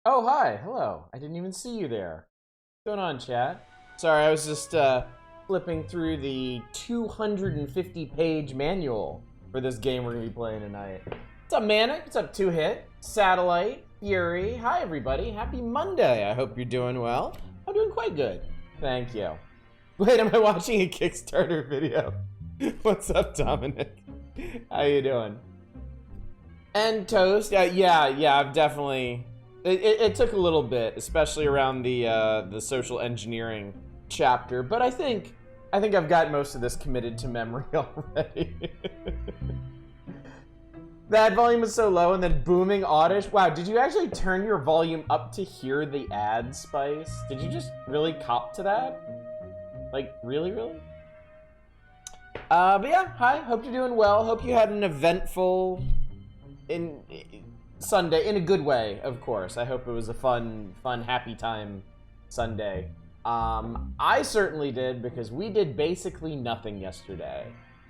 Oh, hi. Hello. I didn't even see you there. What's going on, chat? Sorry, I was just flipping through the 250-page manual for this game we're going to be playing tonight. What's up, Manic? What's up, 2-Hit? Satellite? Fury? Hi, everybody. Happy Monday. I hope you're doing well. I'm doing quite good. Thank you. Wait, am I watching a Kickstarter video? What's up, Dominic? How you doing? And Toast? Yeah, I've definitely... It took a little bit, especially around the social engineering chapter, but I think I've got most of this committed to memory already. That volume is so low and then booming oddish. Wow, did you actually turn your volume up to hear the ad spice? Did you just really cop to that? Like, really? But yeah, hi, hope you're doing well. Hope you had an eventful Sunday, in a good way, of course. I hope it was a fun, happy time Sunday. I certainly did, because we did basically nothing yesterday.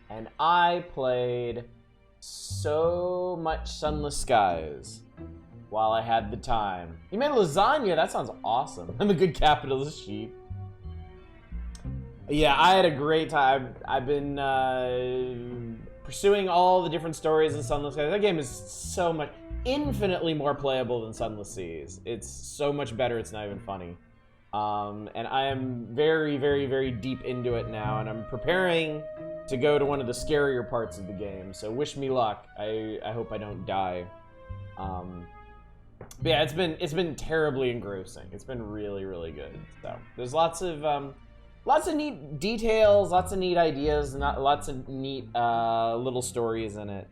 And I played so much Sunless Skies while I had the time. You made lasagna? That sounds awesome. I'm a good capitalist sheep. Yeah, I had a great time. I've been pursuing all the different stories in Sunless Skies. That game is so much... infinitely more playable than Sunless Seas. It's so much better, it's not even funny. And I am very deep into it now, and I'm preparing to go to one of the scarier parts of the game, so wish me luck. I hope I don't die. But yeah, it's been terribly engrossing. It's been really good. So there's lots of neat details, lots of neat ideas, lots of neat little stories in it.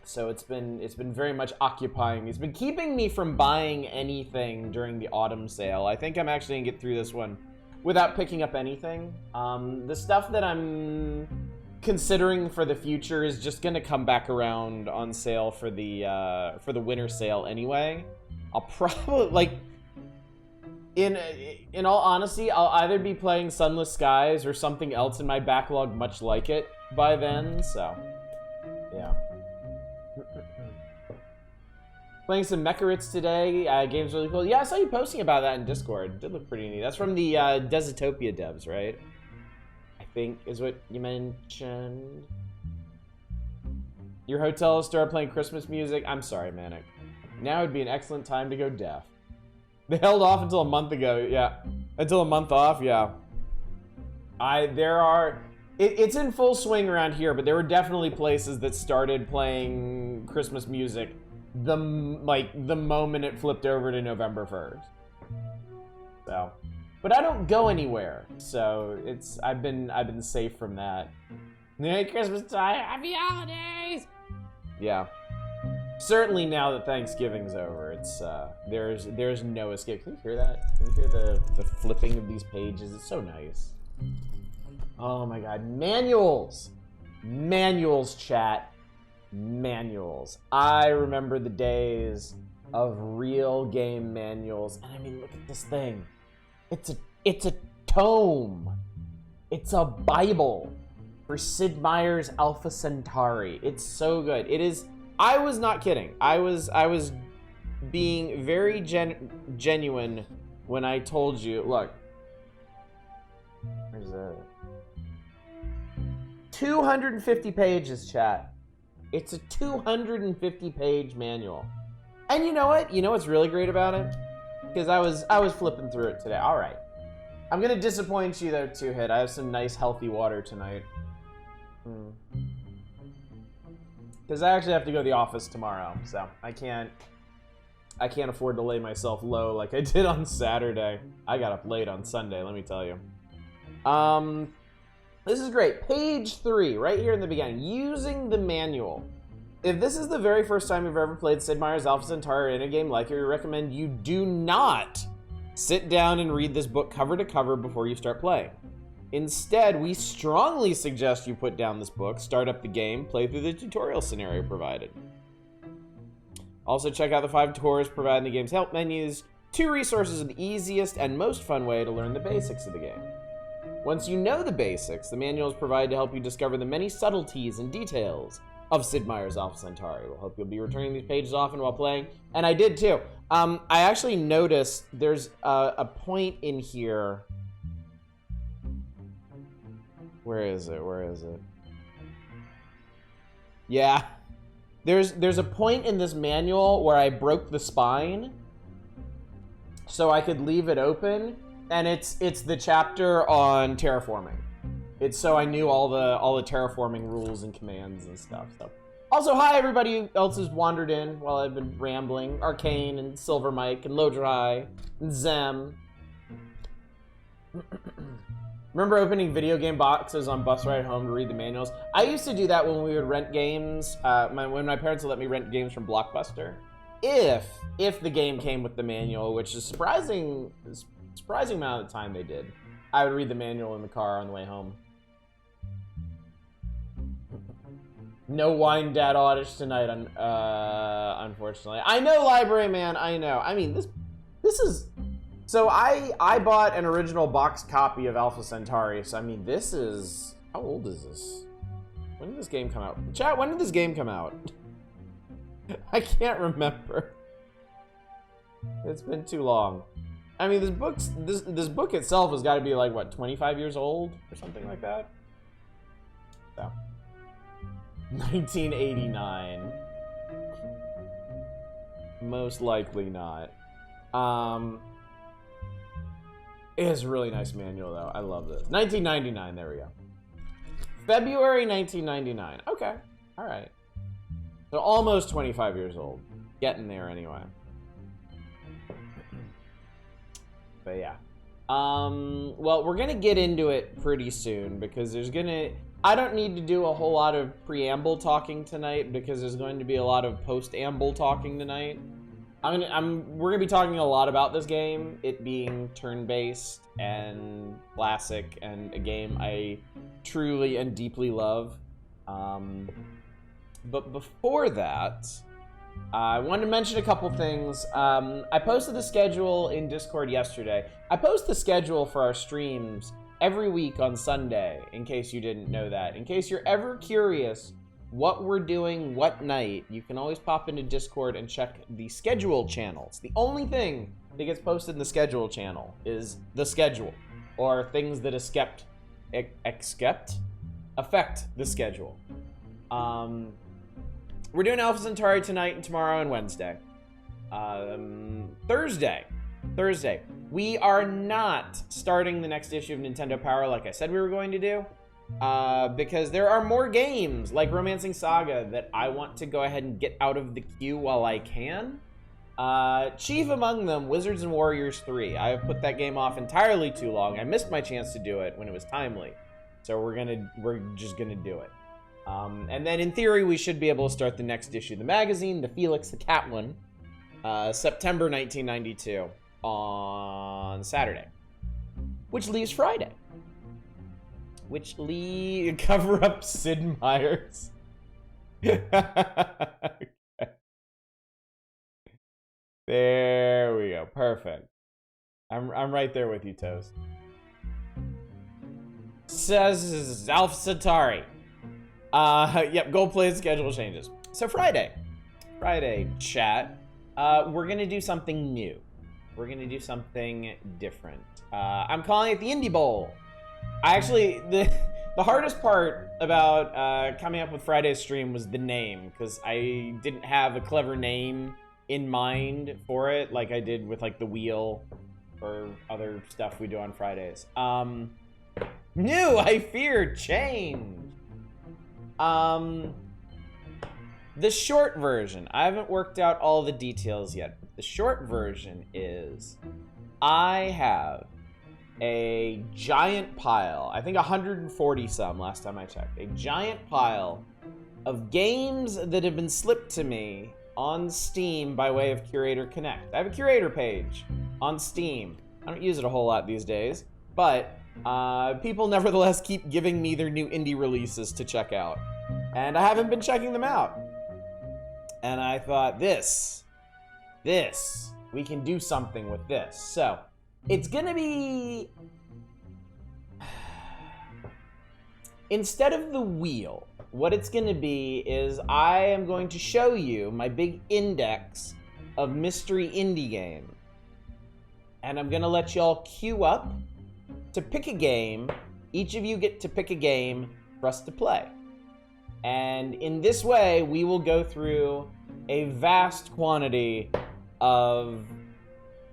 So it's been very much occupying me. It's been keeping me from buying anything during the autumn sale. I think I'm actually gonna get through this one without picking up anything. The stuff that I'm considering for the future is just gonna come back around on sale for the winter sale anyway. I'll probably, like, in all honesty, I'll either be playing Sunless Skies or something else in my backlog much like it by then. So yeah. Playing some Mecharites today. Game's really cool. Yeah, I saw you posting about that in Discord. It did look pretty neat. That's from the Desitopia devs, right? I think is what you mentioned. Your hotel started playing Christmas music. I'm sorry, Manic. Now would be an excellent time to go deaf. They held off until a month ago. Yeah, until a month off. Yeah. It's in full swing around here, but there were definitely places that started playing Christmas music the moment it flipped over to November 1st. So, but I don't go anywhere, so I've been safe from that. Merry Christmas time, happy holidays. Yeah. Certainly now that Thanksgiving's over, it's there's no escape. Can you hear that? Can you hear the flipping of these pages? It's so nice. Oh my god, manuals! Manuals, chat. Manuals. I remember the days of real game manuals, and I mean, look at this thing. It's a tome. It's a Bible for Sid Meier's Alpha Centauri. It's so good. It is. I was not kidding. I was being very genuine when I told you. Look. Where's that? 250 pages, chat. It's a 250-page manual. And you know what? You know what's really great about it? Because I was flipping through it today. All right. I'm going to disappoint you, though, 2-Hit. I have some nice, healthy water tonight. Because I actually have to go to the office tomorrow, so I can't afford to lay myself low like I did on Saturday. I got up late on Sunday, let me tell you. This is great. Page 3, right here in the beginning. Using the manual. If this is the very first time you've ever played Sid Meier's Alpha Centauri in a game like it, we recommend you do not sit down and read this book cover to cover before you start playing. Instead, we strongly suggest you put down this book, start up the game, play through the tutorial scenario provided. Also, check out the 5 tours provided in the game's help menus. 2 resources are the easiest and most fun way to learn the basics of the game. Once you know the basics, the manual is provided to help you discover the many subtleties and details of Sid Meier's Alpha Centauri. We'll hope you'll be returning these pages often while playing. And I did too. I actually noticed there's a point in here. Where is it? Where is it? Yeah. There's a point in this manual where I broke the spine so I could leave it open, and it's the chapter on terraforming. It's so I knew all the terraforming rules and commands and stuff. So, also, hi everybody else who's wandered in while I've been rambling. Arcane and Silver Mike and Lodrai and Zem. Remember opening video game boxes on bus ride home to read the manuals? I used to do that when we would rent games. When my parents would let me rent games from Blockbuster, if the game came with the manual, which is surprising amount of the time they did. I would read the manual in the car on the way home. No Wine Dad Oddish tonight, unfortunately. I know, Library Man, I know. I mean, this is... So I bought an original box copy of Alpha Centauri, so I mean, this is... How old is this? When did this game come out? Chat, when did this game come out? I can't remember. It's been too long. I mean, this book itself has got to be like, what, 25 years old? Or something like that? So... 1989. Most likely not. It is a really nice manual, though. I love this. 1999, there we go. February 1999. Okay, all right. So almost 25 years old. Getting there anyway. But yeah. Well, we're gonna get into it pretty soon because I don't need to do a whole lot of preamble talking tonight because there's going to be a lot of post-amble talking tonight. We're gonna be talking a lot about this game, it being turn-based and classic and a game I truly and deeply love. But before that, I wanted to mention a couple things. I posted the schedule in Discord yesterday. I post the schedule for our streams every week on Sunday, in case you didn't know that. In case you're ever curious what we're doing, what night, you can always pop into Discord and check the schedule channels. The only thing that gets posted in the schedule channel is the schedule, or things that affect the schedule. We're doing Alpha Centauri tonight and tomorrow and Wednesday. Thursday, we are not starting the next issue of Nintendo Power like I said we were going to do, because there are more games like Romancing Saga that I want to go ahead and get out of the queue while I can. Chief among them, Wizards and Warriors 3. I have put that game off entirely too long. I missed my chance to do it when it was timely, so we're just gonna do it. And then in theory, we should be able to start the next issue of the magazine, the Felix the Cat one, September 1992 on Saturday, which leaves Friday. Cover up Sid Meier's. Okay. There we go. Perfect. I'm right there with you, Toast. Says Alpha Centauri. Yep, gold plate schedule changes. So Friday, chat, we're gonna do something new. We're gonna do something different. I'm calling it the Indie Bowl. The hardest part about coming up with Friday's stream was the name, because I didn't have a clever name in mind for it, like I did with like the wheel or other stuff we do on Fridays. New, I fear change. The short version, I haven't worked out all the details yet, but the short version is I have a giant pile, I think 140 some last time I checked, a giant pile of games that have been slipped to me on Steam by way of Curator Connect. I have a Curator page on Steam. I don't use it a whole lot these days, but people nevertheless keep giving me their new indie releases to check out. And I haven't been checking them out. And I thought, this, we can do something with this. So, it's gonna be... Instead of the wheel, what it's going to be is I am going to show you my big index of mystery indie games. And I'm going to let y'all queue up to pick a game. Each of you get to pick a game for us to play. And in this way, we will go through a vast quantity of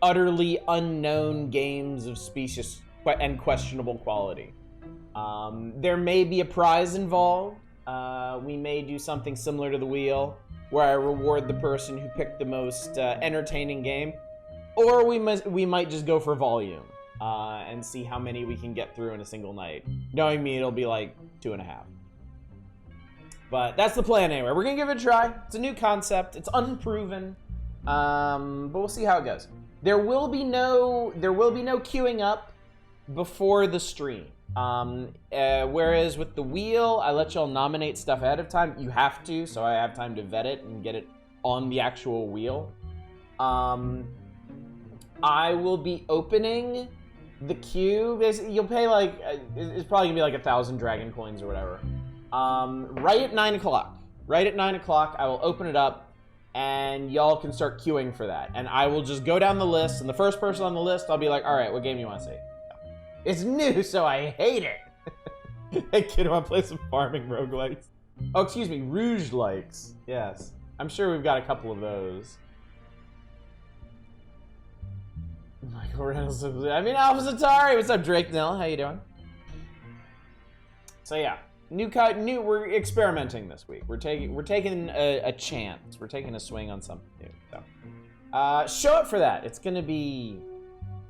utterly unknown games of specious and questionable quality. There may be a prize involved. We may do something similar to the wheel, where I reward the person who picked the most entertaining game. Or we might just go for volume and see how many we can get through in a single night. Knowing me, it'll be like 2.5. But that's the plan anyway. We're gonna give it a try. It's a new concept. It's unproven, but we'll see how it goes. There will be no queuing up before the stream. Whereas with the wheel, I let y'all nominate stuff ahead of time. You have to, so I have time to vet it and get it on the actual wheel. I will be opening the queue. Basically, you'll pay like, it's probably gonna be like 1,000 dragon coins or whatever. Right at 9 o'clock. Right at 9 o'clock, I will open it up, and y'all can start queuing for that. And I will just go down the list, and the first person on the list, I'll be like, all right, what game you want to see? It's new, so I hate it. Hey, kid, want to play some farming roguelikes? Oh, excuse me, Rouge likes. Yes. I'm sure we've got a couple of those. Michael Reynolds. Alpha Centauri. What's up, Drake Nell? How you doing? So yeah, we're experimenting this week. We're taking a chance. We're taking a swing on something new. So, show up for that. It's gonna be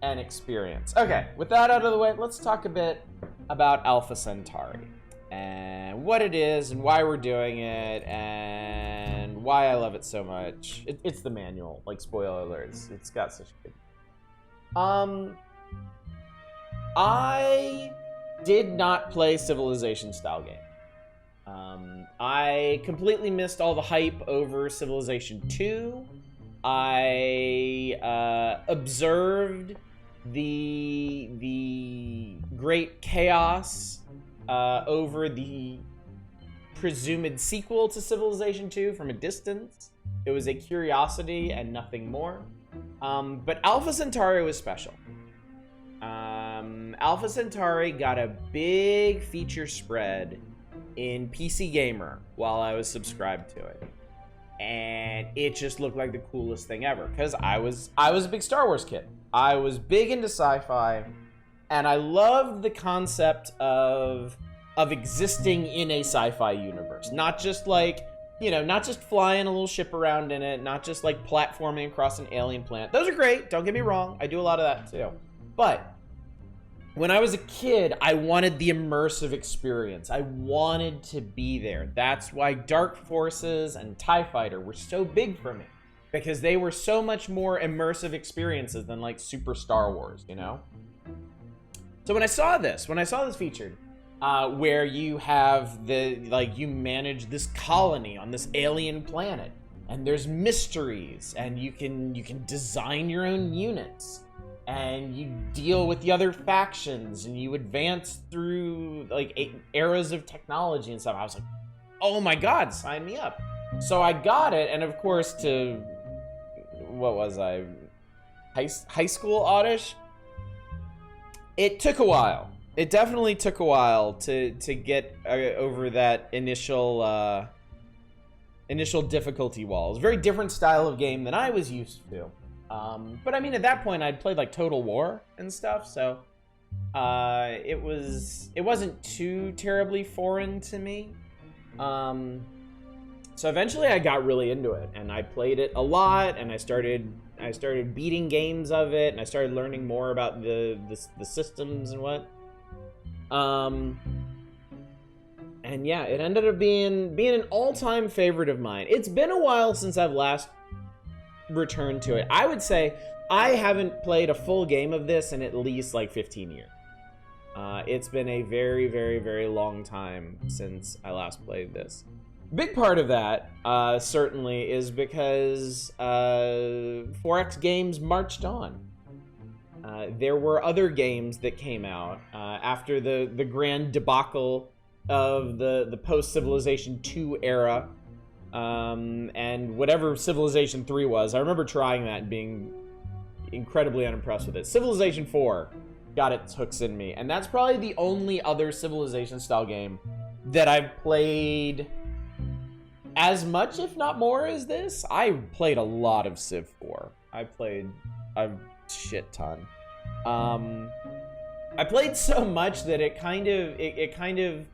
an experience. Okay, with that out of the way, let's talk a bit about Alpha Centauri and what it is and why we're doing it and why I love it so much. It's the manual, like spoiler alerts. It's got such good. I did not play Civilization style game. I completely missed all the hype over Civilization 2. I observed the great chaos over the presumed sequel to Civilization 2 from a distance. It was a curiosity and nothing more. But Alpha Centauri was special. Alpha Centauri got a big feature spread in PC Gamer while I was subscribed to it. And it just looked like the coolest thing ever, because I was a big Star Wars kid. I was big into sci-fi, and I loved the concept of existing in a sci-fi universe. Not just like, not just flying a little ship around in it, not just like platforming across an alien planet. Those are great, don't get me wrong. I do a lot of that too. But when I was a kid, I wanted the immersive experience. I wanted to be there. That's why Dark Forces and TIE Fighter were so big for me, because they were so much more immersive experiences than like Super Star Wars, So when I saw this featured, where you have you manage this colony on this alien planet, and there's mysteries, and you can design your own units, and you deal with the other factions, and you advance through like eras of technology and stuff. I was like, oh my god, sign me up. So I got it, and of course what was I? High school oddish? It took a while. It definitely took a while to get over that initial difficulty wall. It was a very different style of game than I was used to. But I mean, at that point, I'd played like Total War and stuff, so it wasn't too terribly foreign to me. So eventually, I got really into it, and I played it a lot, and I started beating games of it, and I started learning more about the systems and what. And yeah, it ended up being an all-time favorite of mine. It's been a while since I've last returned to it. I would say I haven't played a full game of this in at least like 15 years. It's been a very, very, very long time since I last played this. Big part of that, certainly, is because 4X Games marched on. There were other games that came out after the grand debacle of the post-Civilization 2 era, and whatever Civilization 3 was. I remember trying that and being incredibly unimpressed with it. Civilization 4 got its hooks in me, and that's probably the only other Civilization-style game that I've played as much, if not more, as this. I played a lot of Civ 4. I played a shit ton. I played so much that it kind of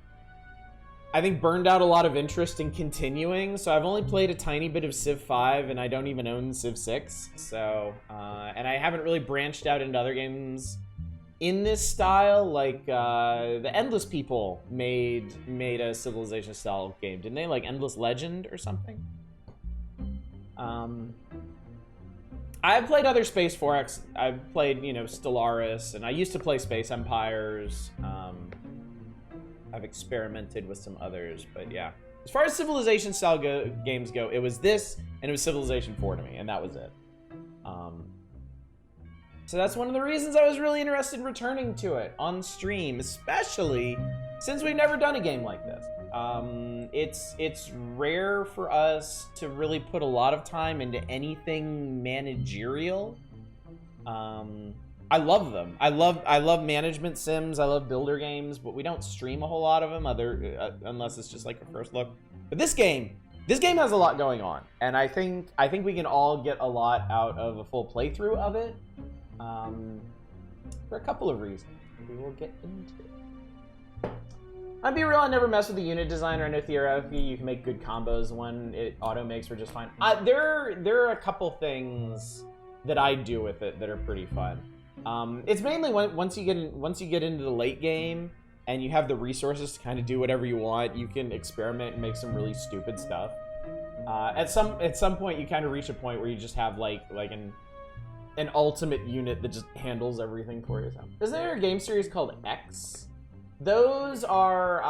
I think burned out a lot of interest in continuing, so I've only played a tiny bit of Civ 5, and I don't even own Civ 6, so, and I haven't really branched out into other games in this style. Like, the Endless people made a Civilization-style game, didn't they? Like Endless Legend or something? I've played other Space 4X. I've played, you know, Stellaris, and I used to play Space Empires. I've experimented with some others, but yeah. As far as Civilization-style games go, it was this, and it was Civilization 4 to me, and that was it. So that's one of the reasons I was really interested in returning to it on stream, especially since we've never done a game like this. It's rare for us to really put a lot of time into anything managerial. I love them. I love management sims. I love builder games, but we don't stream a whole lot of them unless it's just like a first look. But this game has a lot going on, and I think we can all get a lot out of a full playthrough of it, for a couple of reasons. We will get into it. I'd be real, I never messed with the unit designer. I know theoretically you can make good combos when it auto makes for just fine. There are a couple things that I do with it that are pretty fun. It's mainly once you get into the late game and you have the resources to kind of do whatever you want, you can experiment and make some really stupid stuff. At some point you kind of reach a point where you just have like an ultimate unit that just handles everything for you. Isn't there a game series called X? Those are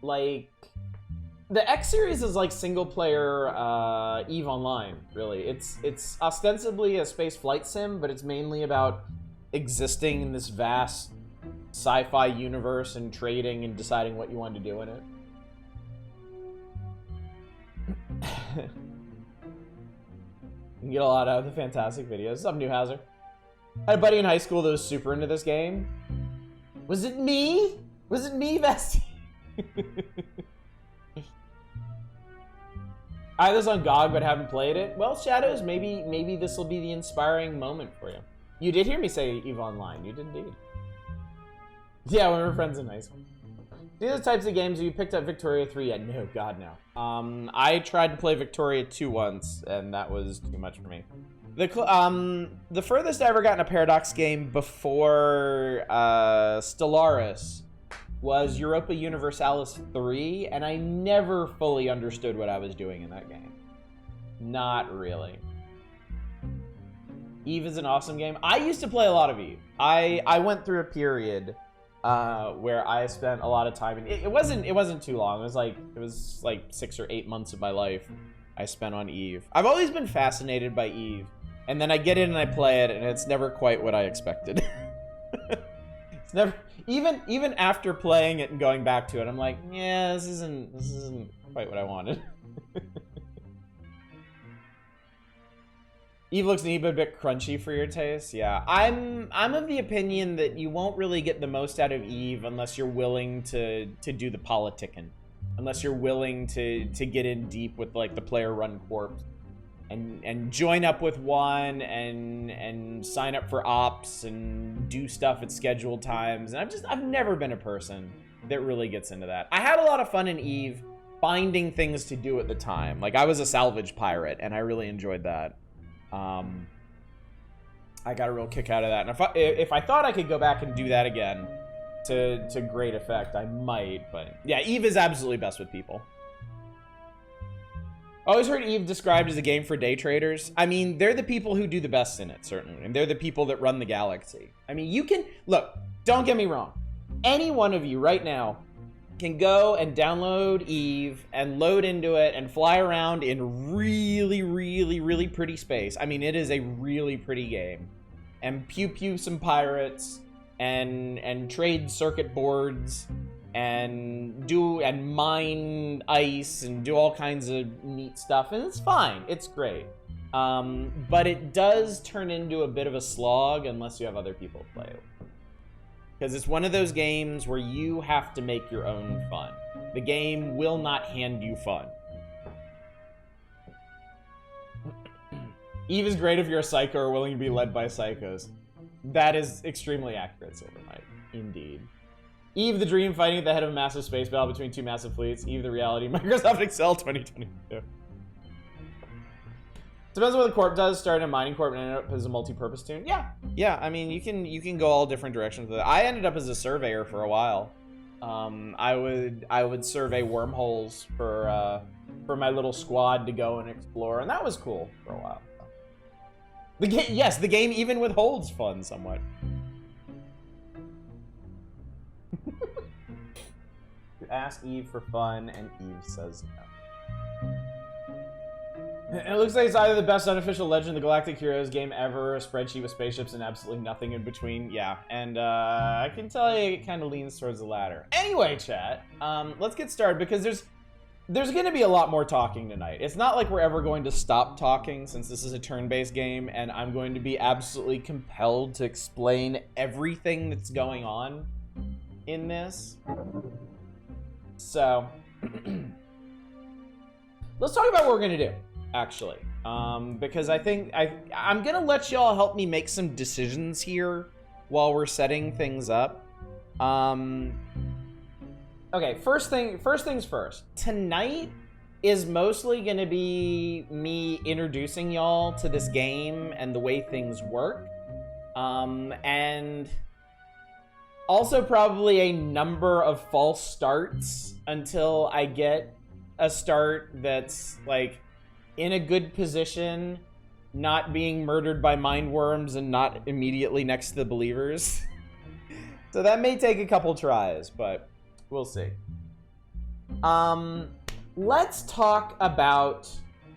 like, the X series is like single player EVE Online, really. It's ostensibly a space flight sim, but it's mainly about existing in this vast sci-fi universe and trading and deciding what you want to do in it. You can get a lot out of the fantastic videos. What's up, Newhauser? I had a buddy in high school that was super into this game. Was it me? Was it me, Vesty? I had this on GOG, but haven't played it. Well, Shadows, maybe this will be the inspiring moment for you. You did hear me say EVE Online. You did indeed. Yeah, we were friends in high school. These are the types of games. Have you picked up Victoria 3 yet? No, God, no. I tried to play Victoria 2 once, and that was too much for me. The furthest I ever got in a Paradox game before Stellaris was Europa Universalis 3, and I never fully understood what I was doing in that game. Not really. EVE is an awesome game. I used to play a lot of EVE. I went through a period where I spent a lot of time, and it wasn't too long. It was like 6 or 8 months of my life I spent on EVE. I've always been fascinated by EVE, and then I get in and I play it, and it's never quite what I expected. It's never, even after playing it and going back to it, I'm like, yeah, this isn't quite what I wanted. EVE looks neat, but a bit crunchy for your taste. Yeah, I'm of the opinion that you won't really get the most out of EVE unless you're willing to do the politicking, unless you're willing to get in deep with like the player-run corps and join up with one and sign up for ops and do stuff at scheduled times. And I've never been a person that really gets into that. I had a lot of fun in EVE finding things to do at the time. Like, I was a salvage pirate, and I really enjoyed that. I got a real kick out of that. And if I thought I could go back and do that again to great effect, I might. But yeah, EVE is absolutely best with people. I always heard EVE described as a game for day traders. I mean, they're the people who do the best in it, certainly. And they're the people that run the galaxy. I mean, you can... Look, don't get me wrong. Any one of you right now can go and download EVE and load into it and fly around in really, really, really pretty space. I mean, it is a really pretty game. And pew-pew some pirates and trade circuit boards and mine ice and do all kinds of neat stuff, and it's fine. It's great. But it does turn into a bit of a slog unless you have other people to play it. Because it's one of those games where you have to make your own fun. The game will not hand you fun. Eve is great if you're a psycho or willing to be led by psychos. That is extremely accurate, Silver Knight. Indeed. Eve the dream fighting at the head of a massive space battle between two massive fleets. Eve the reality. Microsoft Excel 2022. Depends on what the corp does. Start in a mining corp and end up as a multi-purpose toon. Yeah. I mean, you can go all different directions with it. I ended up as a surveyor for a while. I would survey wormholes for my little squad to go and explore, and that was cool for a while. The game, yes, the game even withholds fun somewhat. You ask Eve for fun, and Eve says no. It looks like it's either the best unofficial Legend of the Galactic Heroes game ever, a spreadsheet with spaceships and absolutely nothing in between. Yeah, and I can tell you it kind of leans towards the latter. Anyway, chat, let's get started because there's going to be a lot more talking tonight. It's not like we're ever going to stop talking since this is a turn-based game, and I'm going to be absolutely compelled to explain everything that's going on in this. So, let's talk about what we're going to do. Actually, because I think I'm gonna let y'all help me make some decisions here while we're setting things up. Okay, first things first. Tonight is mostly gonna be me introducing y'all to this game and the way things work, and also probably a number of false starts until I get a start that's like in a good position, not being murdered by mind worms and not immediately next to the believers. So that may take a couple tries, but we'll see. Let's talk about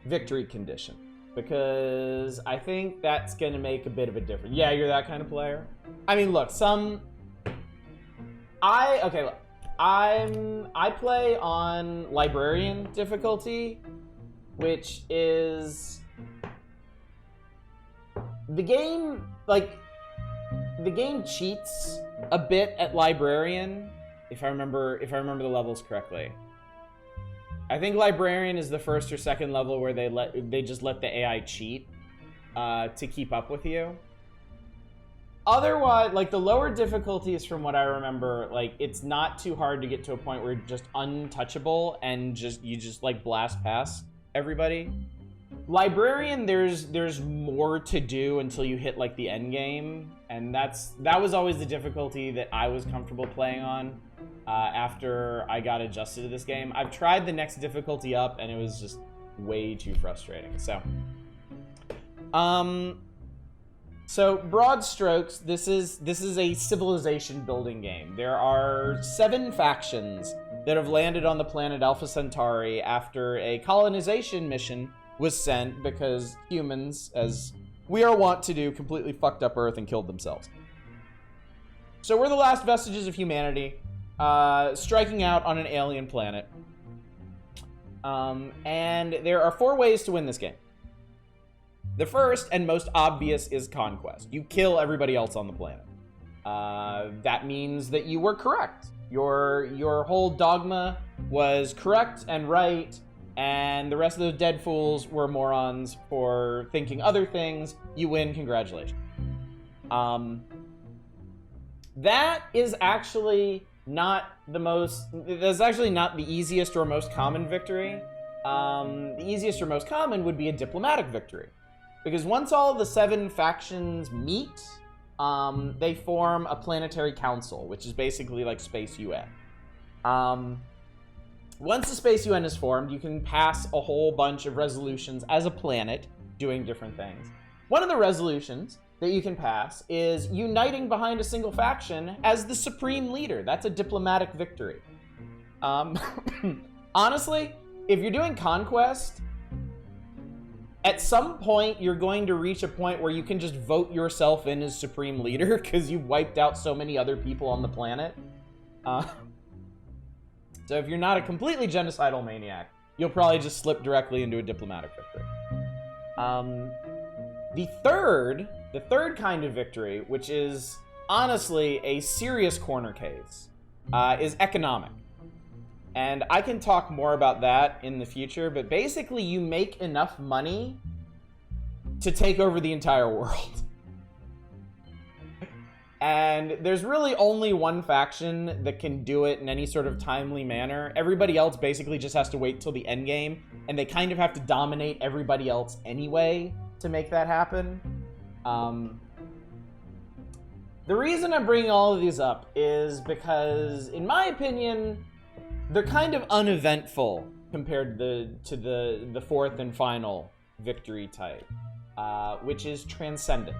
victory condition, because I think that's gonna make a bit of a difference. Yeah, you're that kind of player. I mean, look, I play on librarian difficulty, which is the game cheats a bit at librarian, if I remember the levels correctly. I think librarian is the first or second level where they just let the AI cheat to keep up with you. Otherwise, like, the lower difficulties, from what I remember, like, it's not too hard to get to a point where you're just untouchable and you just like blast past everybody. Librarian, there's more to do until you hit like the end game, and that was always the difficulty that I was comfortable playing on after I got adjusted to this game. I've tried the next difficulty up, and it was just way too frustrating. So broad strokes, this is a civilization building game. There are 7 factions that have landed on the planet Alpha Centauri after a colonization mission was sent because humans, as we are wont to do, completely fucked up Earth and killed themselves. So we're the last vestiges of humanity, striking out on an alien planet. And there are 4 ways to win this game. The first and most obvious is conquest. You kill everybody else on the planet. That means that you were correct. Your whole dogma was correct and right, and the rest of those dead fools were morons for thinking other things. You win, congratulations. That is actually not that's actually not the easiest or most common victory. The easiest or most common would be a diplomatic victory. Because once all of the 7 factions meet, they form a planetary council, which is basically like Space UN. Once the Space UN is formed, you can pass a whole bunch of resolutions as a planet doing different things. One of the resolutions that you can pass is uniting behind a single faction as the supreme leader. That's a diplomatic victory. Honestly, if you're doing conquest, at some point, you're going to reach a point where you can just vote yourself in as supreme leader because you've wiped out so many other people on the planet. So if you're not a completely genocidal maniac, you'll probably just slip directly into a diplomatic victory. The third kind of victory, which is honestly a serious corner case, is economic. And I can talk more about that in the future, but basically you make enough money to take over the entire world. And there's really only one faction that can do it in any sort of timely manner. Everybody else basically just has to wait till the end game, and they kind of have to dominate everybody else anyway to make that happen. The reason I'm bringing all of these up is because, in my opinion, they're kind of uneventful compared to the fourth and final victory type, which is transcendence.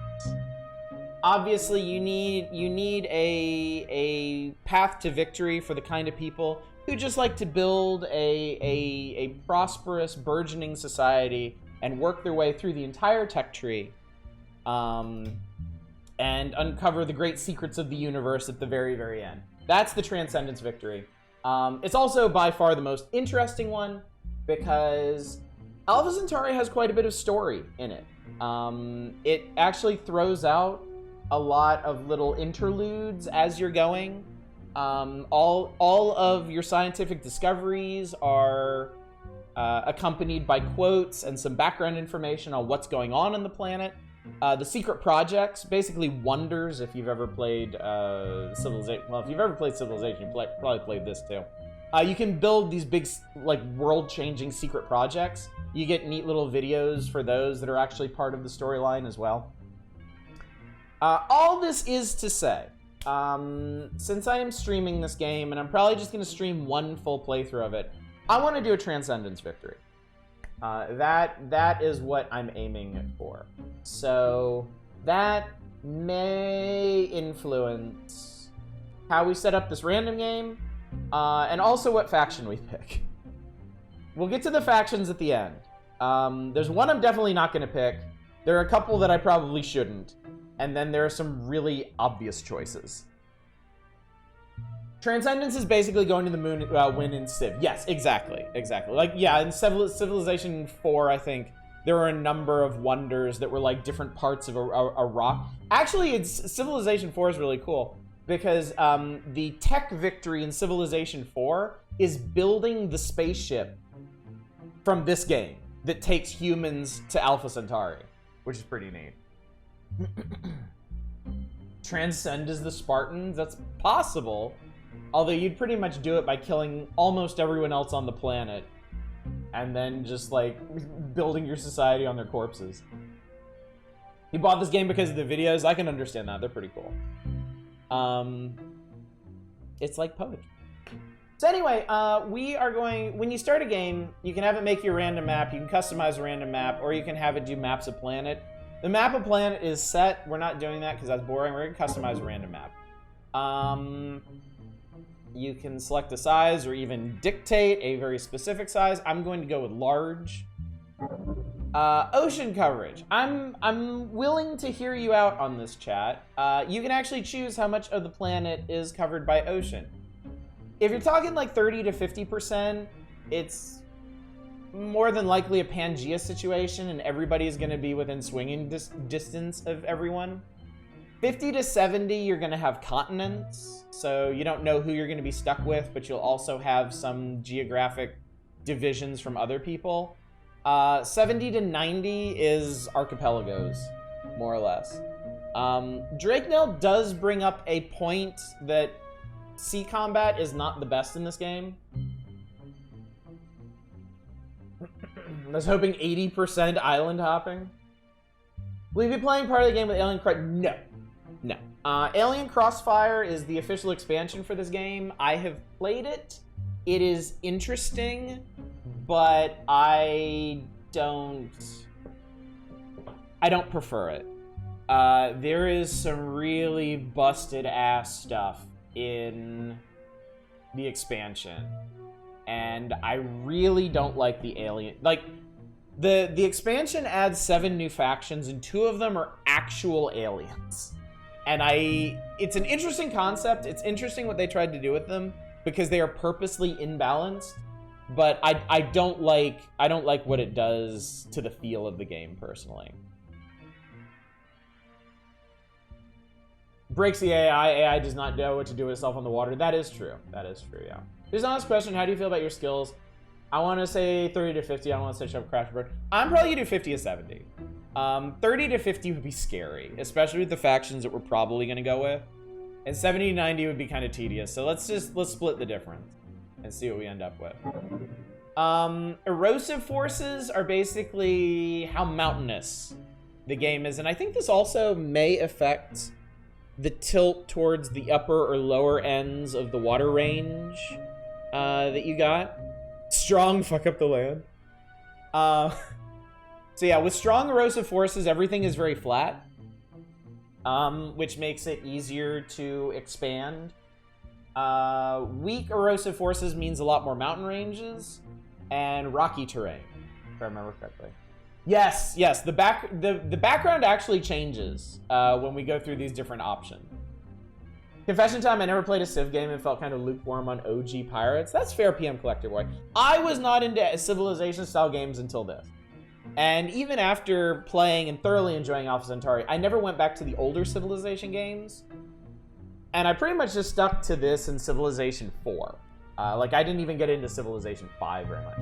Obviously, you need a path to victory for the kind of people who just like to build a prosperous, burgeoning society and work their way through the entire tech tree, and uncover the great secrets of the universe at the very, very end. That's the transcendence victory. It's also by far the most interesting one because Alpha Centauri has quite a bit of story in it. It actually throws out a lot of little interludes as you're going. All of your scientific discoveries are accompanied by quotes and some background information on what's going on the planet. The secret projects, basically wonders, if you've ever played Civilization. Well, if you've ever played Civilization, you probably played this too. You can build these big, like, world-changing secret projects. You get neat little videos for those that are actually part of the storyline as well. All this is to say, since I am streaming this game, and I'm probably just going to stream one full playthrough of it, I want to do a Transcendence victory. That is what I'm aiming for. So that may influence how we set up this random game, and also what faction we pick. We'll get to the factions at the end. There's one I'm definitely not going to pick. There are a couple that I probably shouldn't. And then there are some really obvious choices. Transcendence is basically going to the moon, win in Civ. Yes, exactly. Like, yeah, in Civilization 4, I think, there were a number of wonders that were like different parts of a rock. Actually, Civilization 4 is really cool because the tech victory in Civilization 4 is building the spaceship from this game that takes humans to Alpha Centauri, which is pretty neat. Transcend as the Spartans? That's possible. Although you'd pretty much do it by killing almost everyone else on the planet and then just, like, building your society on their corpses. You bought this game because of the videos? I can understand that. They're pretty cool. It's like poetry. So anyway, we are going... When you start a game, you can have it make you a random map, you can customize a random map, or you can have it do maps of planet. The map of planet is set. We're not doing that because that's boring. We're going to customize a random map. You can select a size or even dictate a very specific size. I'm going to go with large. Ocean coverage. I'm willing to hear you out on this, chat. You can actually choose how much of the planet is covered by ocean. If you're talking like 30 to 50%, it's more than likely a Pangea situation, and everybody is going to be within swinging distance of everyone. 50 to 70, you're going to have continents, so you don't know who you're going to be stuck with, but you'll also have some geographic divisions from other people. 70 to 90 is archipelagos, more or less. Drakenell does bring up a point that sea combat is not the best in this game. I was hoping 80% island hopping. Will you be playing part of the game with Alien Crossfire? No. No. Alien Crossfire is the official expansion for this game. I have played it. It is interesting, but I don't prefer it. There is some really busted ass stuff in the expansion. And I really don't like the alien. Like, the expansion adds 7 new factions, and 2 of them are actual aliens. And it's an interesting concept. It's interesting what they tried to do with them. because they are purposely imbalanced, but I don't like what it does to the feel of the game personally. Breaks the AI. AI does not know what to do with itself on the water. That is true. That is true, yeah. Here's an honest question. How do you feel about your skills? I want to say 30 to 50. I want to say shove crash bird. I'm probably going to do 50 to 70. 30 to 50 would be scary, especially with the factions that we're probably going to go with. And 70 to 90 would be kind of tedious. So let's split the difference and see what we end up with. Erosive forces are basically how mountainous the game is. And I think this also may affect the tilt towards the upper or lower ends of the water range that you got. Strong fuck up the land. So yeah, with strong erosive forces, everything is very flat, which makes it easier to expand. Weak erosive forces means a lot more mountain ranges and rocky terrain, if I remember correctly. Yes, the background actually changes when we go through these different options. Confession time, I never played a Civ game and felt kind of lukewarm on OG Pirates. That's fair, PM Collector Boy. I was not into Civilization-style games until this. And even after playing and thoroughly enjoying Alpha Centauri, I never went back to the older Civilization games. And I pretty much just stuck to this in Civilization 4. Like, I didn't even get into Civilization 5 very much.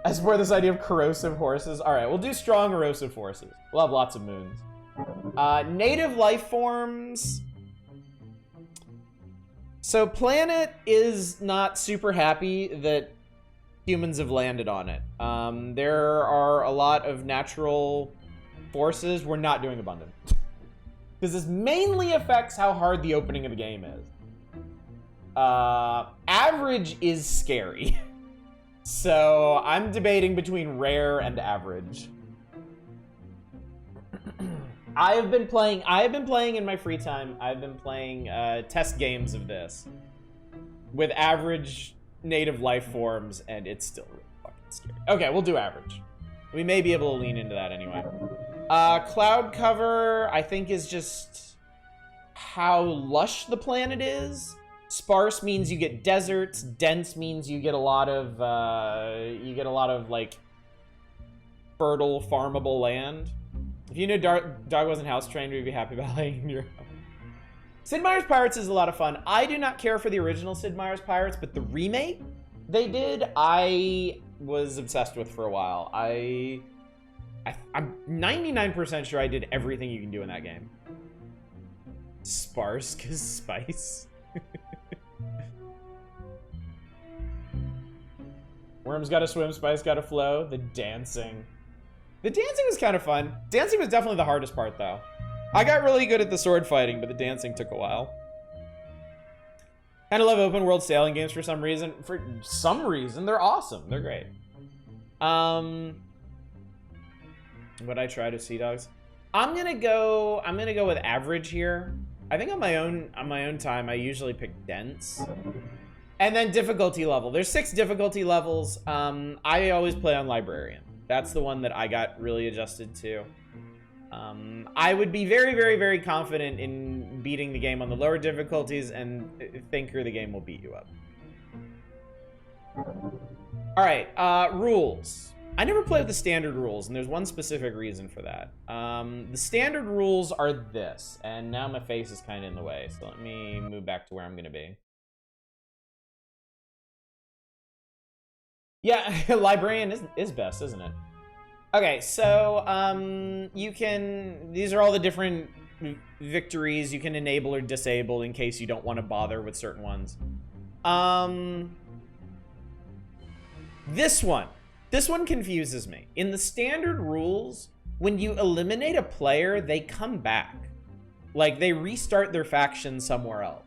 As for this idea of corrosive horses, all right, we'll do strong erosive forces. We'll have lots of moons. Native life forms. So planet is not super happy that humans have landed on it. There are a lot of natural forces. We're not doing abundant. Because this mainly affects how hard the opening of the game is. Average is scary. So I'm debating between rare and average. I have been playing in my free time. I've been playing test games of this with average native life forms, and it's still really fucking scary. Okay, we'll do average. We may be able to lean into that anyway. Cloud cover, I think, is just how lush the planet is. Sparse means you get deserts. Dense means you get a lot of like fertile, farmable land. If you knew Dog wasn't house trained, we'd be happy about laying in your house. Sid Meier's Pirates is a lot of fun. I do not care for the original Sid Meier's Pirates, but the remake they did, I was obsessed with for a while. I'm 99% sure I did everything you can do in that game. Sparse, cause spice. Worms gotta swim, spice gotta flow. The dancing. The dancing was kind of fun. Dancing was definitely the hardest part, though. I got really good at the sword fighting, but the dancing took a while. Kind of love open world sailing games for some reason. For some reason, they're awesome. They're great. Would I try to Sea Dogs? I'm gonna go with average here. I think on my own time, I usually pick dense. And then difficulty level. There's 6 difficulty levels. I always play on librarian. That's the one that I got really adjusted to. I would be very, very, very confident in beating the game on the lower difficulties, and Thinker, the game will beat you up. All right, rules. I never play with the standard rules, and there's one specific reason for that. The standard rules are this, and now my face is kind of in the way, so let me move back to where I'm gonna be. Yeah, librarian is best, isn't it? Okay, so these are all the different victories you can enable or disable in case you don't want to bother with certain ones. This one confuses me. In the standard rules, when you eliminate a player, they come back. Like, they restart their faction somewhere else.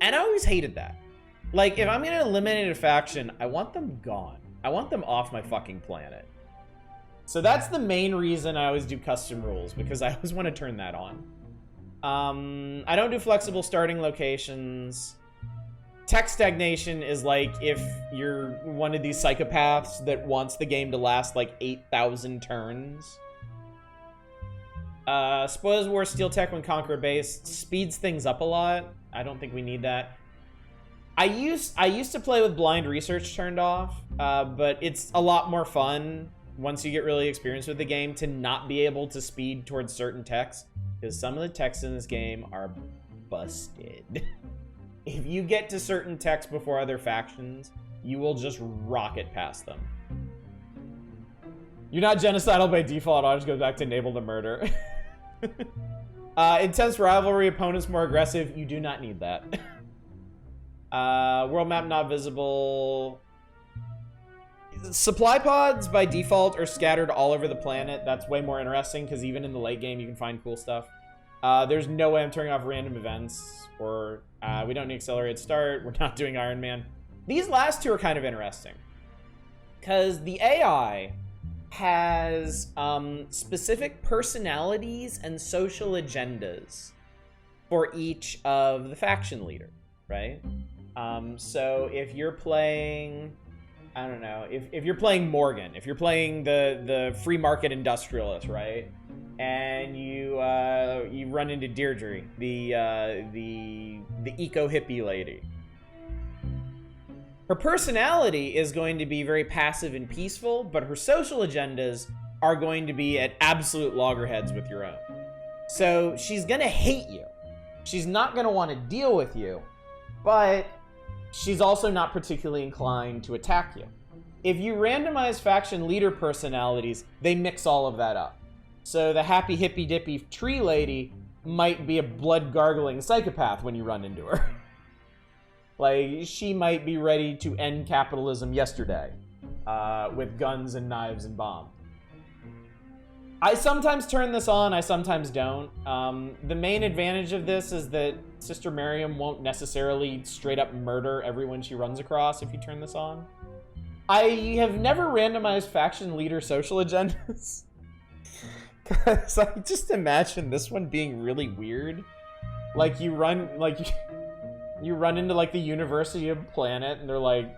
And I always hated that. Like, if I'm gonna eliminate a faction, I want them gone. I want them off my fucking planet. So that's the main reason I always do custom rules, because I always want to turn that on. I don't do flexible starting locations. Tech stagnation is like if you're one of these psychopaths that wants the game to last like 8,000 turns. Spoils War Steel Tech when Conqueror base speeds things up a lot. I don't think we need that. I used to play with blind research turned off, but it's a lot more fun once you get really experienced with the game to not be able to speed towards certain texts, because some of the texts in this game are busted. If you get to certain texts before other factions, you will just rocket past them. You're not genocidal by default, it just goes back to enable to murder. Intense rivalry, opponents more aggressive, you do not need that. World map not visible. Supply pods by default are scattered all over the planet. That's way more interesting because even in the late game you can find cool stuff. There's no way I'm turning off random events, or we don't need accelerated start. We're not doing Iron Man. These last two are kind of interesting because the AI has specific personalities and social agendas for each of the faction leaders, right? So if you're playing, I don't know, if you're playing Morgan, if you're playing the free market industrialist, right? And you run into Deirdre, the eco hippie lady. Her personality is going to be very passive and peaceful, but her social agendas are going to be at absolute loggerheads with your own. So she's gonna hate you. She's not gonna want to deal with you, but she's also not particularly inclined to attack you. If you randomize faction leader personalities, they mix all of that up. So the happy hippy dippy tree lady might be a blood gargling psychopath when you run into her. Like, she might be ready to end capitalism yesterday with guns and knives and bombs. I sometimes turn this on, I sometimes don't. The main advantage of this is that Sister Miriam won't necessarily straight up murder everyone she runs across if you turn this on. I have never randomized faction leader social agendas. Because I just imagine this one being really weird. Like, you run into, like, the University of Planet, and they're like...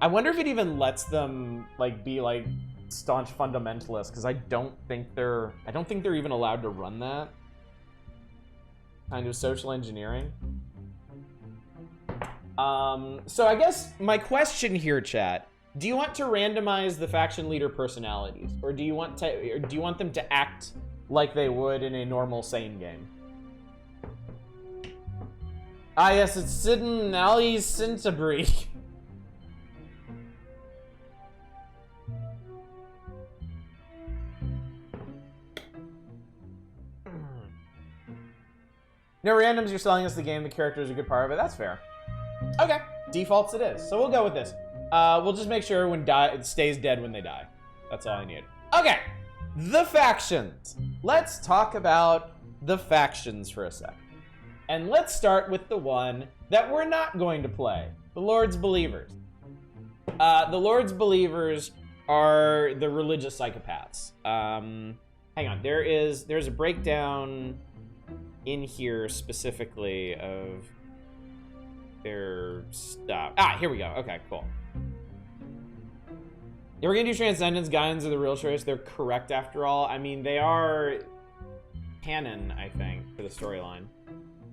I wonder if it even lets them, like, be, like, staunch fundamentalists, because I don't think they're even allowed to run that kind of social engineering. So I guess my question here, chat, do you want to randomize the faction leader personalities, or do you want them to act like they would in a normal sane game? Ah, yes, it's Sidon Ali Centauri. No randoms, you're selling us the game, the character is a good part of it. That's fair. Okay, defaults it is. So we'll go with this. We'll just make sure everyone stays dead when they die. That's all I need. Okay, the factions. Let's talk about the factions for a sec. And let's start with the one that we're not going to play, the Lord's Believers. The Lord's Believers are the religious psychopaths. Hang on, there's a breakdown in here specifically of their stuff. Ah, here we go. Okay, cool. Yeah, we're gonna do Transcendence. Guardians are the real choice. They're correct after all. I mean, they are canon, I think, for the storyline.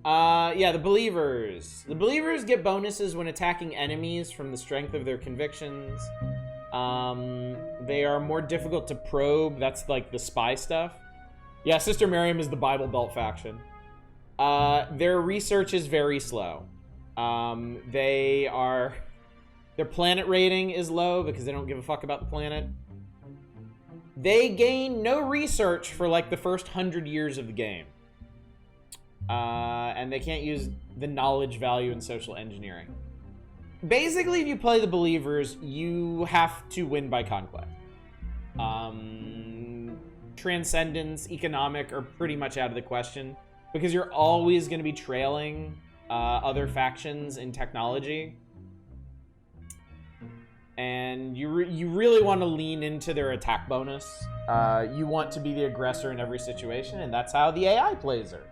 Yeah, the Believers. The Believers get bonuses when attacking enemies from the strength of their convictions. They are more difficult to probe. That's like the spy stuff. Yeah, Sister Miriam is the Bible Belt faction. Their research is very slow. Their planet rating is low because they don't give a fuck about the planet. They gain no research for like the first 100 years of the game. And they can't use the knowledge value in social engineering. Basically, if you play the Believers, you have to win by conquest. Transcendence, economic are pretty much out of the question because you're always going to be trailing other factions in technology. And you really want to lean into their attack bonus. You want to be the aggressor in every situation, and that's how the AI plays her.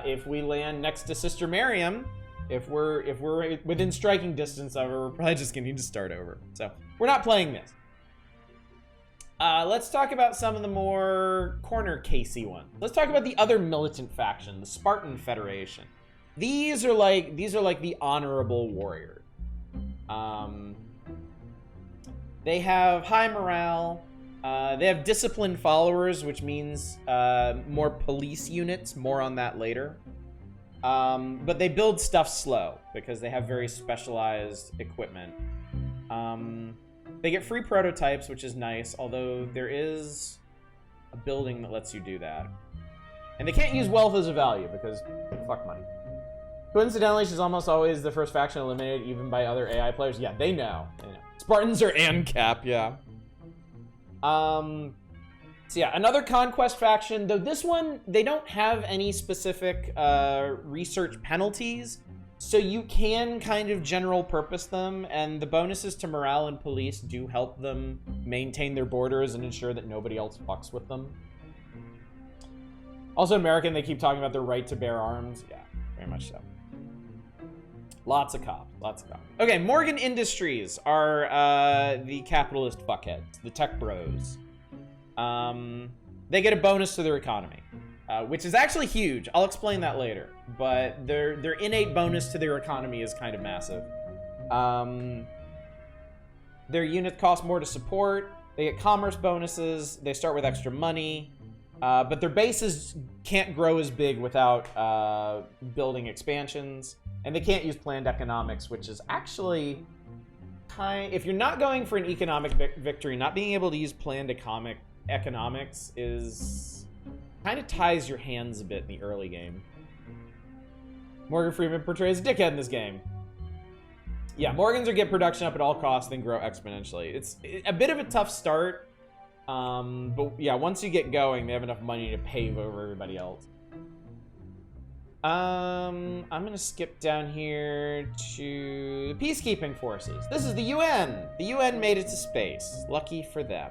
If we land next to Sister Miriam, if we're within striking distance of her, we're probably just gonna need to start over. So we're not playing this. Let's talk about some of the more corner casey ones. Let's talk about the other militant faction, the Spartan Federation. These are like the honorable warrior. They have high morale. They have disciplined followers, which means more police units. More on that later. But they build stuff slow because they have very specialized equipment. They get free prototypes, which is nice, although there is a building that lets you do that. And they can't use wealth as a value because fuck money. Coincidentally, she's almost always the first faction eliminated, even by other AI players. Yeah, they know. Spartans are ANCAP, yeah. So yeah, another conquest faction, though this one, they don't have any specific research penalties, so you can kind of general purpose them, and the bonuses to morale and police do help them maintain their borders and ensure that nobody else fucks with them. Also American, they keep talking about their right to bear arms. Yeah, very much so. Lots of cops, lots of cops. Okay, Morgan Industries are the capitalist fuckheads, the tech bros. They get a bonus to their economy, which is actually huge. I'll explain that later, but their innate bonus to their economy is kind of massive. Their unit costs more to support. They get commerce bonuses. They start with extra money, but their bases can't grow as big without building expansions, and they can't use planned economics, which is actually if you're not going for an economic victory, not being able to use planned economics is kind of ties your hands a bit in the early game. Morgan Freeman portrays a dickhead in this game. Yeah, Morgans are get production up at all costs, then grow exponentially. It's a bit of a tough start, but yeah, once you get going, they have enough money to pave over everybody else. I'm gonna skip down here to the peacekeeping forces. This is the UN. The UN made it to space. Lucky for them.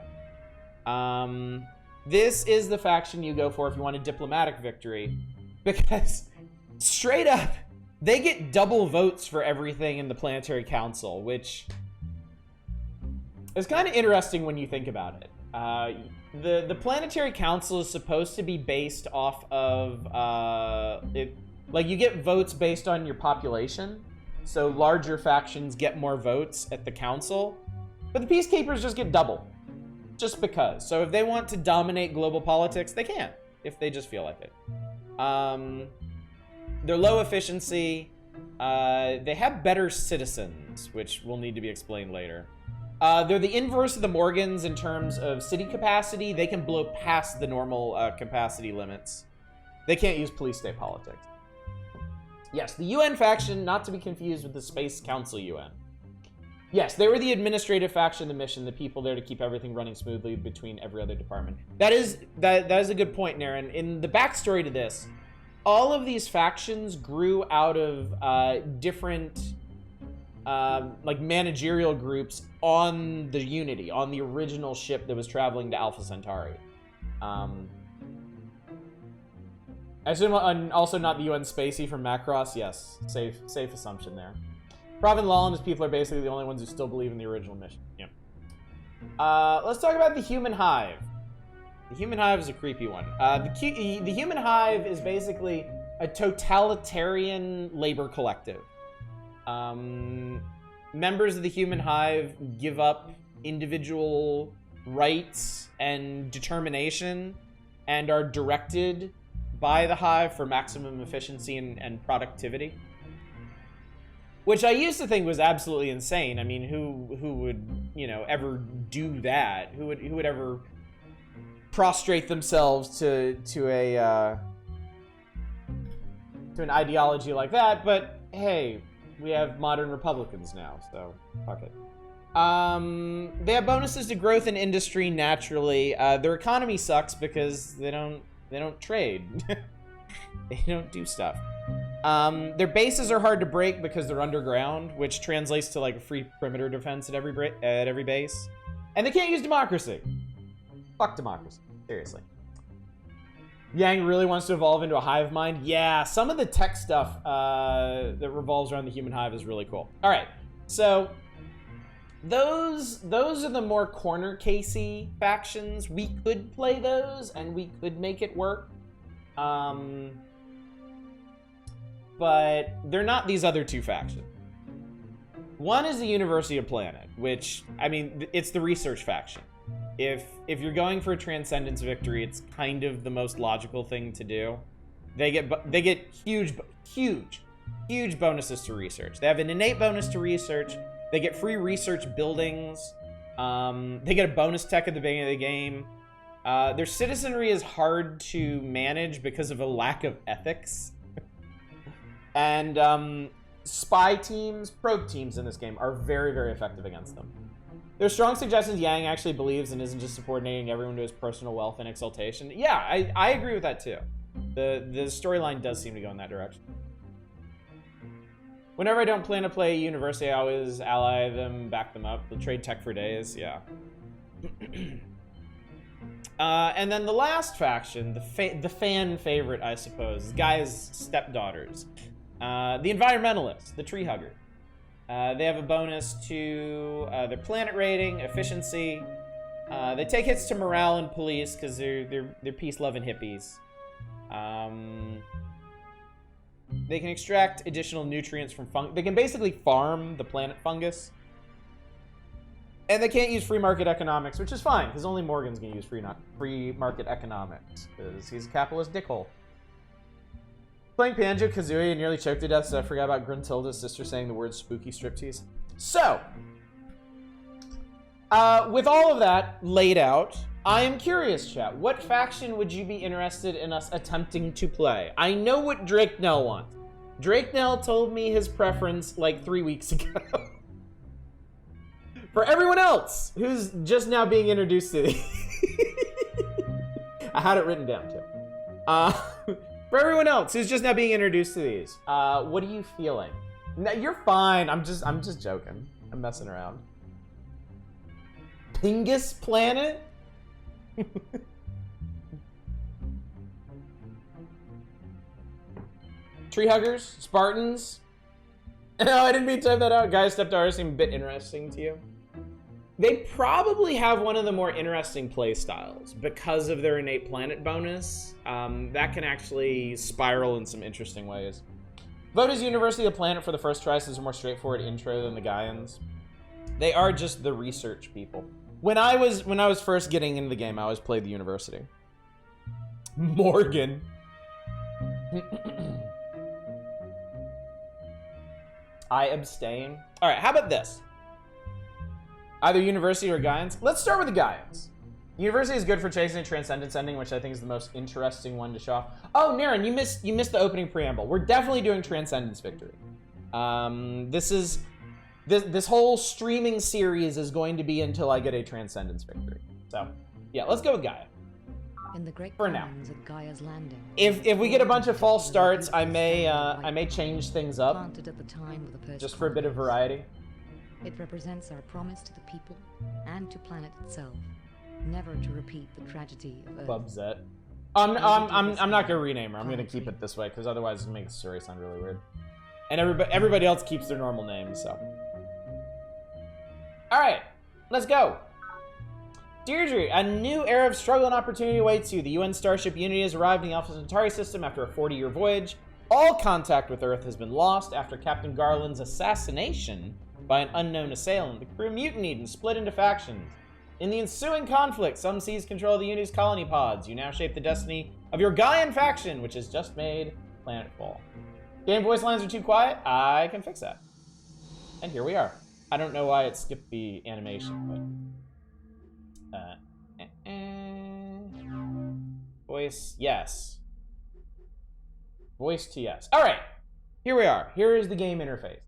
This is the faction you go for if you want a diplomatic victory, because straight up, they get double votes for everything in the Planetary Council, which is kind of interesting when you think about it. The Planetary Council is supposed to be based off of, like you get votes based on your population, so larger factions get more votes at the council, but the peacekeepers just get double. Just because. So if they want to dominate global politics, they can, if they just feel like it. They're low efficiency. They have better citizens, which will need to be explained later. They're the inverse of the Morgans in terms of city capacity. They can blow past the normal capacity limits. They can't use police state politics. Yes, the UN faction, not to be confused with the Space Council UN. Yes, they were the administrative faction of the mission, the people there to keep everything running smoothly between every other department. That is a good point, Naren. In the backstory to this, all of these factions grew out of different like managerial groups on the Unity, on the original ship that was traveling to Alpha Centauri. I assume also not the UN Spacey from Macross. Yes, safe assumption there. Prav and Law and his people are basically the only ones who still believe in the original mission. Yeah. Let's talk about the Human Hive. The Human Hive is a creepy one. The Human Hive is basically a totalitarian labor collective. Members of the Human Hive give up individual rights and determination and are directed by the Hive for maximum efficiency and productivity. Which I used to think was absolutely insane. I mean, who would, you know, ever do that? Who would ever prostrate themselves to an ideology like that? But hey, we have modern Republicans now, so fuck it. They have bonuses to growth in industry naturally. Their economy sucks because they don't trade. They don't do stuff. Their bases are hard to break because they're underground, which translates to like a free perimeter defense at every base. And they can't use democracy. Fuck democracy. Seriously. Yang really wants to evolve into a hive mind. Yeah, some of the tech stuff that revolves around the Human Hive is really cool. All right, so those are the more corner casey factions. We could play those and we could make it work. but they're not these other two factions. One is the University of Planet, which, I mean, it's the research faction. If you're going for a Transcendence victory, it's kind of the most logical thing to do. They get huge bonuses to research. They have an innate bonus to research. They get free research buildings. They get a bonus tech at the beginning of the game. Their citizenry is hard to manage because of a lack of ethics. And spy teams, probe teams in this game are very, very effective against them. There's strong suggestions Yang actually believes and isn't just subordinating everyone to his personal wealth and exaltation. Yeah, I agree with that too. The storyline does seem to go in that direction. Whenever I don't plan to play University, I always ally them, back them up. They'll trade tech for days, yeah. And then the last faction, the fan favorite, I suppose, Gaia's stepdaughters. The environmentalists, the tree hugger. They have a bonus to their planet rating, efficiency. They take hits to morale and police because they're peace-loving hippies. They can extract additional nutrients from fungus. They can basically farm the planet fungus. And they can't use free market economics, which is fine, because only Morgan's going to use free market economics, because he's a capitalist dickhole. Playing Banjo-Kazooie and nearly choked to death, so I forgot about Gruntilda's sister saying the word spooky striptease. So, with all of that laid out, I am curious, chat. What faction would you be interested in us attempting to play? I know what Drake Nell wants. Drake Nell told me his preference like 3 weeks ago. For everyone else who's just now being introduced to these. I had it written down too. For everyone else who's just now being introduced to these, what are you feeling? No, you're fine. I'm just joking. I'm messing around. Pingus Planet? Tree huggers? Spartans? No, I didn't mean to type that out. Guys, stepdaughters seem a bit interesting to you. They probably have one of the more interesting play styles because of their innate planet bonus. That can actually spiral in some interesting ways. Vote as University of Planet for the first try, so it's a more straightforward intro than the Gaians. They are just the research people. When I was first getting into the game, I always played the University. Morgan. I abstain. All right, how about this? Either University or Gaians. Let's start with the Gaians. University is good for chasing a Transcendence ending, which I think is the most interesting one to show off. Oh, Naren, you missed the opening preamble. We're definitely doing Transcendence Victory. This whole streaming series is going to be until I get a Transcendence Victory. So, yeah, let's go with Gaia. In the great for now. Of Gaia's landing, if we get a bunch of false starts, I may change things up planted at the time of the first just for a bit of variety. It represents our promise to the people and to planet itself, never to repeat the tragedy of Earth. Bubzette. I'm not gonna rename her. I'm gonna keep it this way because otherwise it's gonna make the story sound really weird. And everybody else keeps their normal names. So. All right, let's go. Deirdre, a new era of struggle and opportunity awaits you. The UN starship Unity has arrived in the Alpha Centauri system after a 40-year voyage. All contact with Earth has been lost after Captain Garland's assassination by an unknown assailant. The crew mutinied and split into factions. In the ensuing conflict, some seize control of the Unity's colony pods. You now shape the destiny of your Gaian faction, which has just made planetfall. Game voice lines are too quiet? I can fix that. And here we are. I don't know why it skipped the animation, but... Voice, yes. Voice to yes. All right, here we are. Here is the game interface.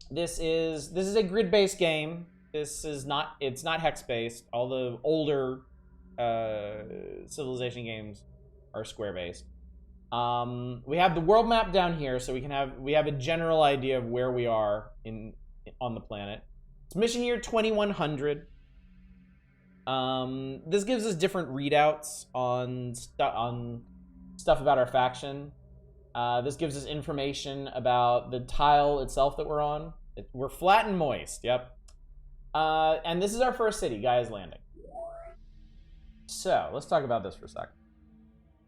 This is a grid-based game. It's not hex-based. All the older Civilization games are square-based. We have the world map down here, so we have a general idea of where we are on the planet. It's mission year 2100. This gives us different readouts on stuff about our faction. This gives us information about the tile itself that we're on. We're flat and moist, yep. And this is our first city, Gaia's Landing. So, let's talk about this for a second.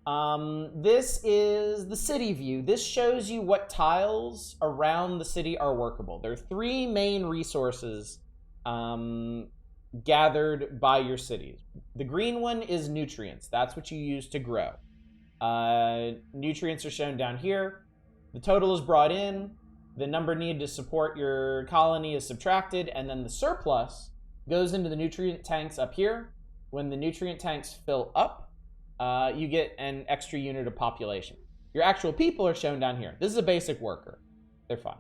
This is the city view. This shows you what tiles around the city are workable. There are 3 main resources gathered by your cities. The green one is nutrients. That's what you use to grow. Nutrients are shown down here. The total is brought in. The number needed to support your colony is subtracted, and then the surplus goes into the nutrient tanks up here. When the nutrient tanks fill up, you get an extra unit of population. Your actual people are shown down here. This is a basic worker. They're fine.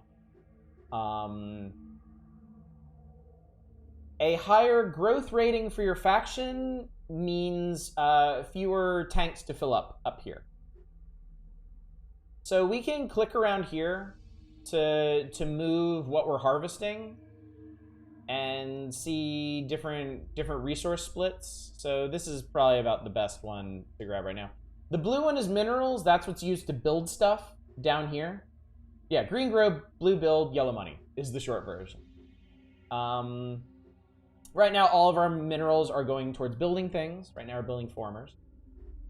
A higher growth rating for your faction means fewer tanks to fill up here. So we can click around here to move what we're harvesting and see different resource splits. So this is probably about the best one to grab right now. The blue one is minerals. That's what's used to build stuff down here. Yeah, green grow, blue build, yellow money is the short version. Right now, all of our minerals are going towards building things. Right now, we're building formers.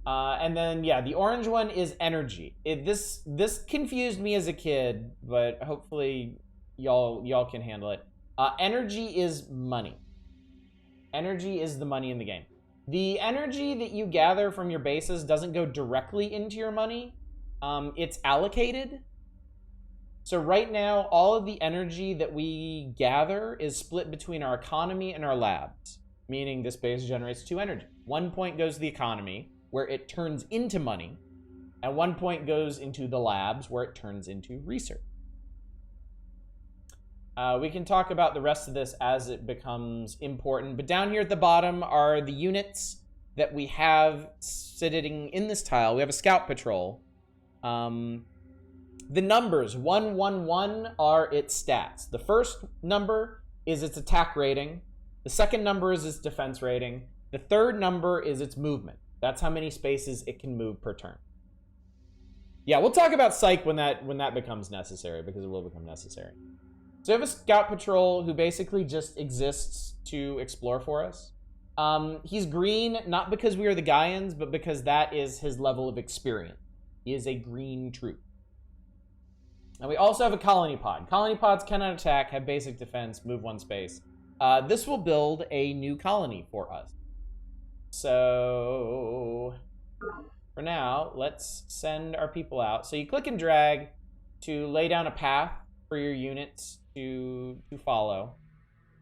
And then, yeah, the orange one is energy. This confused me as a kid, but hopefully y'all can handle it. Energy is money. Energy is the money in the game. The energy that you gather from your bases doesn't go directly into your money. It's allocated. So right now, all of the energy that we gather is split between our economy and our labs, meaning this base generates 2 energy. 1 point goes to the economy, where it turns into money, and 1 point goes into the labs, where it turns into research. We can talk about the rest of this as it becomes important, but down here at the bottom are the units that we have sitting in this tile. We have a scout patrol. The numbers 111 are its stats. The first number is its attack rating. The second number is its defense rating. The third number is its movement. That's how many spaces it can move per turn. Yeah, we'll talk about psych when that becomes necessary, because it will become necessary. So we have a scout patrol who basically just exists to explore for us. He's green, not because we are the Gaians, but because that is his level of experience. He is a green troop. And we also have a colony pod. Colony pods cannot attack, have basic defense, move 1 space. This will build a new colony for us. So for now, let's send our people out. So you click and drag to lay down a path for your units to follow.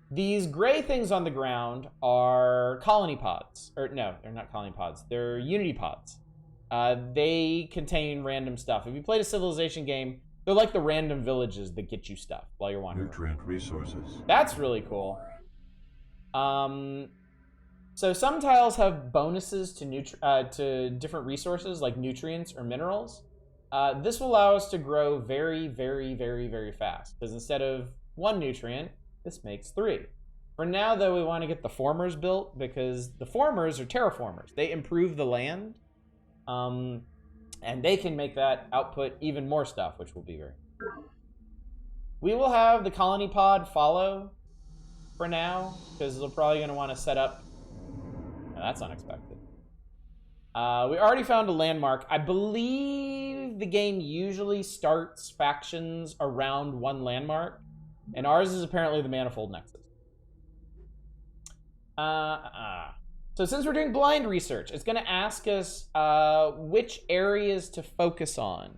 These gray things on the ground are colony pods. Or no, they're not colony pods. They're unity pods. They contain random stuff. If you played a civilization game, they're like the random villages that get you stuff while you're wandering. Nutrient resources. That's really cool. So some tiles have bonuses to different resources like nutrients or minerals. This will allow us to grow very, very, very, very fast, because instead of 1 nutrient, this makes 3. For now, though, we want to get the formers built, because the formers are terraformers. They improve the land, and they can make that output even more stuff, which will be very cool. We will have the colony pod follow for now, because they're probably going to want to set up. No, that's unexpected. We already found a landmark. I believe the game usually starts factions around 1 landmark, and ours is apparently the Manifold Nexus. So since we're doing blind research, it's going to ask us which areas to focus on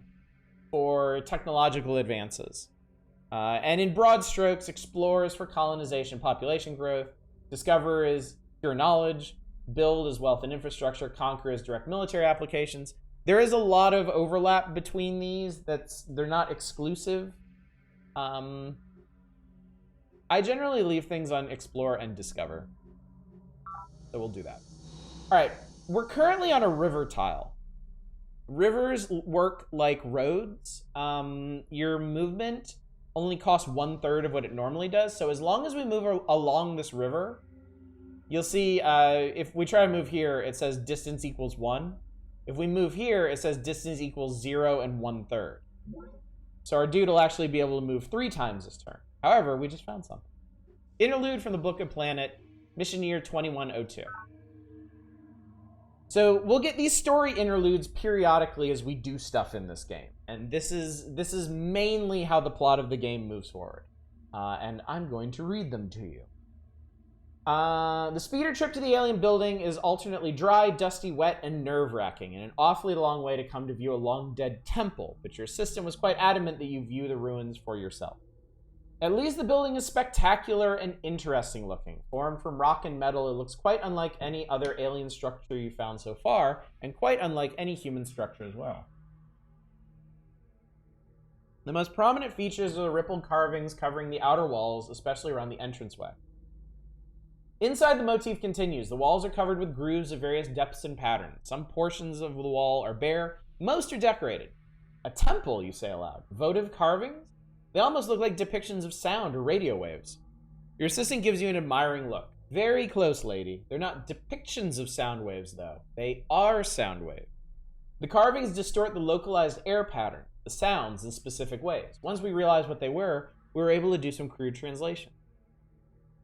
for technological advances. And in broad strokes, explore is for colonization, population growth. Discover is pure knowledge. Build is wealth and infrastructure. Conquer is direct military applications. There is a lot of overlap between these. They're not exclusive. I generally leave things on explore and discover. So we'll do that. All right, we're currently on a river tile. Rivers work like roads. Your movement only costs 1/3 of what it normally does. So as long as we move along this river, you'll see if we try to move here, it says distance equals 1. If we move here, it says distance equals 0 and 1/3. So our dude will actually be able to move 3 times this turn. However, we just found something. Interlude from the Book of Planet, Mission Year 2102. So we'll get these story interludes periodically as we do stuff in this game. And this is mainly how the plot of the game moves forward. And I'm going to read them to you. The speeder trip to the alien building is alternately dry, dusty, wet, and nerve-wracking, and an awfully long way to come to view a long-dead temple, but your system was quite adamant that you view the ruins for yourself. At least the building is spectacular and interesting looking. Formed from rock and metal, it looks quite unlike any other alien structure you've found so far, and quite unlike any human structure as well. The most prominent features are the rippled carvings covering the outer walls, especially around the entranceway. Inside, the motif continues. The walls are covered with grooves of various depths and patterns. Some portions of the wall are bare, most are decorated. A temple, you say aloud. Votive carvings? They almost look like depictions of sound or radio waves. Your assistant gives you an admiring look. Very close, lady. They're not depictions of sound waves, though. They are sound waves. The carvings distort the localized air pattern, the sounds, in specific ways. Once we realized what they were, we were able to do some crude translation.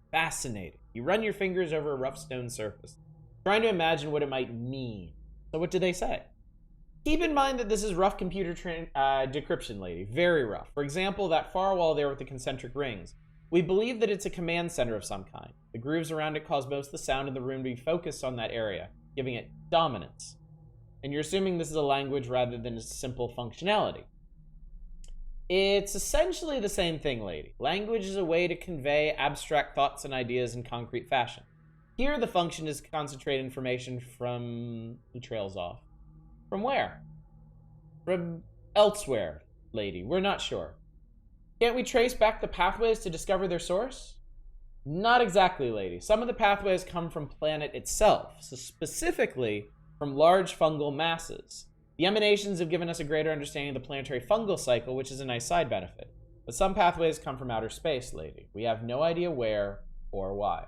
Fascinating. You run your fingers over a rough stone surface, trying to imagine what it might mean. So what do they say? Keep in mind that this is rough computer decryption, lady. Very rough. For example, that far wall there with the concentric rings. We believe that it's a command center of some kind. The grooves around it cause most of the sound in the room to be focused on that area, giving it dominance. And you're assuming this is a language rather than a simple functionality. It's essentially the same thing, lady. Language is a way to convey abstract thoughts and ideas in concrete fashion. Here, the function is to concentrate information from... He trails off. From where? From elsewhere, lady. We're not sure. Can't we trace back the pathways to discover their source? Not exactly, lady. Some of the pathways come from planet itself, so specifically from large fungal masses. The emanations have given us a greater understanding of the planetary fungal cycle, which is a nice side benefit. But some pathways come from outer space, lady. We have no idea where or why.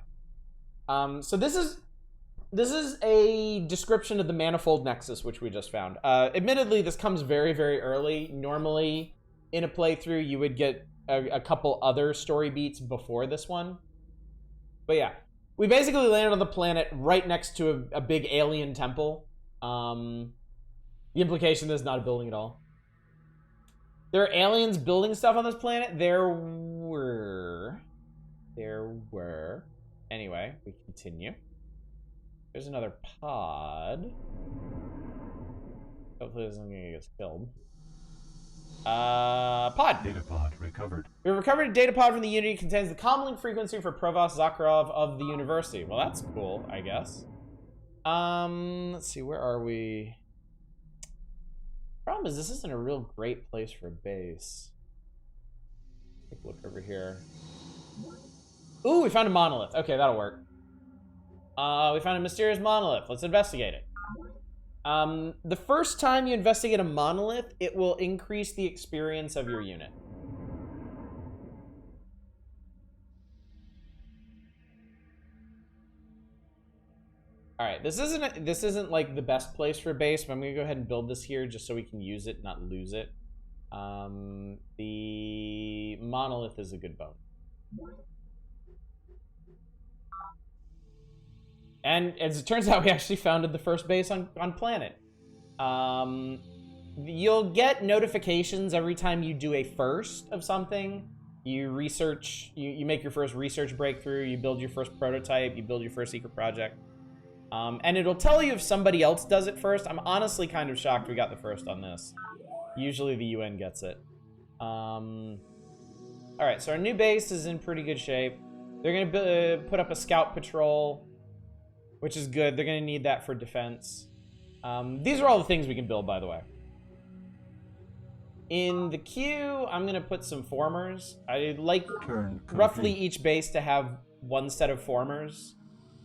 So this is a description of the manifold nexus, which we just found. Admittedly, this comes very, very early. Normally, in a playthrough, you would get a couple other story beats before this one. But yeah, we basically landed on the planet right next to a big alien temple. The implication is not a building at all. There are aliens building stuff on this planet? There were. Anyway, we continue. There's another pod. Hopefully this isn't gonna get killed. Pod. Data pod recovered. We recovered a data pod from the Unity. Contains the comlink frequency for Provost Zakharov of the university. Well, that's cool, I guess. Let's see, where are we? Problem is, this isn't a real great place for a base. Take a look over here. Ooh, we found a monolith. Okay, that'll work. We found a mysterious monolith. Let's investigate it. The first time you investigate a monolith, it will increase the experience of your unit. All right, this isn't like the best place for a base, but I'm gonna go ahead and build this here just so we can use it, not lose it. The monolith is a good bone. And as it turns out, we actually founded the first base on planet. You'll get notifications every time you do a first of something. You research, you make your first research breakthrough, you build your first prototype, you build your first secret project. And it'll tell you if somebody else does it first. I'm honestly kind of shocked we got the first on this. Usually the UN gets it. All right, so our new base is in pretty good shape. They're gonna put up a scout patrol, which is good. They're gonna need that for defense. These are all the things we can build, by the way. In the queue, I'm gonna put some formers. I like roughly each base to have one set of formers,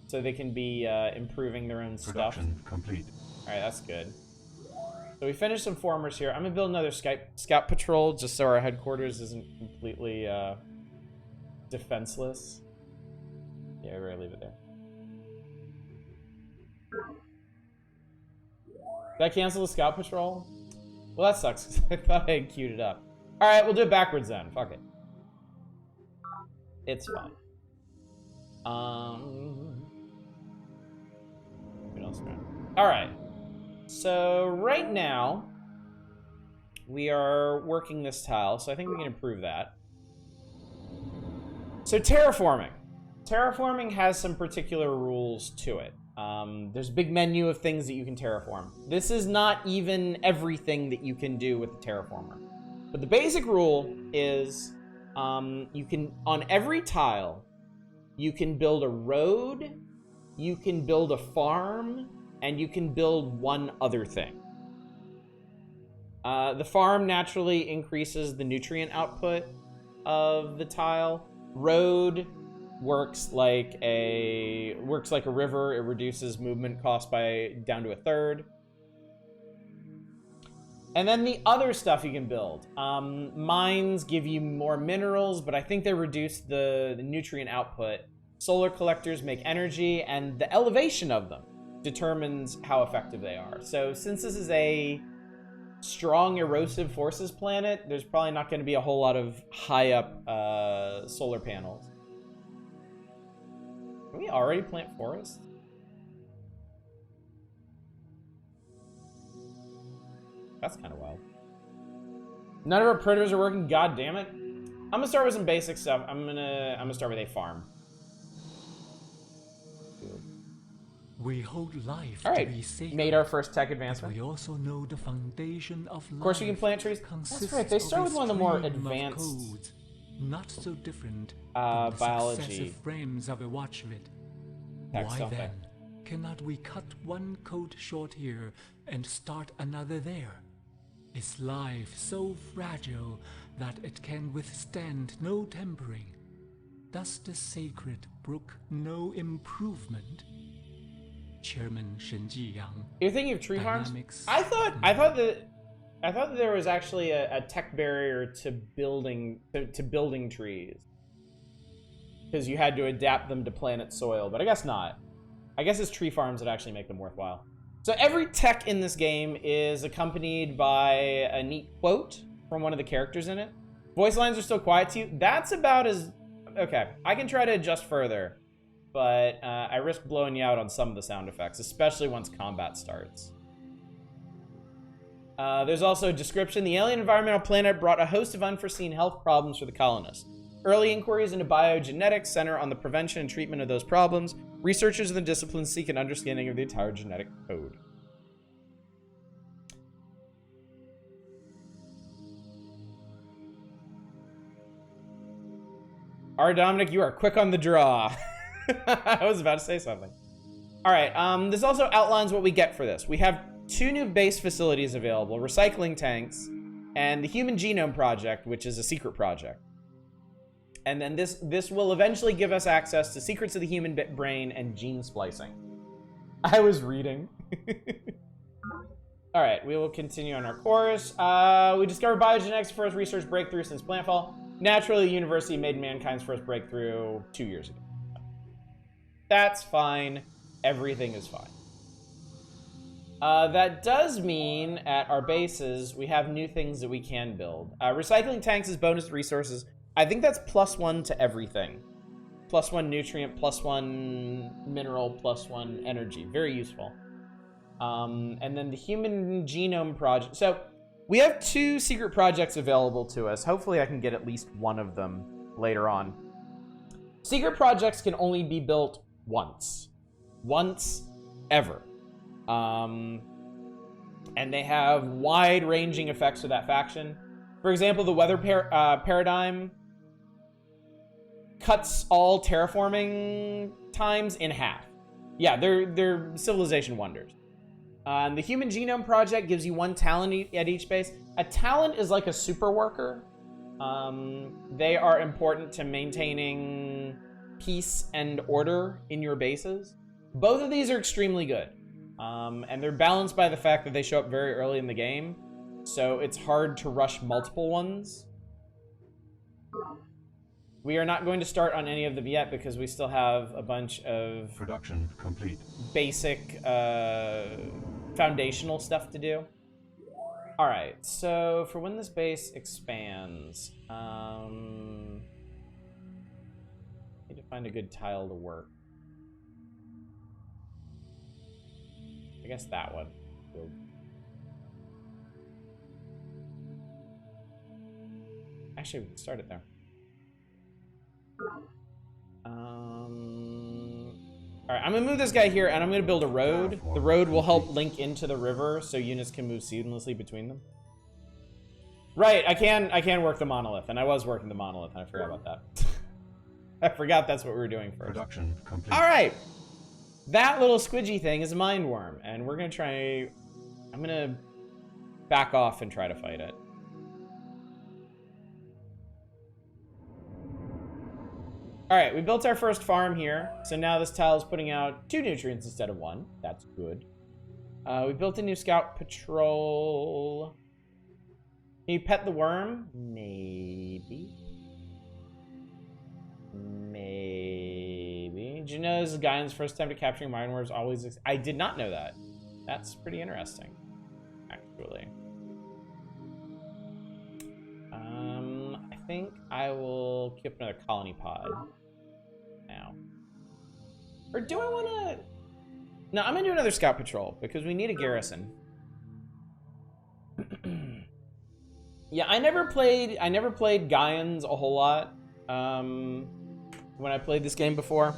so they can be improving their own stuff. Production complete. All right, that's good. So we finished some formers here. I'm gonna build another scout patrol just so our headquarters isn't completely defenseless. Yeah, we're gonna leave it there. Did I cancel the scout patrol? Well, that sucks because I thought I had queued it up. All right, we'll do it backwards then. Fuck it. It's fine. What else? All right. So right now, we are working this tile, so I think we can improve that. So terraforming. Terraforming has some particular rules to it. There's a big menu of things that you can terraform. This is not even everything that you can do with the terraformer. But the basic rule is you can, on every tile, you can build a road, you can build a farm, and you can build one other thing. The farm naturally increases the nutrient output of the tile. Road works like a river. It reduces movement cost by down to a third. And then the other stuff you can build. Mines give you more minerals, but I think they reduce the nutrient output. Solar collectors make energy, and the elevation of them determines how effective they are. So since this is a strong erosive forces planet, there's probably not going to be a whole lot of high up solar panels. Can we already plant forests? That's kind of wild. None of our printers are working. God damn it! I'm gonna start with some basic stuff. I'm gonna start with a farm. We hold life All right, to be sacred. made our first tech advancement. We also know the foundation of life. Of course, we can plant trees. That's right. They start with one of the more advanced codes, not so different biology successive frames of a watchlet. text, Why then cannot we cut one code short here and start another there? Is life so fragile that it can withstand no tempering? Does the sacred brook no improvement? Chairman Shen Jiyang. You're thinking of tree farms? Dynamics. I thought that there was actually a tech barrier to building trees, because you had to adapt them to planet soil. But I guess not. I guess it's tree farms that actually make them worthwhile. So every tech in this game is accompanied by a neat quote from one of the characters in it. Voice lines are still quiet to you. That's about as okay. I can try to adjust further, but I risk blowing you out on some of the sound effects, especially once combat starts. There's also a description. The alien environmental planet brought a host of unforeseen health problems for the colonists. Early inquiries into biogenetics center on the prevention and treatment of those problems. Researchers in the discipline seek an understanding of the entire genetic code. All right, Dominic, you are quick on the draw. I was about to say something. All right, this also outlines what we get for this. We have 2 new base facilities available, recycling tanks, and the Human Genome Project, which is a secret project. And then this will eventually give us access to secrets of the human brain and gene splicing. I was reading. All right, we will continue on our course. We discovered biogenetics' first research breakthrough since Plantfall. Naturally, the university made mankind's first breakthrough 2 years ago. That's fine. Everything is fine. That does mean at our bases, we have new things that we can build. Recycling tanks is bonus resources. I think that's +1 to everything. +1 nutrient, +1 mineral, +1 energy. Very useful. And then the Human Genome Project. So we have 2 secret projects available to us. Hopefully I can get at least one of them later on. Secret projects can only be built once. Once, ever. And they have wide-ranging effects for that faction. For example, the weather paradigm cuts all terraforming times in half. Yeah, they're civilization wonders. The Human Genome Project gives you 1 talent at each base. A talent is like a super worker. They are important to maintaining peace and order in your bases. Both of these are extremely good. And they're balanced by the fact that they show up very early in the game. So it's hard to rush multiple ones. We are not going to start on any of them yet because we still have a bunch of production complete. Basic foundational stuff to do. All right, so for when this base expands, need to find a good tile to work. I guess that one. Actually, we can start it there. Alright, I'm gonna move this guy here, and I'm gonna build a road. The road will help link into the river, so units can move seamlessly between them. Right, I can work the monolith, and I was working the monolith, and I forgot about that. I forgot that's what we were doing first. Production complete. Alright! That little squidgy thing is a mind worm, and we're gonna try... I'm gonna back off and try to fight it. Alright, we built our first farm here, so now this tile is putting out 2 nutrients instead of 1. That's good. We built a new scout patrol. Can you pet the worm? Maybe. Maybe. Did you know this is Gaian's first attempt at capturing mind worms always... I did not know that. That's pretty interesting, actually. I think I will keep another colony pod now. Or do I want to... No, I'm going to do another scout patrol because we need a garrison. Yeah, I never played Gaians a whole lot when I played this game before.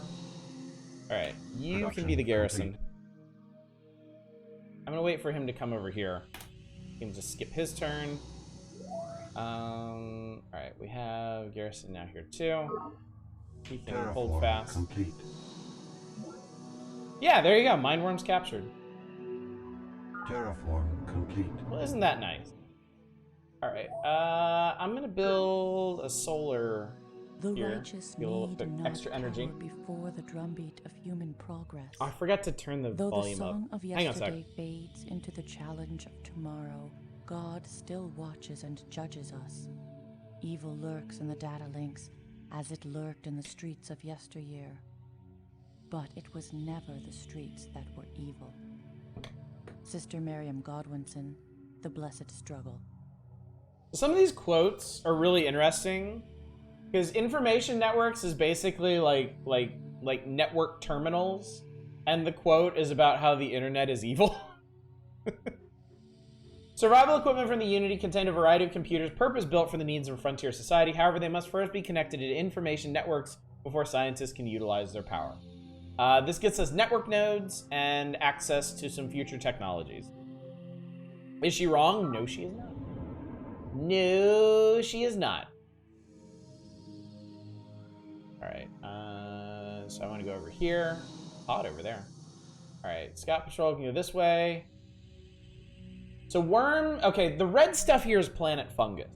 Alright, you can be the garrison. I'm gonna wait for him to come over here. You can just skip his turn. Alright, we have garrison now here too. He can hold fast. Complete. Yeah, there you go. Mind worms captured. Terraform complete. Well, isn't that nice? Alright, I'm gonna build a solar The here. righteous Get a little need bit no extra energy. power before the drumbeat of human progress. Oh, I forgot to turn the Though the volume up. song of Hang on a yesterday sec. fades into the challenge of tomorrow, God still watches and judges us. Evil lurks in the data links, as it lurked in the streets of yesteryear. But it was never the streets that were evil. Sister Miriam Godwinson, The Blessed Struggle. Some of these quotes are really interesting because information networks is basically like network terminals, and the quote is about how the internet is evil. Survival equipment from the Unity contain a variety of computers purpose-built for the needs of a frontier society. However, they must first be connected to information networks before scientists can utilize their power. This gets us network nodes and access to some future technologies. Is she wrong? No, she is not. No, she is not. Alright, so I want to go over here. Pod over there. Alright, Scout Patrol can go this way. So worm, okay, the red stuff here is planet fungus.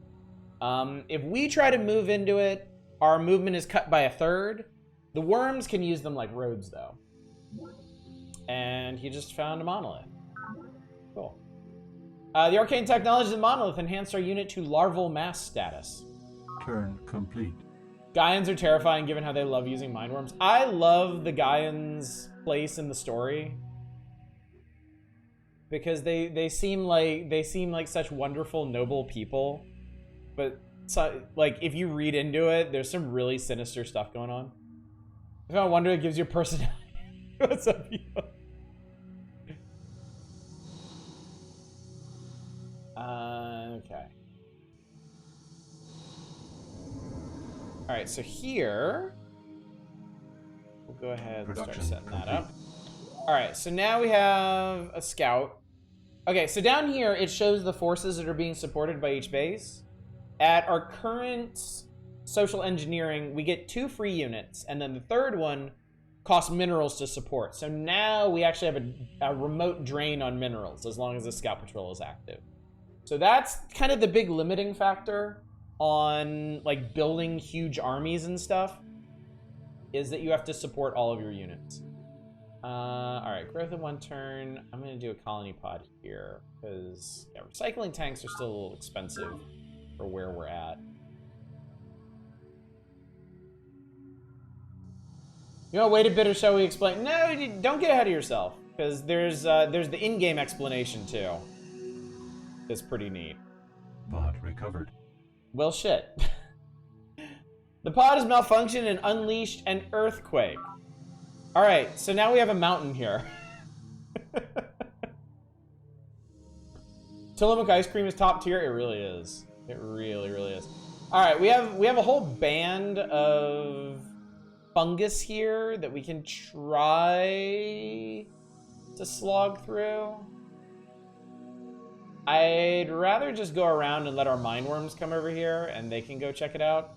If we try to move into it, our movement is cut by a third. The worms can use them like roads, though. And he just found a monolith. Cool. The arcane technologies of the monolith enhanced our unit to larval mass status. Turn complete. Gaians are terrifying given how they love using mind worms. I love the Gaians' place in the story because they seem like such wonderful, noble people. But so, like, if you read into it, there's some really sinister stuff going on. If I wonder, it gives you personality. What's up, people? Okay. Alright, so here, we'll go ahead and start setting that up. Alright, so now we have a scout. Okay, so down here, it shows the forces that are being supported by each base. At our current social engineering, we get 2 free units, and then the third one costs minerals to support. So now we actually have a remote drain on minerals as long as the scout patrol is active. So that's kind of the big limiting factor on like building huge armies and stuff, is that you have to support all of your units. All right, growth in 1 turn. I'm gonna do a colony pod here because yeah, recycling tanks are still a little expensive for where we're at. You know, wait a bit or shall we explain? No, don't get ahead of yourself because there's the in-game explanation too. It's pretty neat. Pod recovered. Well, shit. The pod has malfunctioned and unleashed an earthquake. All right, so now we have a mountain here. Tillamook ice cream is top tier. It really is. It really, really is. All right, we have a whole band of fungus here that we can try to slog through. I'd rather just go around and let our mine worms come over here and they can go check it out.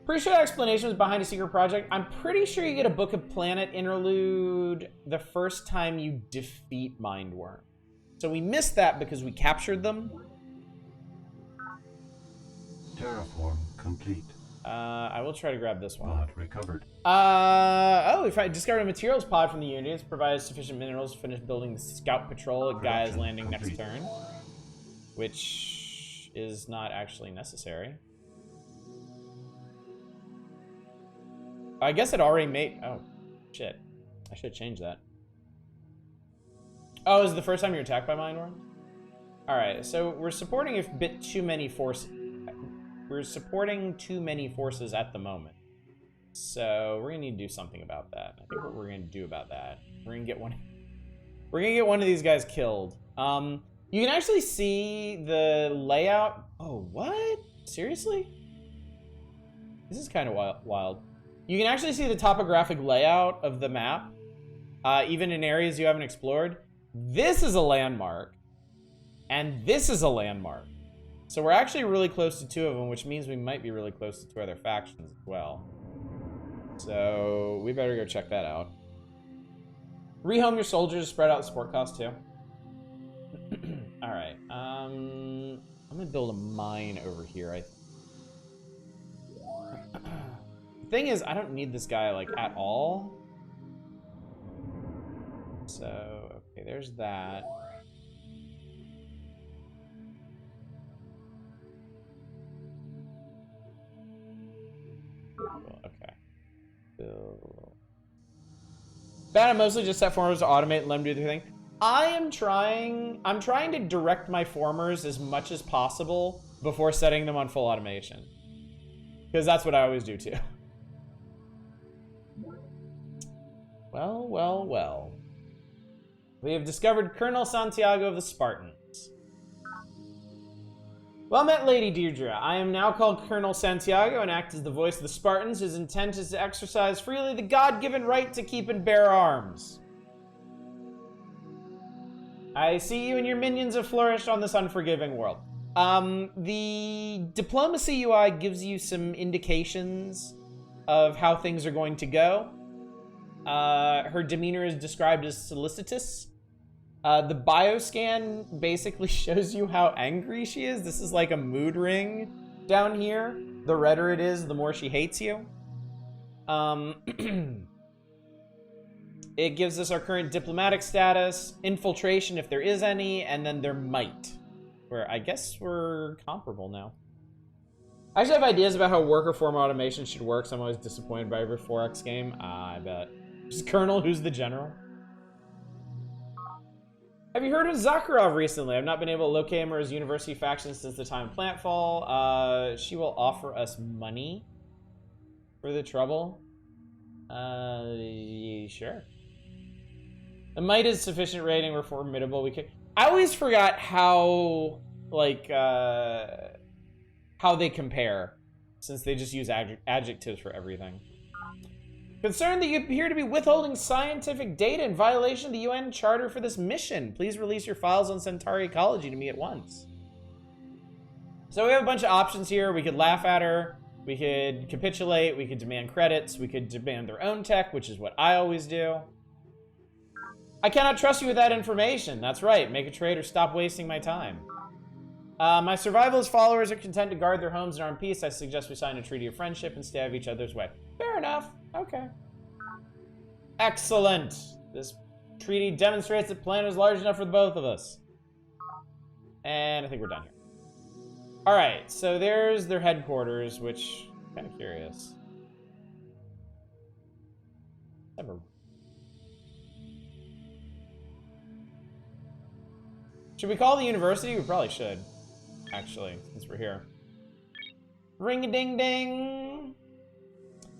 Pretty sure that explanation was behind a secret project. I'm pretty sure you get a Book of Planet interlude the first time you defeat Mindworm. So we missed that because we captured them. Terraform complete. I will try to grab this one. Pod recovered. Oh, we discovered a materials pod from the unit. It's provided sufficient minerals to finish building the scout patrol at Gaia's Landing next turn. Which is not actually necessary. I guess it already made... Oh, shit. I should change that. Oh, is it the first time you're attacked by Mindworm? Alright, so we're supporting a bit too many forces. We're supporting too many forces at the moment. So we're gonna need to do something about that. I think what we're gonna do about that, we're gonna get one of these guys killed. You can actually see the layout. Oh, what? Seriously? This is kind of wild. You can actually see the topographic layout of the map, even in areas you haven't explored. This is a landmark, and this is a landmark. So we're actually really close to two of them, which means we might be really close to two other factions as well. So we better go check that out. Rehome your soldiers, spread out the support cost too. Alright, I'm gonna build a mine over here, The thing is, I don't need this guy, like, at all. So, okay, there's that. Okay. Bad, I'm mostly just set formers to automate and let them do their thing. I'm trying to direct my formers as much as possible before setting them on full automation. Because that's what I always do too. Well, well, well. We have discovered Colonel Santiago of the Spartans. Well met, Lady Deirdre. I am now called Colonel Santiago and act as the voice of the Spartans, whose intent is to exercise freely the God-given right to keep and bear arms. I see you and your minions have flourished on this unforgiving world. The diplomacy UI gives you some indications of how things are going to go. Her demeanor is described as solicitous. The bioscan basically shows you how angry she is. This is like a mood ring down here. The redder it is, the more she hates you. It gives us our current diplomatic status, infiltration if there is any, and then their might. Where I guess we're comparable now. I actually have ideas about how worker form automation should work, so I'm always disappointed by every 4X game. I bet. Who's Colonel? Who's the General? Have you heard of Zakharov recently? I've not been able to locate him or his university faction since the time of Plantfall. She will offer us money for the trouble. Sure. The might is sufficient rating. We're formidable. We could. I always forgot how, like, how they compare, since they just use adjectives for everything. Concerned that you appear to be withholding scientific data in violation of the UN Charter for this mission. Please release your files on Centauri Ecology to me at once. So we have a bunch of options here. We could laugh at her. We could capitulate. We could demand credits. We could demand their own tech, which is what I always do. I cannot trust you with that information. That's right. Make a trade or stop wasting my time. My survivalist followers are content to guard their homes and armed peace. I suggest we sign a treaty of friendship and stay out of each other's way. Fair enough. Okay. Excellent. This treaty demonstrates that the planet is large enough for the both of us. And I think we're done here. Alright, so there's their headquarters, which I'm kind of curious. Never. Should we call the university? We probably should, actually, since we're here. Ring-a-ding-ding!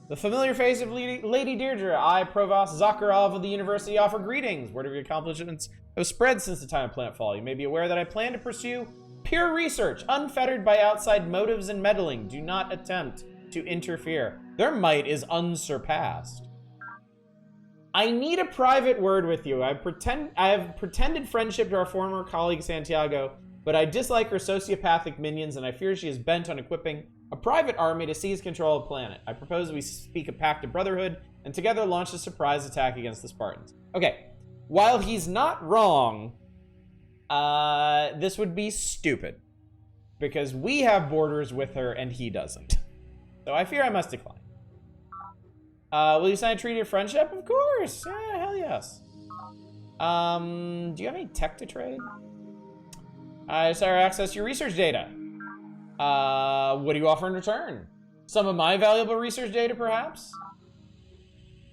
The familiar face of Lady Deirdre, I, Provost Zakharov of the University, offer greetings. Word of your accomplishments have spread since the time of Planetfall. You may be aware that I plan to pursue pure research, unfettered by outside motives and meddling. Do not attempt to interfere. Their might is unsurpassed. I need a private word with you. I have pretended friendship to our former colleague Santiago, but I dislike her sociopathic minions, and I fear she is bent on equipping a private army to seize control of the planet. I propose we speak a pact of brotherhood and together launch a surprise attack against the Spartans. Okay, while he's not wrong, this would be stupid because we have borders with her and he doesn't. So I fear I must decline. Will you sign a treaty of friendship? Of course. Yeah, hell yes. Do you have any tech to trade? I desire access to your research data. What do you offer in return? Some of my valuable research data, perhaps?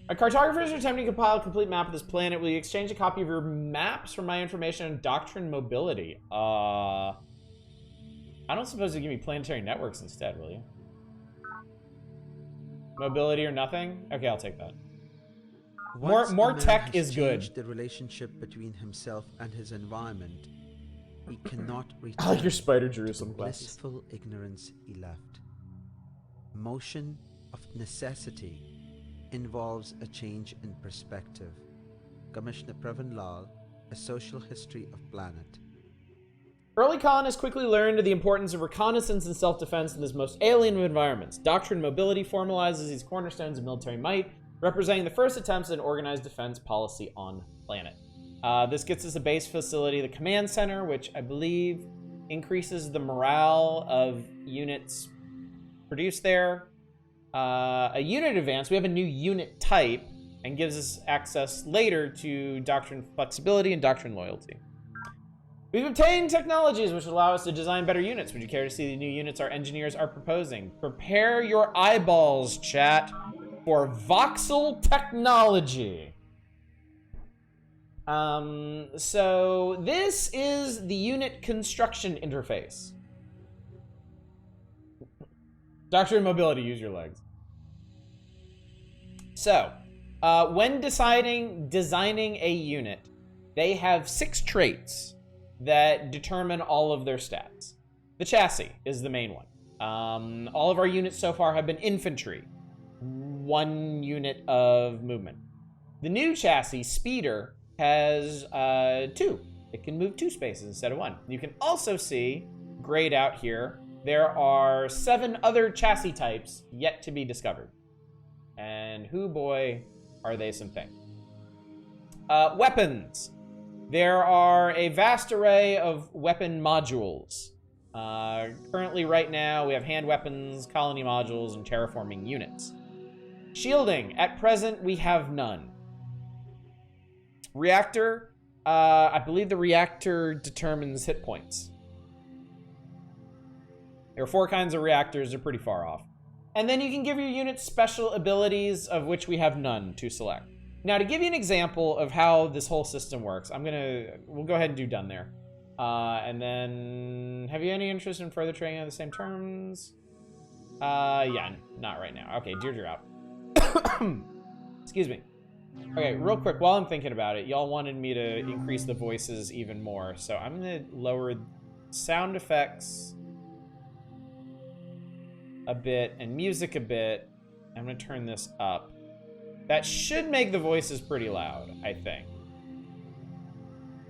A cartographer is attempting to compile a complete map of this planet. Will you exchange a copy of your maps for my information on doctrine mobility? I don't suppose you give me planetary networks instead, will you? Mobility or nothing? Okay, I'll take that. More tech is good. The relationship between himself and his environment, he cannot return. I like your Spider Jerusalem glasses. Blissful ignorance he left. Motion of necessity involves a change in perspective. Commissioner Pravin Lal, A Social History of Planet. Early colonists quickly learned the importance of reconnaissance and self-defense in this most alien of environments. Doctrine mobility formalizes these cornerstones of military might, representing the first attempts at an organized defense policy on planet. This gets us a base facility, the command center, which I believe increases the morale of units produced there. A unit advance, we have a new unit type, and gives us access later to doctrine flexibility and doctrine loyalty. We've obtained technologies which allow us to design better units. Would you care to see the new units our engineers are proposing? Prepare your eyeballs, chat, for voxel technology. So this is the unit construction interface. Doctrine mobility, use your legs. So, when designing a unit, they have 6 traits that determine all of their stats. The chassis is the main one. All of our units so far have been infantry, 1 unit of movement. The new chassis, Speeder, has 2. It can move 2 spaces instead of 1. You can also see, grayed out here, there are 7 other chassis types yet to be discovered. And whoo boy, are they some things. Weapons. There are a vast array of weapon modules. Currently, right now, we have hand weapons, colony modules, and terraforming units. Shielding. At present, we have none. Reactor. I believe the reactor determines hit points. There are 4 kinds of reactors. They're pretty far off. And then you can give your units special abilities, of which we have none to select. Now, to give you an example of how this whole system works, we'll go ahead and do done there. And then, have you any interest in further training on the same terms? Yeah, not right now. Okay, Deirdre out. Excuse me. Okay, real quick, while I'm thinking about it, y'all wanted me to increase the voices even more, so I'm gonna lower sound effects a bit and music a bit. I'm gonna turn this up. That should make the voices pretty loud, I think.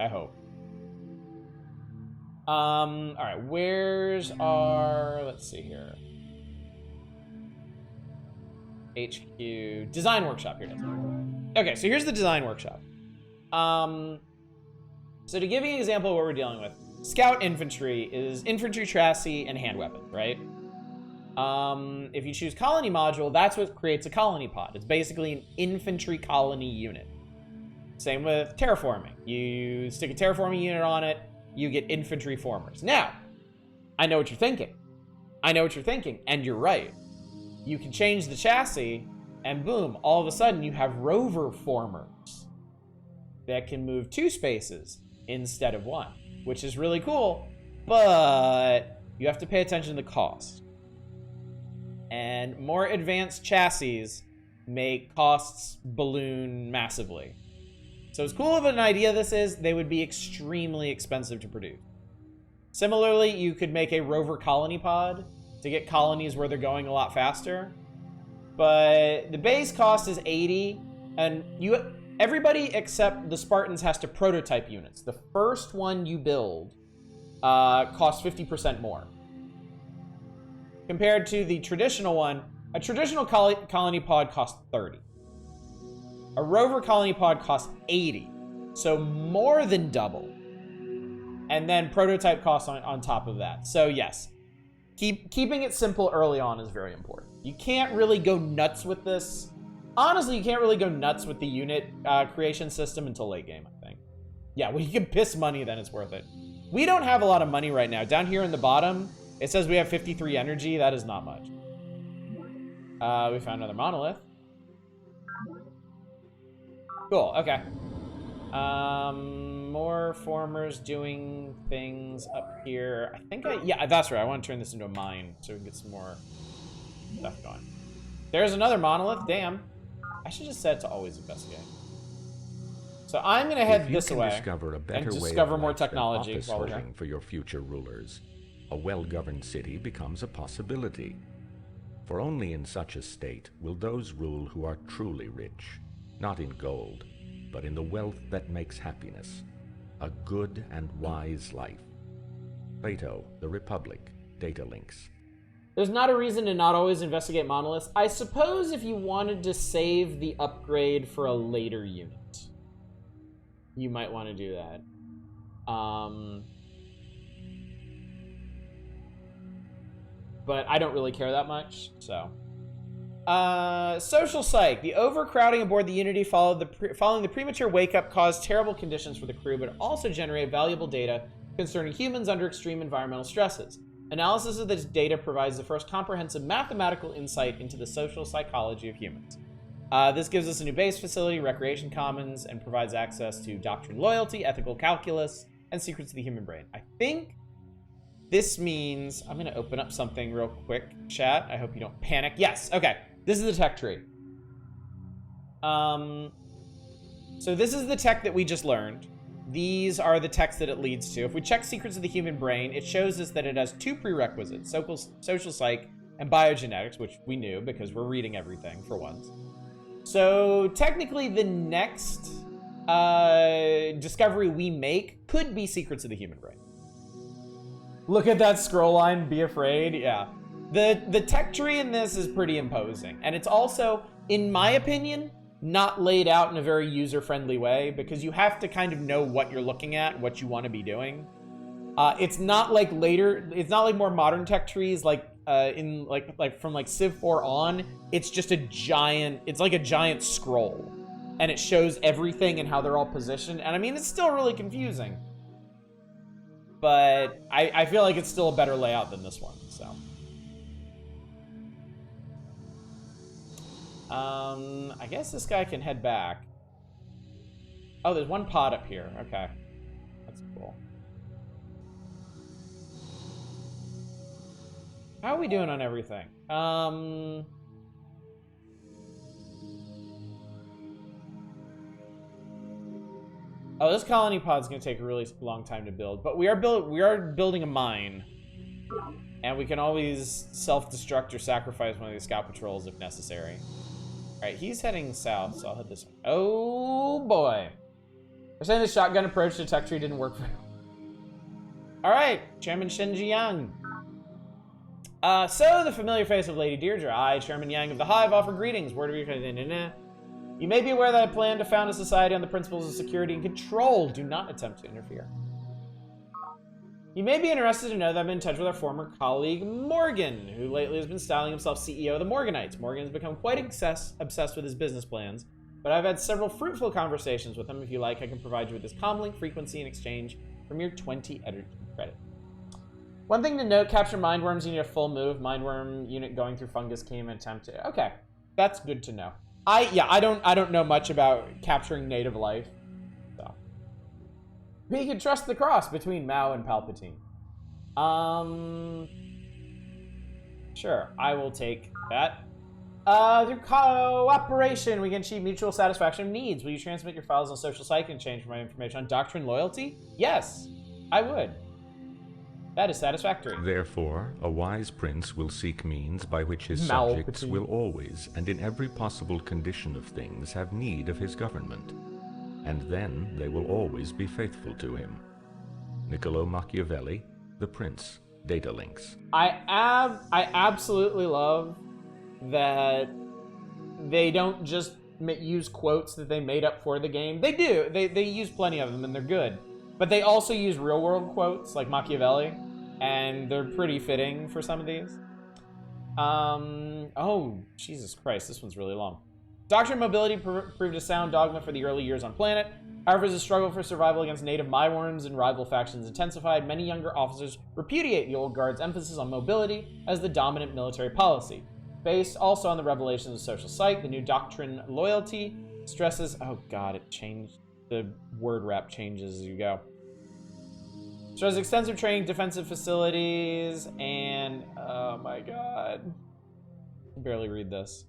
I hope. All right, where's our, let's see here. HQ, design workshop, here it is. Okay, so here's the design workshop. So to give you an example of what we're dealing with, scout infantry is infantry chassis and hand weapons, right? If you choose colony module, that's what creates a colony pod. It's basically an infantry colony unit. Same with terraforming. You stick a terraforming unit on it, you get infantry formers. Now, I know what you're thinking. And you're right. You can change the chassis, and boom, all of a sudden you have rover formers that can move 2 spaces instead of 1, which is really cool, but you have to pay attention to the cost. And more advanced chassis make costs balloon massively. So as cool of an idea this is, they would be extremely expensive to produce. Similarly, you could make a rover colony pod to get colonies where they're going a lot faster. But the base cost is 80, and everybody except the Spartans has to prototype units. The first one you build costs 50% more. Compared to the traditional one, a traditional colony pod costs 30. A rover colony pod costs 80. So more than double. And then prototype costs on top of that. So yes, keeping it simple early on is very important. You can't really go nuts with this. Honestly, you can't really go nuts with the unit creation system until late game, I think. Yeah, when you can piss money, then it's worth it. We don't have a lot of money right now. Down here in the bottom, it says we have 53 energy. That is not much. We found another monolith. Cool, okay. More formers doing things up here. I think yeah, that's right. I want to turn this into a mine so we can get some more stuff going. There's another monolith. Damn. I should just set it to always investigate. So I'm going to head this way and discover more technology while we're here. For your future rulers, a well-governed city becomes a possibility. For only in such a state will those rule who are truly rich, not in gold, but in the wealth that makes happiness, a good and wise life. Plato, The Republic, Data Links. There's not a reason to not always investigate monoliths. I suppose if you wanted to save the upgrade for a later unit, you might want to do that. But I don't really care that much, so. Social psych. The overcrowding aboard the Unity following the premature wake-up caused terrible conditions for the crew, but also generated valuable data concerning humans under extreme environmental stresses. Analysis of this data provides the first comprehensive mathematical insight into the social psychology of humans. This gives us a new base facility, recreation commons, and provides access to doctrine loyalty, ethical calculus, and secrets of the human brain. I think this means, I'm going to open up something real quick, chat. I hope you don't panic. Yes, okay. This is the tech tree. So this is the tech that we just learned. These are the techs that it leads to. If we check secrets of the human brain, it shows us that it has two prerequisites, social psych and biogenetics, which we knew because we're reading everything for once. So technically the next discovery we make could be secrets of the human brain. Look at that scroll line, be afraid. Yeah. The tech tree in this is pretty imposing. And it's also, in my opinion, not laid out in a very user-friendly way because you have to kind of know what you're looking at, what you want to be doing. It's not like more modern tech trees like in from Civ 4 on. It's just it's like a giant scroll. And it shows everything and how they're all positioned. And I mean, it's still really confusing. But I feel like it's still a better layout than this one, so. I guess this guy can head back. Oh, there's one pod up here. Okay. That's cool. How are we doing on everything? Oh, this colony pod's gonna take a really long time to build, but we are building a mine, and we can always self-destruct or sacrifice one of these scout patrols if necessary. All right, he's heading south, so I'll head this way. Oh boy, they're saying the shotgun approach to tech tree didn't work for him. All right, Chairman Shinji Yang. So the familiar face of Lady Deirdre. I, Chairman Yang of the Hive, offer greetings. Word of your. You may be aware that I plan to found a society on the principles of security and control. Do not attempt to interfere. You may be interested to know that I'm in touch with our former colleague, Morgan, who lately has been styling himself CEO of the Morganites. Morgan has become quite obsessed with his business plans, but I've had several fruitful conversations with him. If you like, I can provide you with this comlink frequency in exchange for mere 20 energy credit. One thing to note, capture mindworms, you need a full move. Mindworm unit going through fungus came and attempt to. Okay, that's good to know. I don't know much about capturing native life. So. We can trust the cross between Mao and Palpatine. Sure, I will take that. Through cooperation, we can achieve mutual satisfaction of needs. Will you transmit your files on social site in exchange for my information on doctrine loyalty? Yes, I would. That is satisfactory. Therefore, a wise prince will seek means by which his subjects will always, and in every possible condition of things, have need of his government. And then they will always be faithful to him. Niccolo Machiavelli, The Prince, Data Links. I absolutely love that they don't just use quotes that they made up for the game. They do. They use plenty of them, and they're good. But they also use real-world quotes, like Machiavelli, and they're pretty fitting for some of these. Oh, Jesus Christ, this one's really long. Doctrine mobility proved a sound dogma for the early years on planet. However, as the struggle for survival against native Meiworms and rival factions intensified, many younger officers repudiate the old guard's emphasis on mobility as the dominant military policy. Based also on the revelations of social psych, the new doctrine loyalty stresses... Oh god, it changed. The word wrap changes as you go. Stresses extensive training, defensive facilities, and... Oh my god. I can barely read this.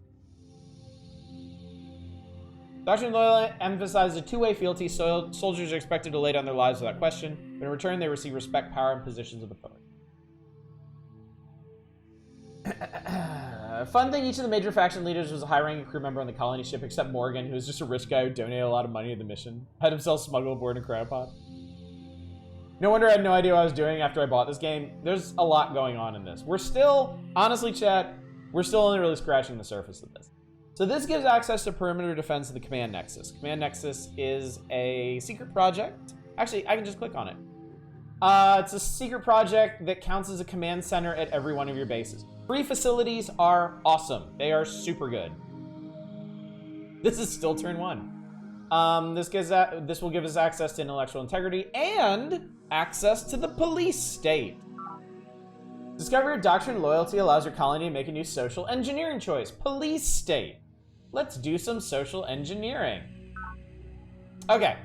Doctrine loyalty emphasizes a two-way fealty. Soldiers are expected to lay down their lives without question, but in return they receive respect, power, and positions of authority. Fun thing, each of the major faction leaders was a high-ranking crew member on the colony ship, except Morgan, who was just a rich guy who donated a lot of money to the mission. Had himself smuggled aboard a cryopod. No wonder I had no idea what I was doing after I bought this game. There's a lot going on in this. We're still, honestly, chat, we're still only really scratching the surface of this. So this gives access to perimeter defense of the Command Nexus. Command Nexus is a secret project. Actually, I can just click on it. It's a secret project that counts as a command center at every one of your bases. Free facilities are awesome. They are super good. This is still turn 1. This will give us access to intellectual integrity and access to the police state. Discovery of Doctrine Loyalty allows your colony to make a new social engineering choice. Police state. Let's do some social engineering. Okay.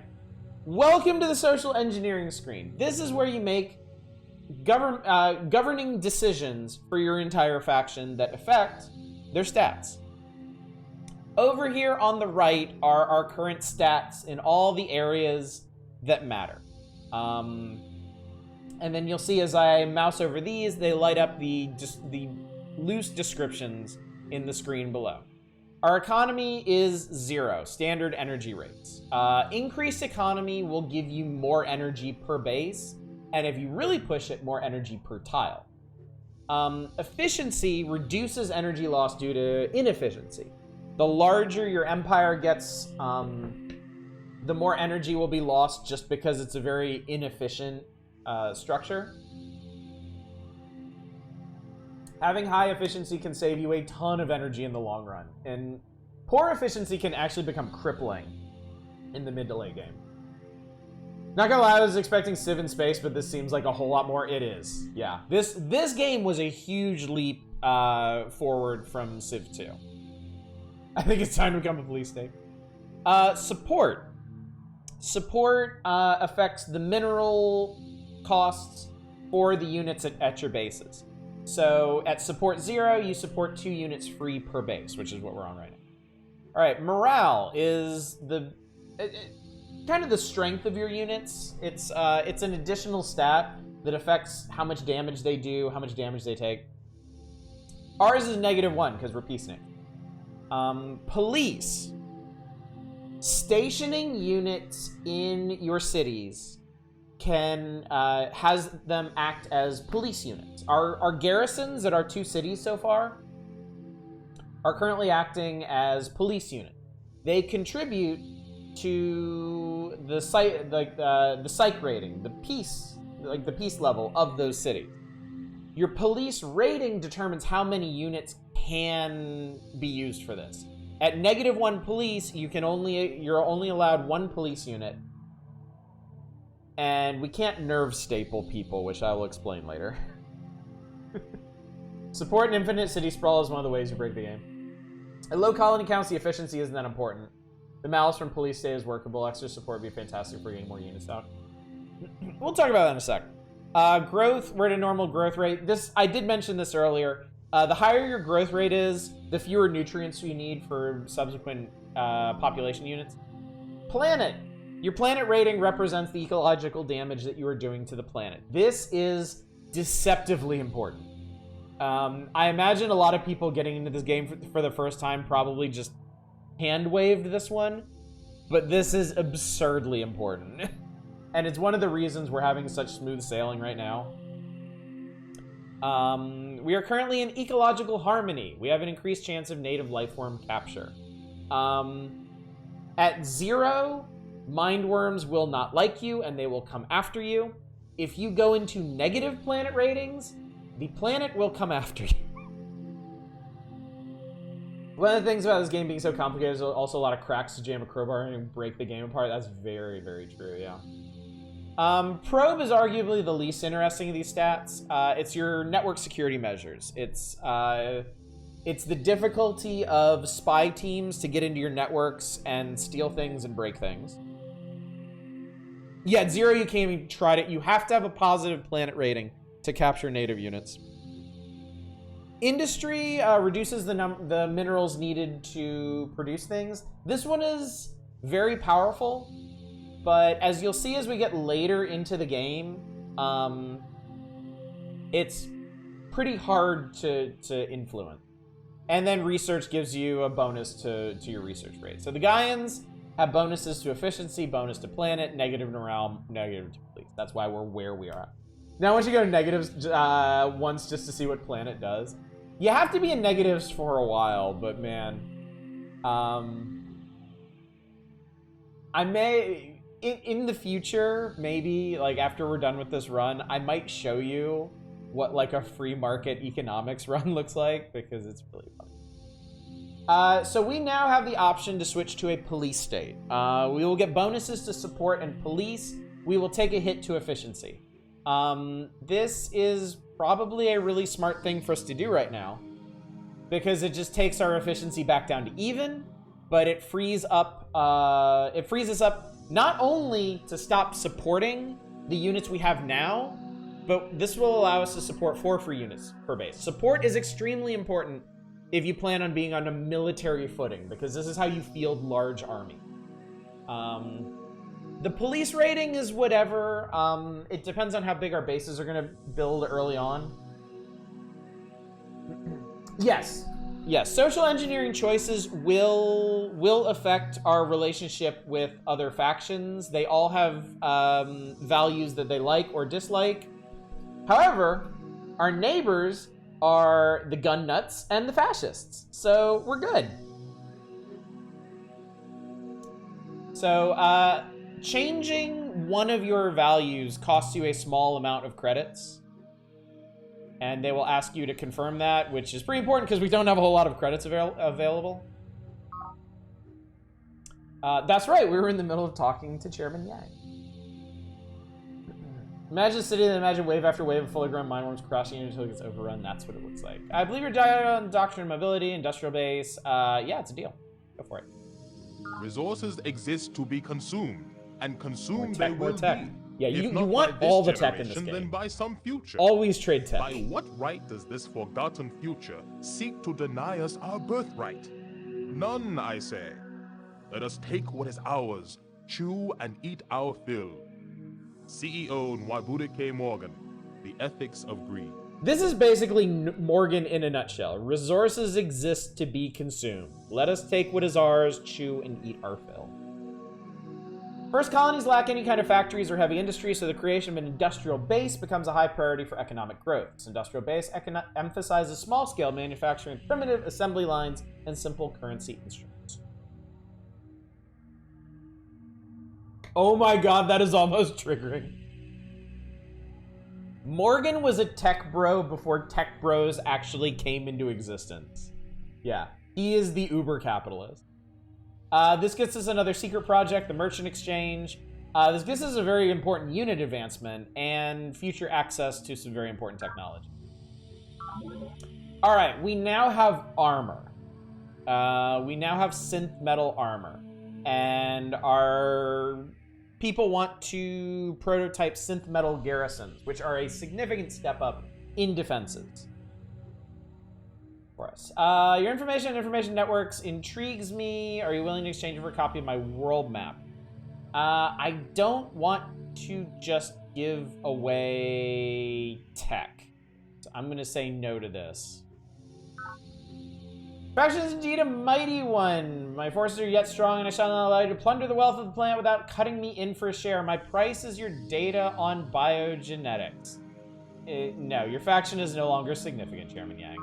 Welcome to the social engineering screen. This is where you make governing decisions for your entire faction that affect their stats. Over here on the right are our current stats in all the areas that matter. And then you'll see as I mouse over these, they light up the loose descriptions in the screen below. Our economy is 0, standard energy rates. Increased economy will give you more energy per base, and if you really push it, more energy per tile. Efficiency reduces energy loss due to inefficiency. The larger your empire gets, the more energy will be lost just because it's a very inefficient structure. Having high efficiency can save you a ton of energy in the long run, and poor efficiency can actually become crippling in the mid to late game. Not gonna lie, I was expecting Civ in space, but this seems like a whole lot more. It is, yeah. This game was a huge leap forward from Civ 2. I think it's time to become a police state. Support. Support affects the mineral costs for the units at your bases. So at support 0, you support 2 units free per base, which is what we're on right now. All right, morale is kind of the strength of your units. It's an additional stat that affects how much damage they do, how much damage they take. Ours is -1 because we're peacenik. Police. Stationing units in your cities has them act as police units. Our garrisons at our 2 cities so far are currently acting as police units. They contribute to the psych rating, the peace level of those cities. Your police rating determines how many units can be used for this. At -1 police, you're only allowed 1 police unit. And we can't nerve staple people, which I will explain later. Support an infinite city sprawl is one of the ways you break the game. At low colony counts, the efficiency isn't that important. The malice from police state is workable. Extra support would be fantastic for getting more units out. We'll talk about that in a sec. Growth, we're at a normal growth rate. I did mention this earlier. The higher your growth rate is, the fewer nutrients you need for subsequent population units. Planet. Your planet rating represents the ecological damage that you are doing to the planet. This is deceptively important. I imagine a lot of people getting into this game for the first time probably just hand-waved this one, but this is absurdly important. And it's one of the reasons we're having such smooth sailing right now. We are currently in ecological harmony. We have an increased chance of native life form capture. At 0, mindworms will not like you and they will come after you. If you go into negative planet ratings, the planet will come after you. One of the things about this game being so complicated is also a lot of cracks to jam a crowbar and break the game apart. That's very, very true, yeah. Probe is arguably the least interesting of these stats. It's your network security measures. It's the difficulty of spy teams to get into your networks and steal things and break things. Yeah, at 0 you can't even try it. You have to have a positive planet rating to capture native units. Industry reduces the minerals needed to produce things. This one is very powerful, but as you'll see as we get later into the game, it's pretty hard to influence. And then research gives you a bonus to your research rate. So the Gaians have bonuses to efficiency, bonus to planet, negative to realm, negative to police. That's why we're where we are at. Now I want you to go to negatives once just to see what planet does. You have to be in negatives for a while, but man, I may, in the future, maybe like after we're done with this run, I might show you what like a free market economics run looks like, because it's really fun. So we now have the option to switch to a police state. We will get bonuses to support and police. We will take a hit to efficiency. This is probably a really smart thing for us to do right now, because it just takes our efficiency back down to even, but it frees up, it frees us up not only to stop supporting the units we have now, but this will allow us to support 4 free units per base. Support is extremely important if you plan on being on a military footing, because this is how you field large army. The police rating is whatever. It depends on how big our bases are going to build early on. Yes. Yes, social engineering choices will affect our relationship with other factions. They all have values that they like or dislike. However, our neighbors are the gun nuts and the fascists, so we're good. So, changing one of your values costs you a small amount of credits, and they will ask you to confirm that, which is pretty important because we don't have a whole lot of credits available. That's right, we were in the middle of talking to Chairman Yang. Imagine a city and imagine wave after wave of fully grown mindworms crashing until it gets overrun. That's what it looks like. I believe you're on Doctrine of Mobility, Industrial Base. Yeah, it's a deal. Go for it. Resources exist to be consumed, and consumed tech, they will tech. be. Yeah, If you not want by this all the tech in this generation, game. Then by some future. Always trade tech. By what right does this forgotten future seek to deny us our birthright? None, I say. Let us take what is ours, chew and eat our fill. CEO Nwabude K. Morgan, The Ethics of Greed. This is basically Morgan in a nutshell. Resources exist to be consumed. Let us take what is ours, chew, and eat our fill. First colonies lack any kind of factories or heavy industry, so the creation of an industrial base becomes a high priority for economic growth. This industrial base emphasizes small-scale manufacturing, primitive assembly lines, and simple currency instruments. Oh my god, that is almost triggering. Morgan was a tech bro before tech bros actually came into existence. Yeah, he is the uber capitalist. This gets us another secret project, the Merchant Exchange. This gives us a very important unit advancement and future access to some very important technology. All right, we now have armor. We now have synth metal armor. And our people want to prototype synth metal garrisons, which are a significant step up in defenses. for us. Your information and information networks intrigues me. Are you willing to exchange for a copy of my world map? I don't want to just give away tech. So I'm gonna say no to this. Faction is indeed a mighty one. My forces are yet strong, and I shall not allow you to plunder the wealth of the planet without cutting me in for a share. My price is your data on biogenetics. No, your faction is no longer significant, Chairman Yang.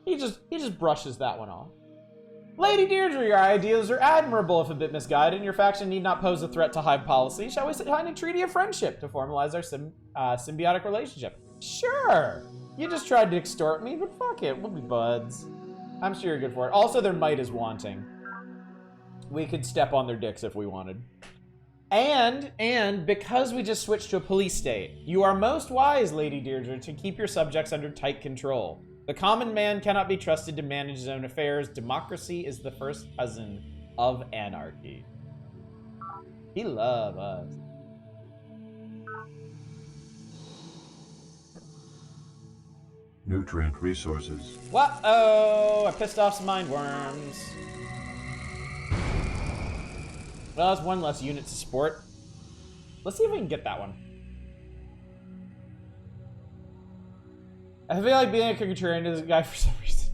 He just brushes that one off. Lady Deirdre, your ideas are admirable if a bit misguided, and your faction need not pose a threat to Hive policy. Shall we sign a treaty of friendship to formalize our symbiotic relationship? Sure! You just tried to extort me, but fuck it, we'll be buds. I'm sure you're good for it. Also, their might is wanting. We could step on their dicks if we wanted. And because we just switched to a police state, you are most wise, Lady Deirdre, to keep your subjects under tight control. The common man cannot be trusted to manage his own affairs. Democracy is the first cousin of anarchy. He loves us. Nutrient resources. What-oh! I pissed off some mind worms. Well, that's one less unit to support. Let's see if we can get that one. I feel like being a contrarian to this guy for some reason.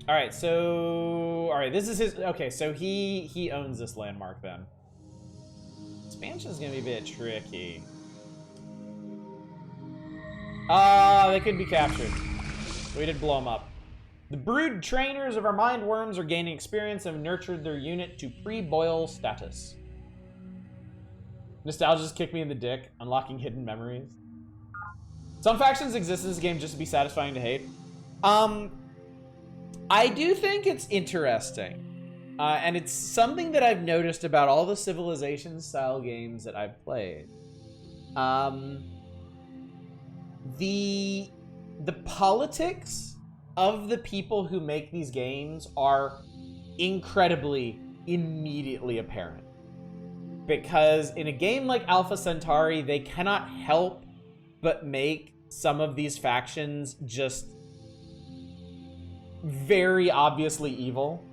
Alright, so... Alright, this is his... Okay, so he owns this landmark then. Expansion's gonna be a bit tricky. They could be captured. We did blow them up. The brood trainers of our mind worms are gaining experience and have nurtured their unit to pre-boil status. Nostalgia just kicked me in the dick, unlocking hidden memories. Some factions exist in this game just to be satisfying to hate. I do think it's interesting. And it's something that I've noticed about all the Civilization-style games that I've played. The politics of the people who make these games are incredibly, immediately apparent. Because in a game like Alpha Centauri, they cannot help but make some of these factions just very obviously evil.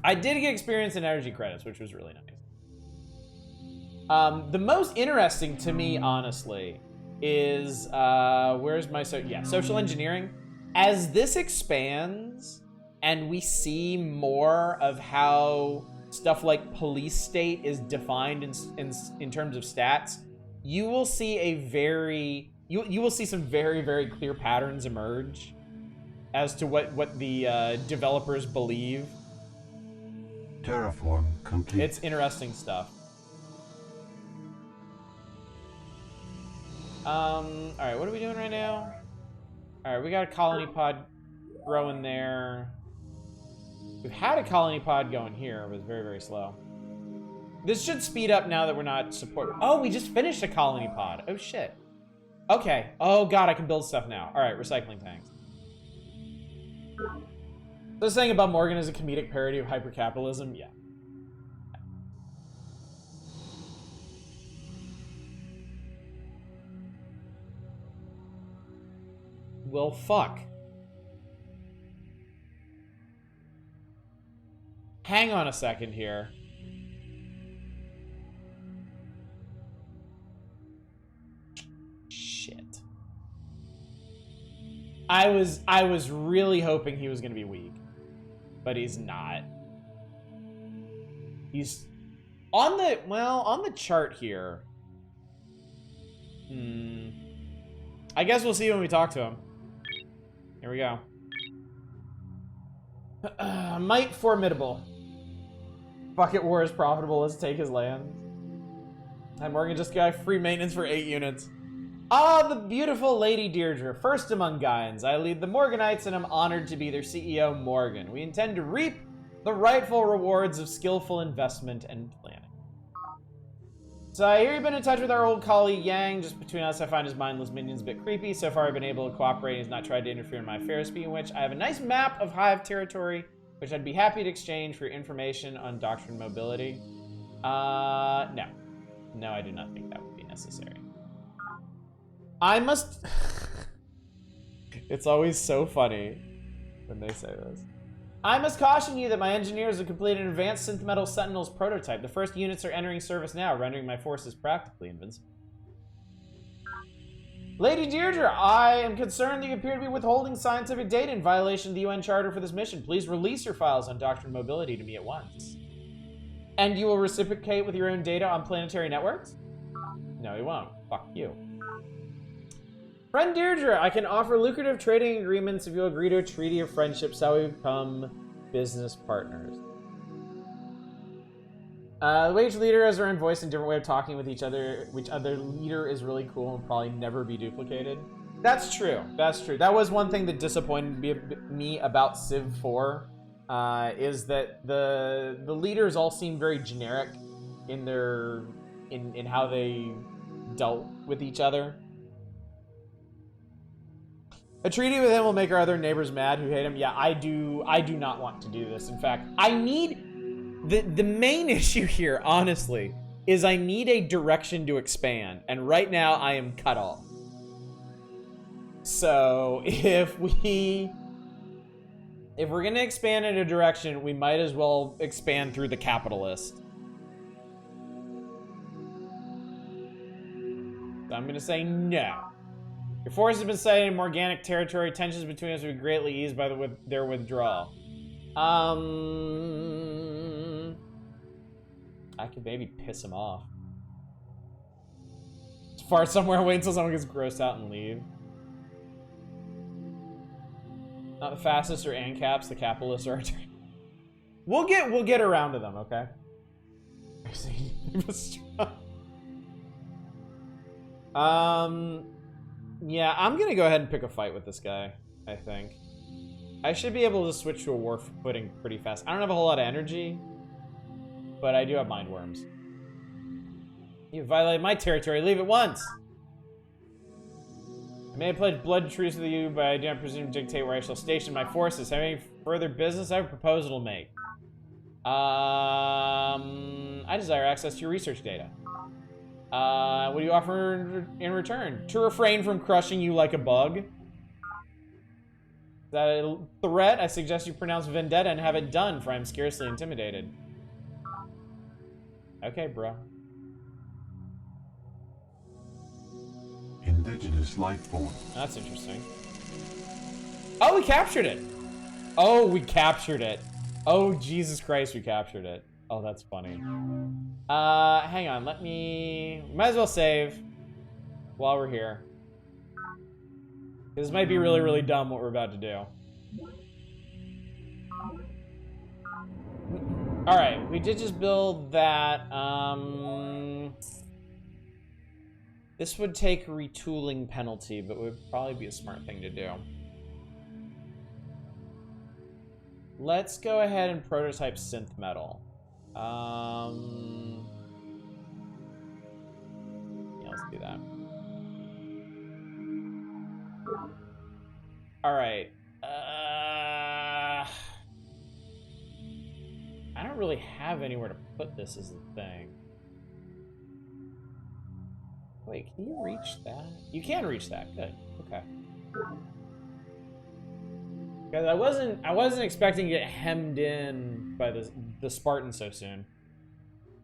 I did get experience in energy credits, which was really nice. The most interesting to me, honestly, is where's my social engineering. As this expands and we see more of how stuff like police state is defined in terms of stats, you will see you will see some very, very clear patterns emerge as to what the developers believe. Terraform complete. It's interesting stuff. Alright, what are we doing right now? Alright, we got a colony pod growing there. We've had a colony pod going here, but it's very, very slow. This should speed up now that we're not supported. Oh, we just finished a colony pod. Oh, shit. Okay. Oh, God, I can build stuff now. Alright, recycling tanks. So saying about Morgan is a comedic parody of hypercapitalism? Yeah. Well, fuck. Hang on a second here. Shit. I was really hoping he was gonna be weak. But he's not. He's on the chart here. I guess we'll see when we talk to him. Here we go. Might formidable. Bucket war is profitable. Let's take his land. Hi, Morgan. Just got free maintenance for 8 units. Ah, the beautiful Lady Deirdre, first among Gaians. I lead the Morganites and am honored to be their CEO, Morgan. We intend to reap the rightful rewards of skillful investment and planning. So I hear you've been in touch with our old colleague Yang. Just between us, I find his mindless minions a bit creepy. So far, I've been able to cooperate and he's not tried to interfere in my affairs, speaking of which, I have a nice map of Hive territory, which I'd be happy to exchange for information on Doctrine Mobility. No. No, I do not think that would be necessary. I must... It's always so funny when they say this. I must caution you that my engineers have completed an advanced synth metal Sentinels prototype. The first units are entering service now, rendering my forces practically invincible. Lady Deirdre, I am concerned that you appear to be withholding scientific data in violation of the UN Charter for this mission. Please release your files on Doctrine Mobility to me at once. And you will reciprocate with your own data on planetary networks? No, he won't. Fuck you. Friend Deirdre, I can offer lucrative trading agreements if you agree to a treaty of friendship so we become business partners. The wage leader has their own voice and different way of talking with each other, which other leader is really cool and probably never be duplicated. That's true. That's true. That was one thing that disappointed me about Civ 4, is that the leaders all seem very generic in their in how they dealt with each other. A treaty with him will make our other neighbors mad who hate him. Yeah, I do not want to do this. In fact, I need... The main issue here, honestly, is I need a direction to expand. And right now, I am cut off. So, if we're going to expand in a direction, we might as well expand through the capitalist. So I'm going to say no. Your force has been sighted in organic territory. Tensions between us will be greatly eased by their withdrawal. I could maybe piss him off. Fart somewhere, wait until someone gets grossed out and leave. Not the fastest or ANCAPs, the capitalists are. We'll get around to them, okay? Yeah, I'm gonna go ahead and pick a fight with this guy, I think. I should be able to switch to a war footing pretty fast. I don't have a whole lot of energy, but I do have mind worms. You violated my territory, leave at once! I may have pledged blood truce with you, but I do not presume to dictate where I shall station my forces. Have any further business? I have a proposal to make. I desire access to your research data. What do you offer in return? To refrain from crushing you like a bug. Is that a threat? I suggest you pronounce vendetta and have it done, for I am scarcely intimidated. Okay, bro. Indigenous life form. That's interesting. Oh, we captured it! Oh, we captured it. Oh, Jesus Christ, we captured it. Oh, that's funny. Hang on, might as well save while we're here. This might be really, really dumb what we're about to do. Alright, we did just build that. This would take a retooling penalty, but would probably be a smart thing to do. Let's go ahead and prototype synth metal. Yeah, let's do that. All right. I don't really have anywhere to put this as the thing. Wait, can you reach that? You can reach that. Good. Okay. Because I wasn't expecting to get hemmed in by the Spartan so soon.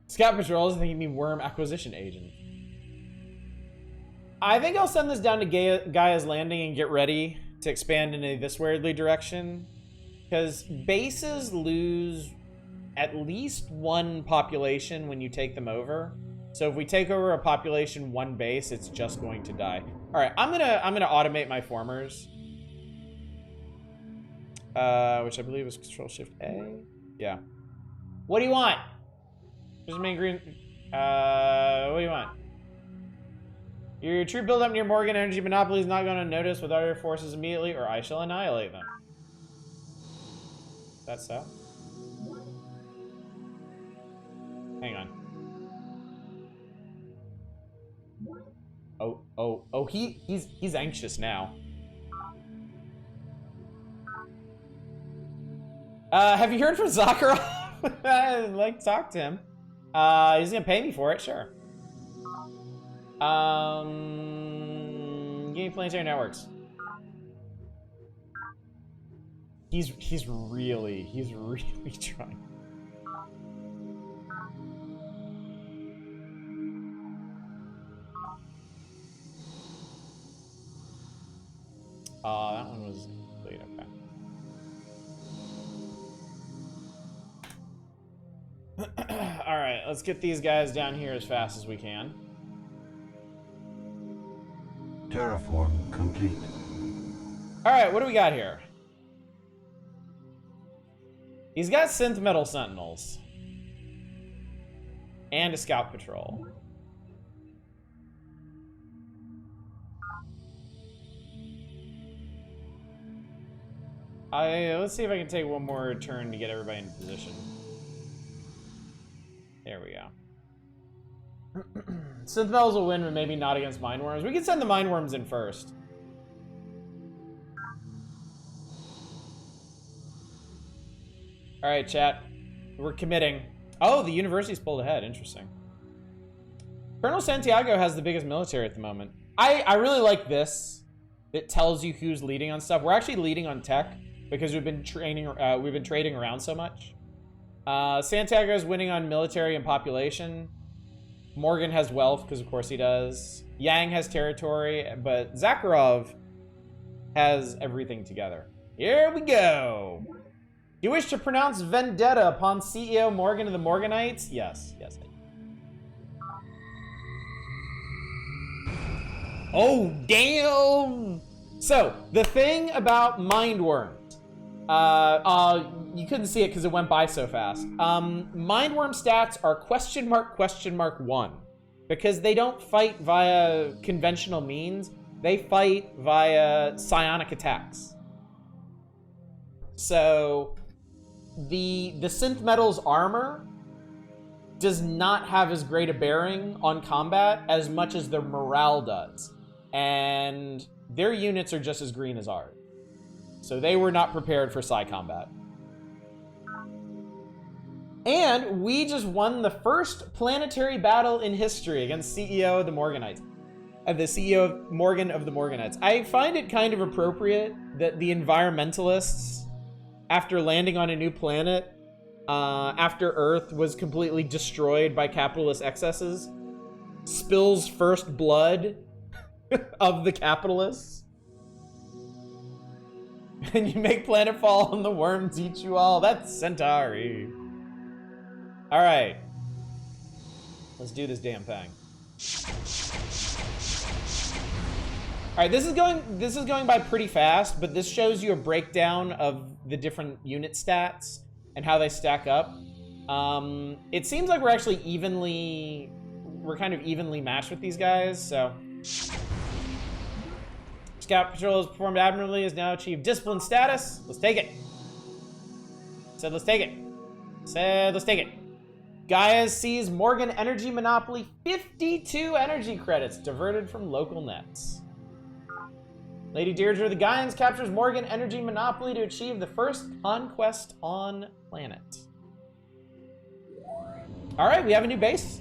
Scout patrols, I think you mean worm acquisition agent. I think I'll send this down to Gaia's Landing and get ready to expand into this weirdly direction. Because bases lose at least one population when you take them over. So if we take over a population, one base, it's just going to die. All right, I'm gonna automate my formers. Which I believe is Control-Shift-A. Yeah. What do you want? Just main green. What do you want? Your troop buildup near Morgan Energy Monopoly is not going to notice with other forces immediately, or I shall annihilate them. That's so. Hang on. Oh, he's anxious now. Have you heard from Zakharov? I'd like to talk to him. He's gonna pay me for it, sure. Game planetary networks. He's really trying. That one was complete, okay. Alright, let's get these guys down here as fast as we can. Terraform complete. Alright, what do we got here? He's got synth metal sentinels. And a scout patrol. Let's see if I can take one more turn to get everybody in position. There we go. Synth metals will win, but maybe not against mind worms. We can send the mind worms in first. All right, chat. We're committing. Oh, the university's pulled ahead. Interesting. Colonel Santiago has the biggest military at the moment. I really like this. It tells you who's leading on stuff. We're actually leading on tech because we've been trading around so much. Santiago's winning on military and population. Morgan has wealth because of course he does. Yang has territory, but Zakharov has everything together. Here we go. You wish to pronounce vendetta upon CEO Morgan of the Morganites? Yes, yes. Oh, damn! So, the thing about mind worms, you couldn't see it because it went by so fast. Mind worm stats are $?1 because they don't fight via conventional means. They fight via psionic attacks. So, the synth metal's armor does not have as great a bearing on combat as much as their morale does. And their units are just as green as ours. So they were not prepared for psi combat. And we just won the first planetary battle in history against CEO of the Morganites. The CEO of Morgan of the Morganites. I find it kind of appropriate that the environmentalists, after landing on a new planet, after Earth was completely destroyed by capitalist excesses, spills first blood of the capitalists. And you make planetfall and the worms eat you all. That's Centauri. Alright. Let's do this damn thing. Alright, this is going by pretty fast, but this shows you a breakdown of the different unit stats and how they stack up. It seems like we're actually kind of evenly matched with these guys, so. Scout Patrol has performed admirably, has now achieved discipline status. Let's take it. Said let's take it. Said let's take it. Gaia sees Morgan Energy Monopoly 52 energy credits diverted from local nets. Lady Deirdre the Gaians captures Morgan Energy Monopoly to achieve the first conquest on planet. All right, we have a new base.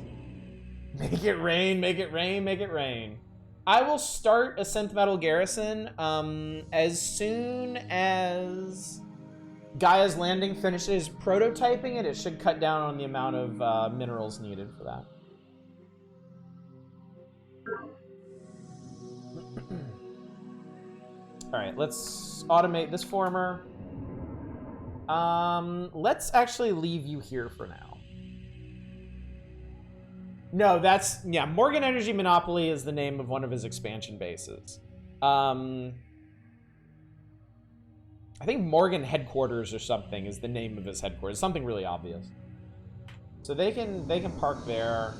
Make it rain, make it rain, make it rain. I will start a synth metal garrison as soon as Gaia's Landing finishes prototyping it. It should cut down on the amount of minerals needed for that. All right, let's automate this former. Let's actually leave you here for now. No, yeah, Morgan Energy Monopoly is the name of one of his expansion bases. I think Morgan Headquarters or something is the name of his headquarters. Something really obvious. So they can park there.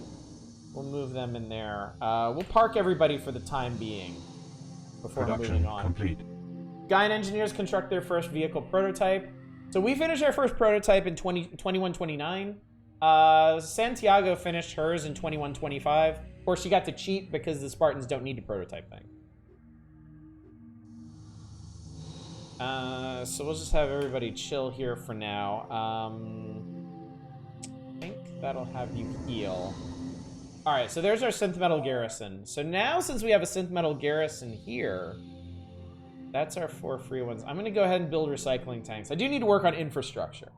We'll move them in there. We'll park everybody for the time being before moving on. Complete. Gaian engineers construct their first vehicle prototype. So we finished our first prototype in 2129. Santiago finished hers in 2125. Of course, she got to cheat because the Spartans don't need to prototype things. So we'll just have everybody chill here for now. I think that'll have you heal. Alright, so there's our synth metal garrison. So now, since we have a synth metal garrison here, that's our 4 free ones. I'm gonna go ahead and build recycling tanks. I do need to work on infrastructure.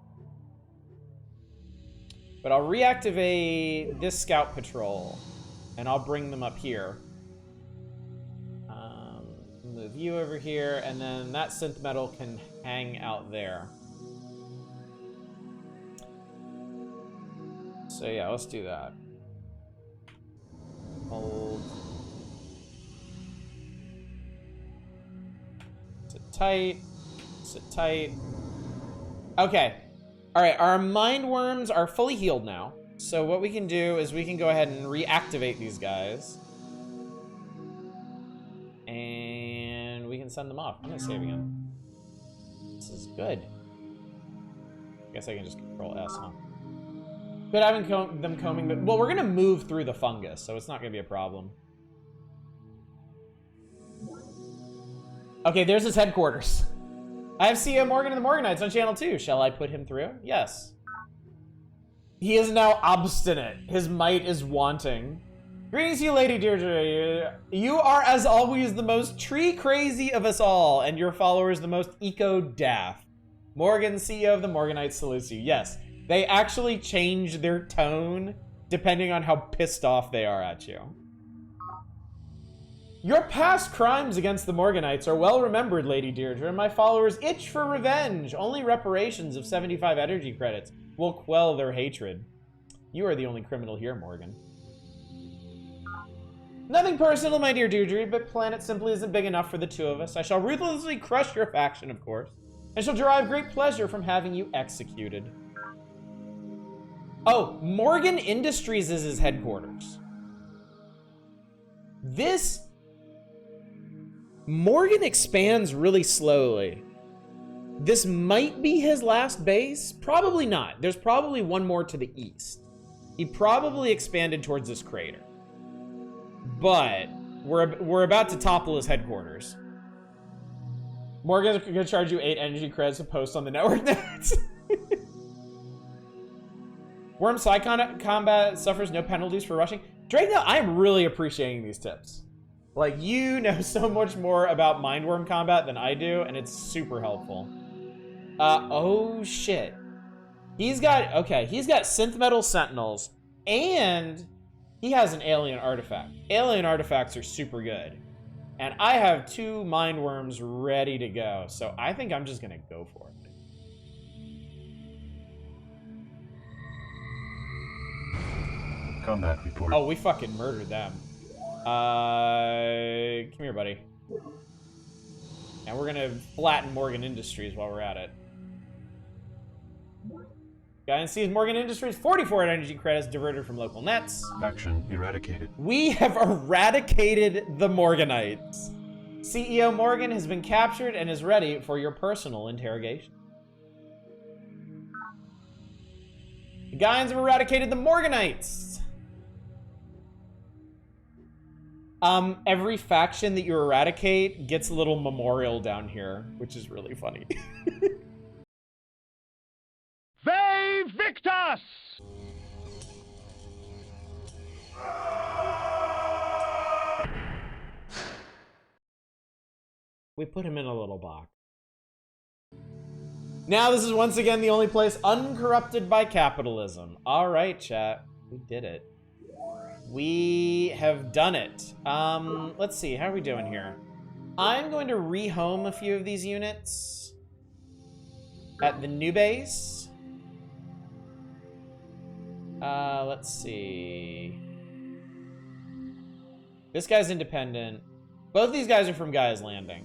But I'll reactivate this scout patrol, and I'll bring them up here. Move you over here, and then that synth metal can hang out there. So yeah, let's do that. Hold. Sit tight. Sit tight. Okay. Alright, our mind worms are fully healed now. So what we can do is we can go ahead and reactivate these guys. And we can send them off. I'm gonna save again. This is good. I guess I can just control S, huh? But having them combing the... Well, we're gonna move through the fungus, so it's not gonna be a problem. Okay, there's his headquarters. I have CEO Morgan and the Morganites on channel 2. Shall I put him through? Yes. He is now obstinate. His might is wanting. Greetings to you, Lady Deirdre. You are, as always, the most tree-crazy of us all, and your followers the most eco-daft. Morgan, CEO of the Morganites, salutes you. Yes, they actually change their tone depending on how pissed off they are at you. Your past crimes against the Morganites are well remembered, Lady Deirdre, and my followers itch for revenge. Only reparations of 75 energy credits will quell their hatred. You are the only criminal here, Morgan. Nothing personal, my dear Deirdre, but planet simply isn't big enough for the two of us. I shall ruthlessly crush your faction, of course, and shall derive great pleasure from having you executed. Oh, Morgan Industries is his headquarters. Morgan expands really slowly. This might be his last base. Probably not. There's probably one more to the east. He probably expanded towards this crater. But we're about to topple his headquarters. Morgan's gonna charge you 8 energy credits to post on the network nets. Worm Psychon combat suffers no penalties for rushing. Drake, I'm really appreciating these tips. Like, you know so much more about Mindworm combat than I do, and it's super helpful. Oh shit. He's got synth metal sentinels, and he has an alien artifact. Alien artifacts are super good. And I have 2 Mindworms ready to go, so I think I'm just gonna go for it. Combat report. Oh, we fucking murdered them. Come here, buddy. And we're gonna flatten Morgan Industries while we're at it. Guy sees Morgan Industries, 44 energy credits diverted from local nets. Faction eradicated. We have eradicated the Morganites. CEO Morgan has been captured and is ready for your personal interrogation. The Gaians have eradicated the Morganites. Every faction that you eradicate gets a little memorial down here, which is really funny. Vae Victus! We put him in a little box. Now this is once again the only place uncorrupted by capitalism. All right, chat. We did it. We have done it. Let's see. How are we doing here? I'm going to rehome a few of these units at the new base. Let's see. This guy's independent. Both these guys are from Gaia's Landing.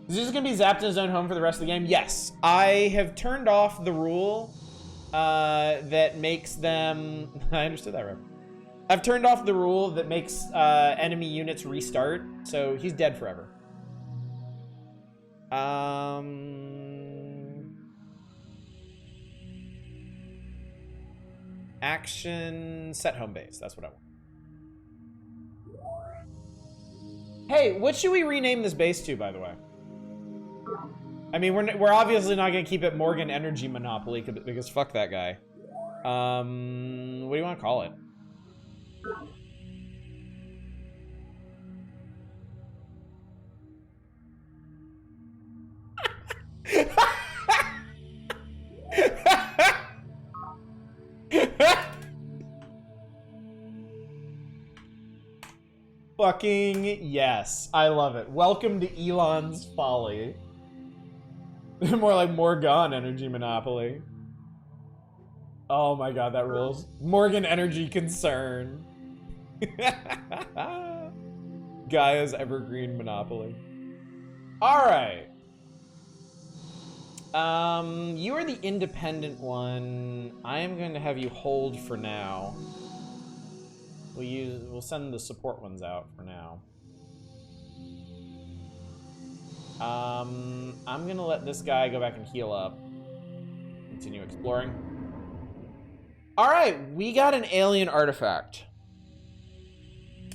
Is he just gonna be zapped in his own home for the rest of the game? Yes. I have turned off the rule that makes them... I understood that right. I've turned off the rule that makes enemy units restart, so he's dead forever. Action, set home base. That's what I want. Hey, what should we rename this base to, by the way? I mean, we're obviously not gonna keep it Morgan Energy Monopoly because fuck that guy. What do you want to call it? Fucking yes. I love it. Welcome to Elon's Folly. More like Morgan Energy Monopoly. Oh my god, that rules. Morgan Energy Concern. Gaia's Evergreen Monopoly. Alright. You are the independent one. I am going to have you hold for now. We'll send the support ones out for now. I'm gonna let this guy go back and heal up. Continue exploring. Alright, we got an alien artifact.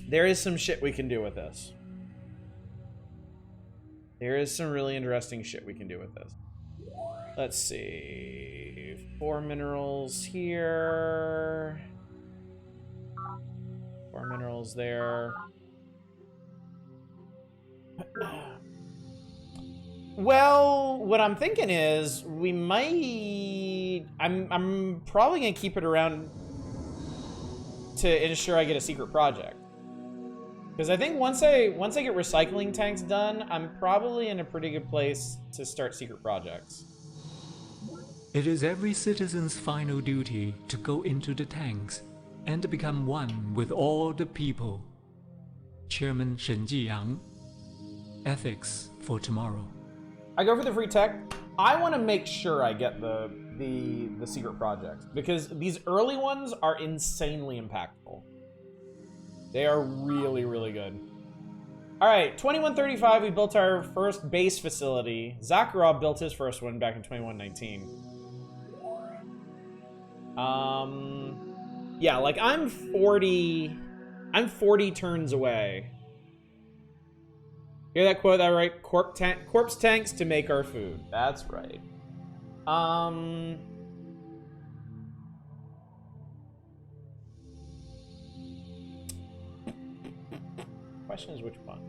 There is some shit we can do with this. There is some really interesting shit we can do with this. Let's see. 4 minerals here. 4 minerals there. Well, what I'm thinking is we might... I'm probably gonna keep it around to ensure I get a secret project. Because I think once I get recycling tanks done, I'm probably in a pretty good place to start secret projects. It is every citizen's final duty to go into the tanks and become one with all the people. Chairman Shen Jiyang. Ethics for tomorrow. I go for the free tech. I want to make sure I get the secret projects because these early ones are insanely impactful. They are really, really good. All right, 2135, we built our first base facility. Zakharov built his first one back in 2119. Yeah, like I'm 40 turns away. Hear that quote that right? Corpse tanks to make our food. That's right. Question is which one?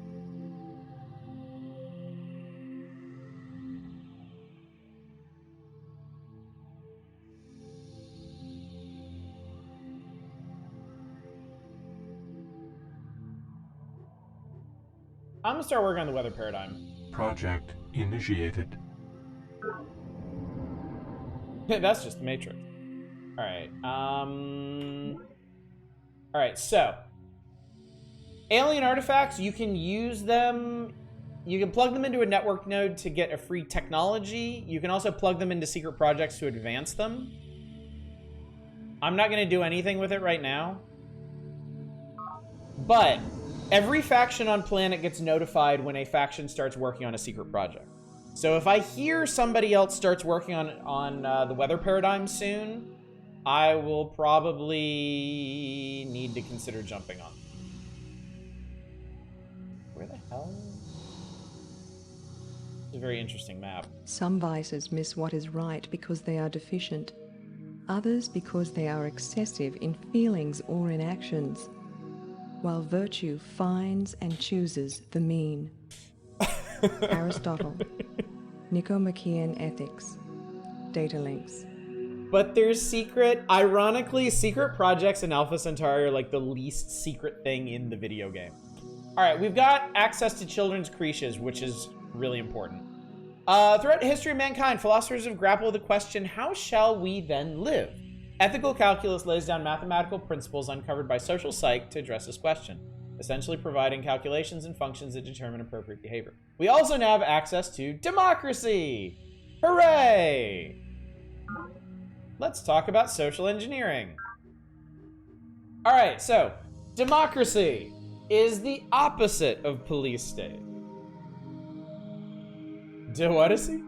I'm gonna start working on the weather paradigm. Project initiated. That's just the Matrix. All right. All right. So, alien artifacts. You can use them. You can plug them into a network node to get a free technology. You can also plug them into secret projects to advance them. I'm not gonna do anything with it right now, but every faction on planet gets notified when a faction starts working on a secret project. So if I hear somebody else starts working on the weather paradigm soon, I will probably need to consider jumping on. Where the hell? It's a very interesting map. Some vices miss what is right because they are deficient. Others because they are excessive in feelings or in actions. While virtue finds and chooses the mean. Aristotle. Nicomachean Ethics. Data links. But there's secret, ironically, secret projects in Alpha Centauri are like the least secret thing in the video game. All right, we've got access to children's creches, which is really important. Throughout the history of mankind, philosophers have grappled with the question, how shall we then live? Ethical calculus lays down mathematical principles uncovered by social psych to address this question, essentially providing calculations and functions that determine appropriate behavior. We also now have access to democracy! Hooray! Let's talk about social engineering. All right, so democracy is the opposite of police state. Democracy?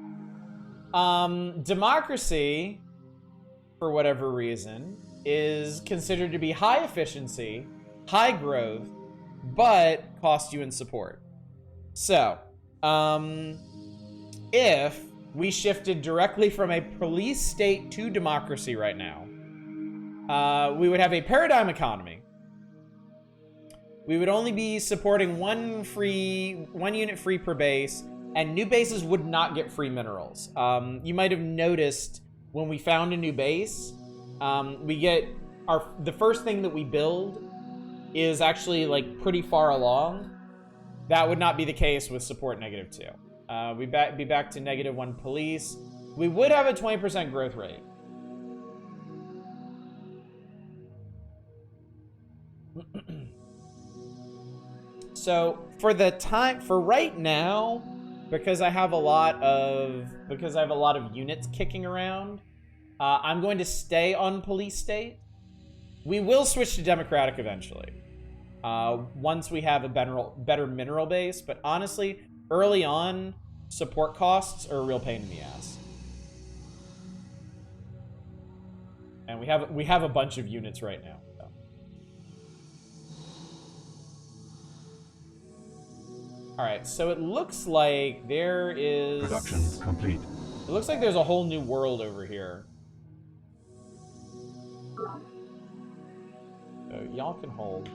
Democracy, for whatever reason, is considered to be high efficiency, high growth, but cost you in support. So, if we shifted directly from a police state to democracy right now, we would have a paradigm economy we would only be supporting one unit free per base, and new bases would not get free minerals. You might have noticed when we found a new base, we get the first thing that we build is actually like pretty far along. That would not be the case with support -2. We'd be back to -1 police. We would have a 20% growth rate. So for right now, because I have a lot of units kicking around, I'm going to stay on police state. We will switch to democratic eventually, once we have a better mineral base. But honestly, early on, support costs are a real pain in the ass. And we have a bunch of units right now. So. All right, so it looks like there is Production complete. It looks like there's a whole new world over here. So y'all can hold.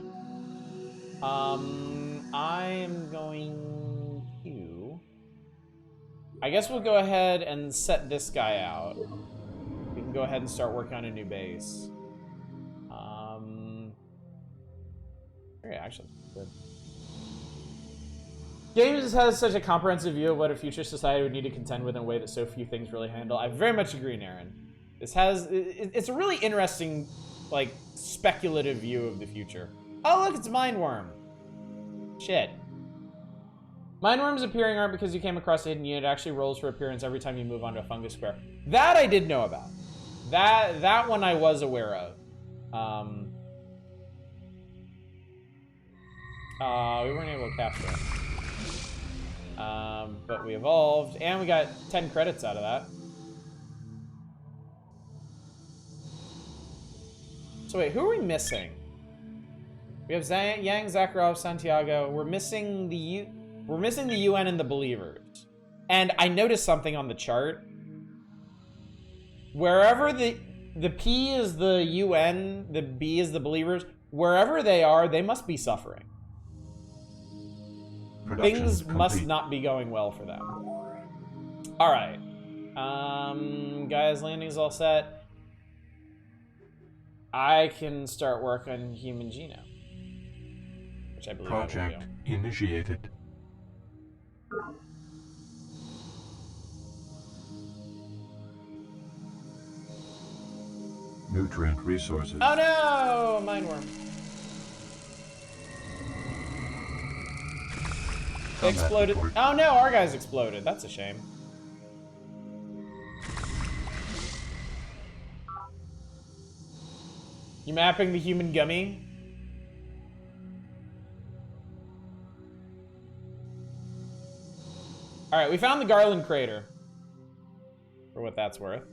I am going to... I guess we'll go ahead and set this guy out. We can go ahead and start working on a new base. Okay, actually, good. Games has such a comprehensive view of what a future society would need to contend with in a way that so few things really handle. I very much agree, Naren. It's a really interesting, like, speculative view of the future. Oh, look, it's Mindworm. Shit. Mindworms appearing aren't because you came across a hidden unit. It actually rolls for appearance every time you move onto a fungus square. That I did know about. That one I was aware of. We weren't able to capture it. But we evolved, and we got 10 credits out of that. So wait, who are we missing? We have Yang, Zakharov, Santiago. We're missing the UN and the Believers. And I noticed something on the chart. Wherever the P is the UN, the B is the Believers, wherever they are, they must be suffering. Things must not be going well for them. All right. Guys, landing's all set. I can start work on human genome, which I believe Project initiated. Nutrient resources. Oh no, Mindworm. Exploded. Oh no, our guys exploded. That's a shame. You mapping the human gummy? Alright, we found the Garland crater. For what that's worth.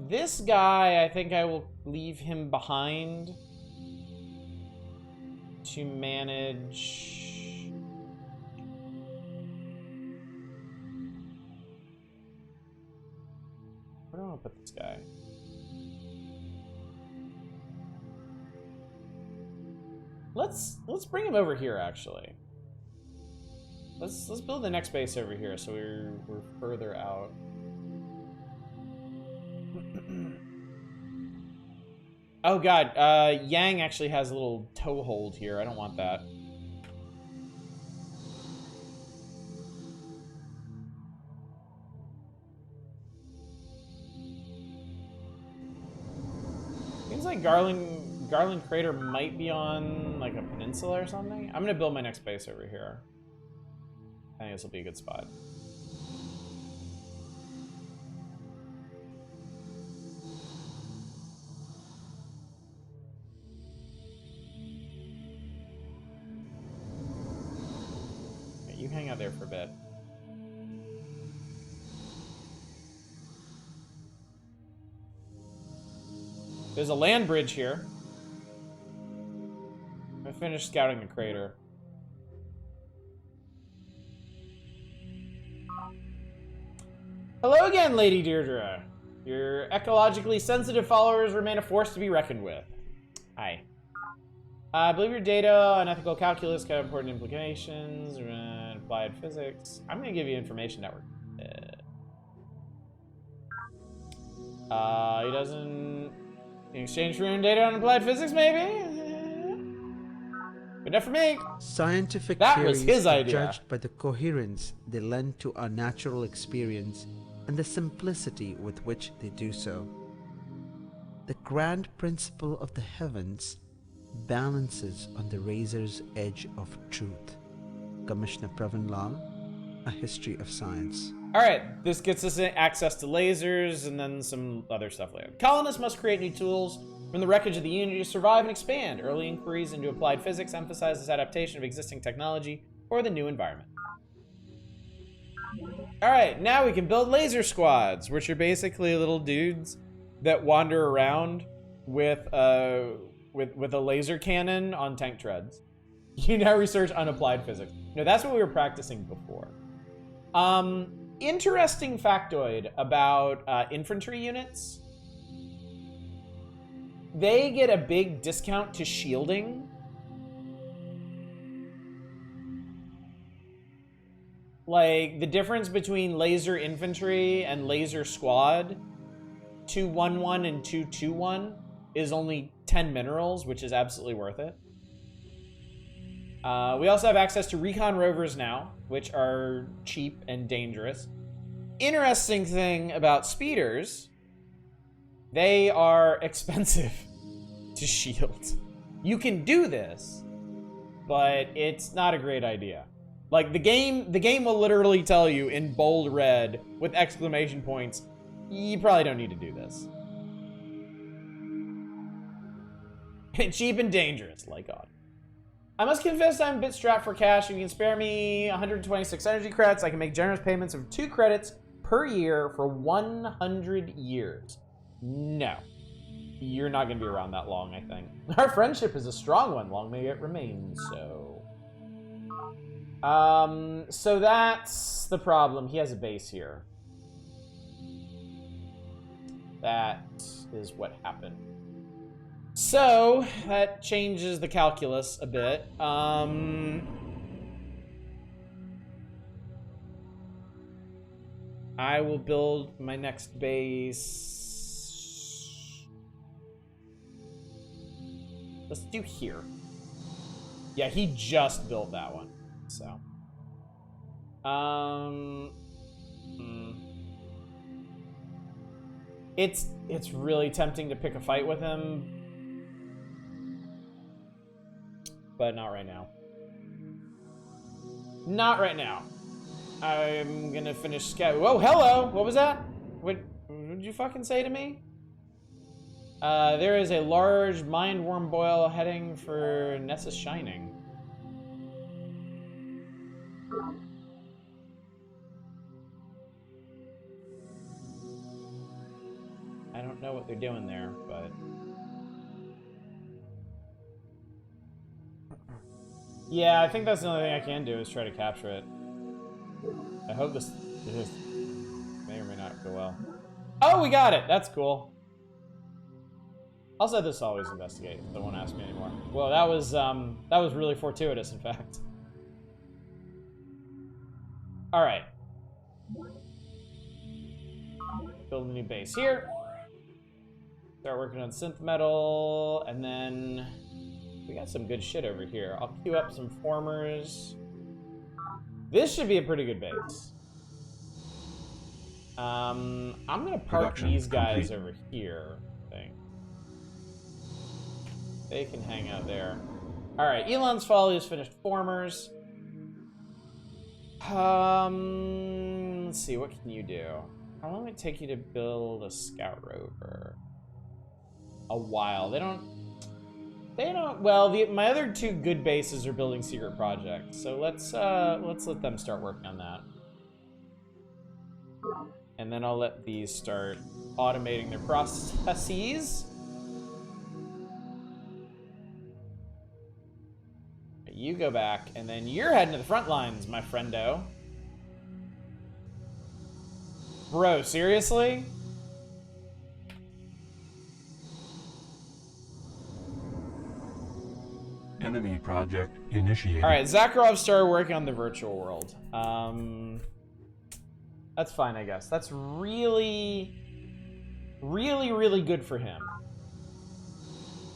This guy, I think I will leave him behind to manage. Where do I want to put this guy? Let's bring him over here. Actually, let's build the next base over here so we're further out. Oh god, Yang actually has a little toehold here. I don't want that. Seems like Garland Crater might be on like a peninsula or something. I'm gonna build my next base over here. I think this will be a good spot. You hang out there for a bit. There's a land bridge here. I finished scouting the crater. Hello again, Lady Deirdre. Your ecologically sensitive followers remain a force to be reckoned with. Hi. I believe your data on ethical calculus can have important implications in applied physics. I'm going to give you information network. He doesn't... In exchange for your data on applied physics, maybe? But enough for me. Scientific That theories was his are idea. judged by the coherence they lend to our natural experience and the simplicity with which they do so. The grand principle of the heavens balances on the razor's edge of truth. Commissioner Pravin Lal, A History of Science. Alright, this gets us access to lasers and then some other stuff later. Colonists must create new tools from the wreckage of the Unity to survive and expand. Early inquiries into applied physics emphasizes adaptation of existing technology for the new environment. Alright, now we can build laser squads, which are basically little dudes that wander around with a laser cannon on tank treads. You now research unapplied physics. No, that's what we were practicing before. Interesting factoid about infantry units. They get a big discount to shielding. Like, the difference between laser infantry and laser squad, 211 and 221, is only 10 minerals, which is absolutely worth it. We also have access to recon rovers now, which are cheap and dangerous. Interesting thing about speeders, they are expensive to shield. You can do this, but it's not a great idea. Like, the game will literally tell you in bold red with exclamation points, you probably don't need to do this. Cheap and dangerous, like God. I must confess I'm a bit strapped for cash. If you can spare me 126 energy credits, I can make generous payments of 2 credits per year for 100 years. No. You're not going to be around that long, I think. Our friendship is a strong one. Long may it remain so. So that's the problem. He has a base here. That is what happened. So, that changes the calculus a bit. I will build my next base. Let's do here. Yeah, he just built that one. So. It's really tempting to pick a fight with him. But not right now. Not right now. I'm gonna finish scout. Whoa, hello! What was that? What did you fucking say to me? There is a large mind worm boil heading for Nessa Shining. I don't know what they're doing there, but... Yeah, I think that's the only thing I can do is try to capture it. I hope this may or may not go well. Oh, we got it! That's cool. I'll set this always investigate. They won't ask me anymore. Well, that was really fortuitous, in fact. Alright. Build a new base here. Start working on synth metal, and then we got some good shit over here. I'll queue up some formers. This should be a pretty good base. I'm gonna park these guys over here, I think. They can hang out there. Alright, Elon's Folly has finished formers. Let's see, what can you do? How long would it take you to build a scout rover? A while. They don't, well, my other 2 good bases are building secret projects, so let's let them start working on that. And then I'll let these start automating their processes. You go back, and then you're heading to the front lines, my friendo. Bro, seriously? Enemy project initiated. Alright, Zakharov started working on the virtual world. That's fine, I guess. That's really, really, really good for him.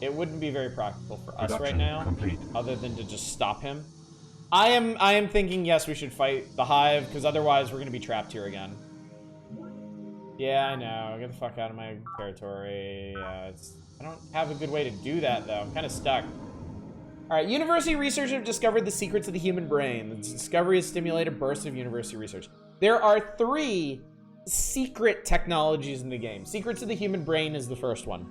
It wouldn't be very practical for us right now, complete. other than to just stop him. I am thinking, yes, we should fight the Hive, because otherwise we're going to be trapped here again. Yeah, I know. Get the fuck out of my territory. I don't have a good way to do that, though. I'm kind of stuck. Alright, university researchers have discovered the secrets of the human brain. The discovery has stimulated bursts of university research. There are 3 secret technologies in the game. Secrets of the human brain is the first one.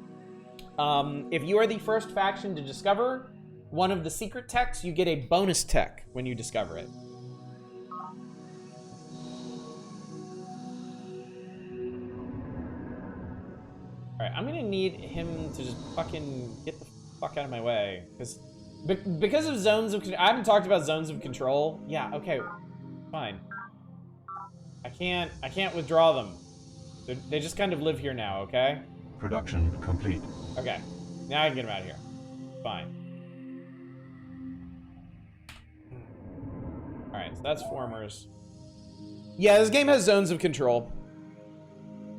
If you are the first faction to discover one of the secret techs, you get a bonus tech when you discover it. Alright, I'm gonna need him to just fucking get the fuck out of my way. Because of zones of control. I haven't talked about zones of control. Yeah, okay. Fine. I can't withdraw them. They just kind of live here now, okay? Production complete. Okay. Now I can get them out of here. Fine. Alright, so that's formers. Yeah, this game has zones of control.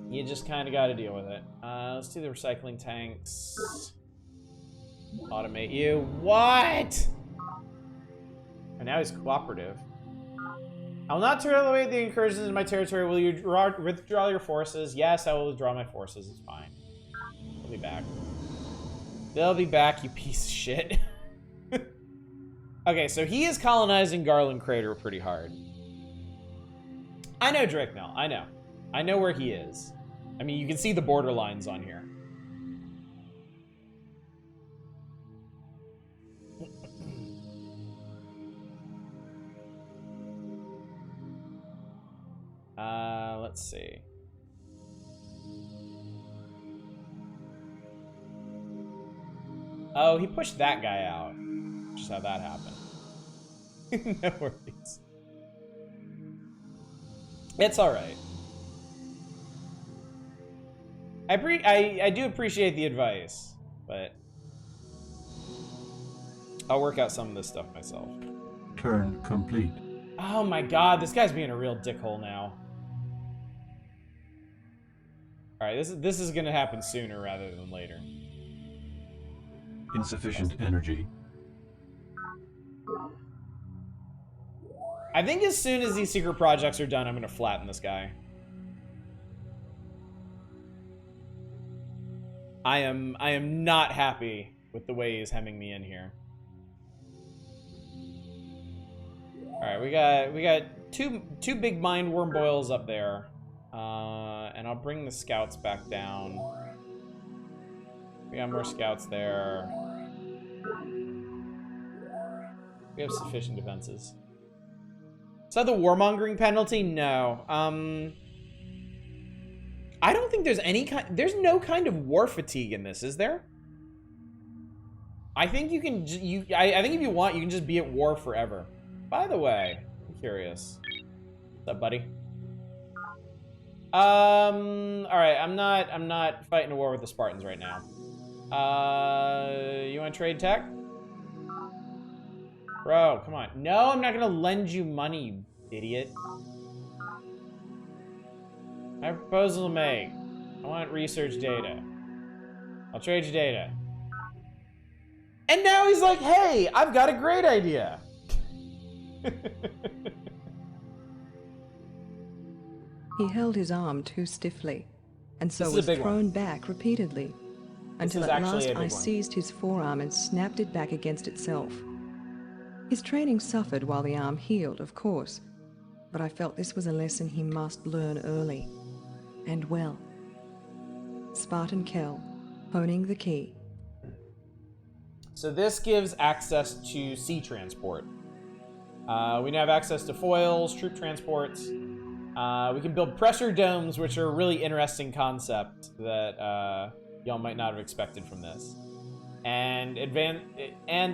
You just kind of got to deal with it. Let's do the recycling tanks. Automate you. What? And now he's cooperative. I will not tolerate the incursions into my territory. Will you withdraw your forces? Yes, I will withdraw my forces. It's fine. They'll be back. They'll be back, you piece of shit. Okay, so he is colonizing Garland Crater pretty hard. I know Drakemel. I know. I know where he is. I mean, you can see the border lines on here. Let's see. Oh, he pushed that guy out. Just how that happened. No worries. It's alright. I do appreciate the advice, but I'll work out some of this stuff myself. Turn complete. Oh my god, this guy's being a real dickhole now. Alright, this is gonna happen sooner rather than later. Insufficient energy. I think as soon as these secret projects are done, I'm gonna flatten this guy. I am not happy with the way he's hemming me in here. Alright, we got two big mind worm boils up there. And I'll bring the scouts back down. We got more scouts there. We have sufficient defenses. Is that the warmongering penalty? No. I don't think there's there's no kind of war fatigue in this, is there? I think you can, I think if you want, you can just be at war forever. By the way, I'm curious. What's up, buddy? Alright, I'm not fighting a war with the Spartans right now. You want to trade tech? Bro, come on. No, I'm not gonna lend you money, you idiot. I have a proposal to make. I want research data. I'll trade you data. And now he's like, hey, I've got a great idea. He held his arm too stiffly, and so This is was a big thrown one. back repeatedly, until is at actually last a big I one. seized his forearm and snapped it back against itself. His training suffered while the arm healed, of course, but I felt this was a lesson he must learn early, and well. Spartan Kell, honing the key. So this gives access to sea transport. We now have access to foils, troop transports. We can build pressure domes, which are a really interesting concept that y'all might not have expected from this. And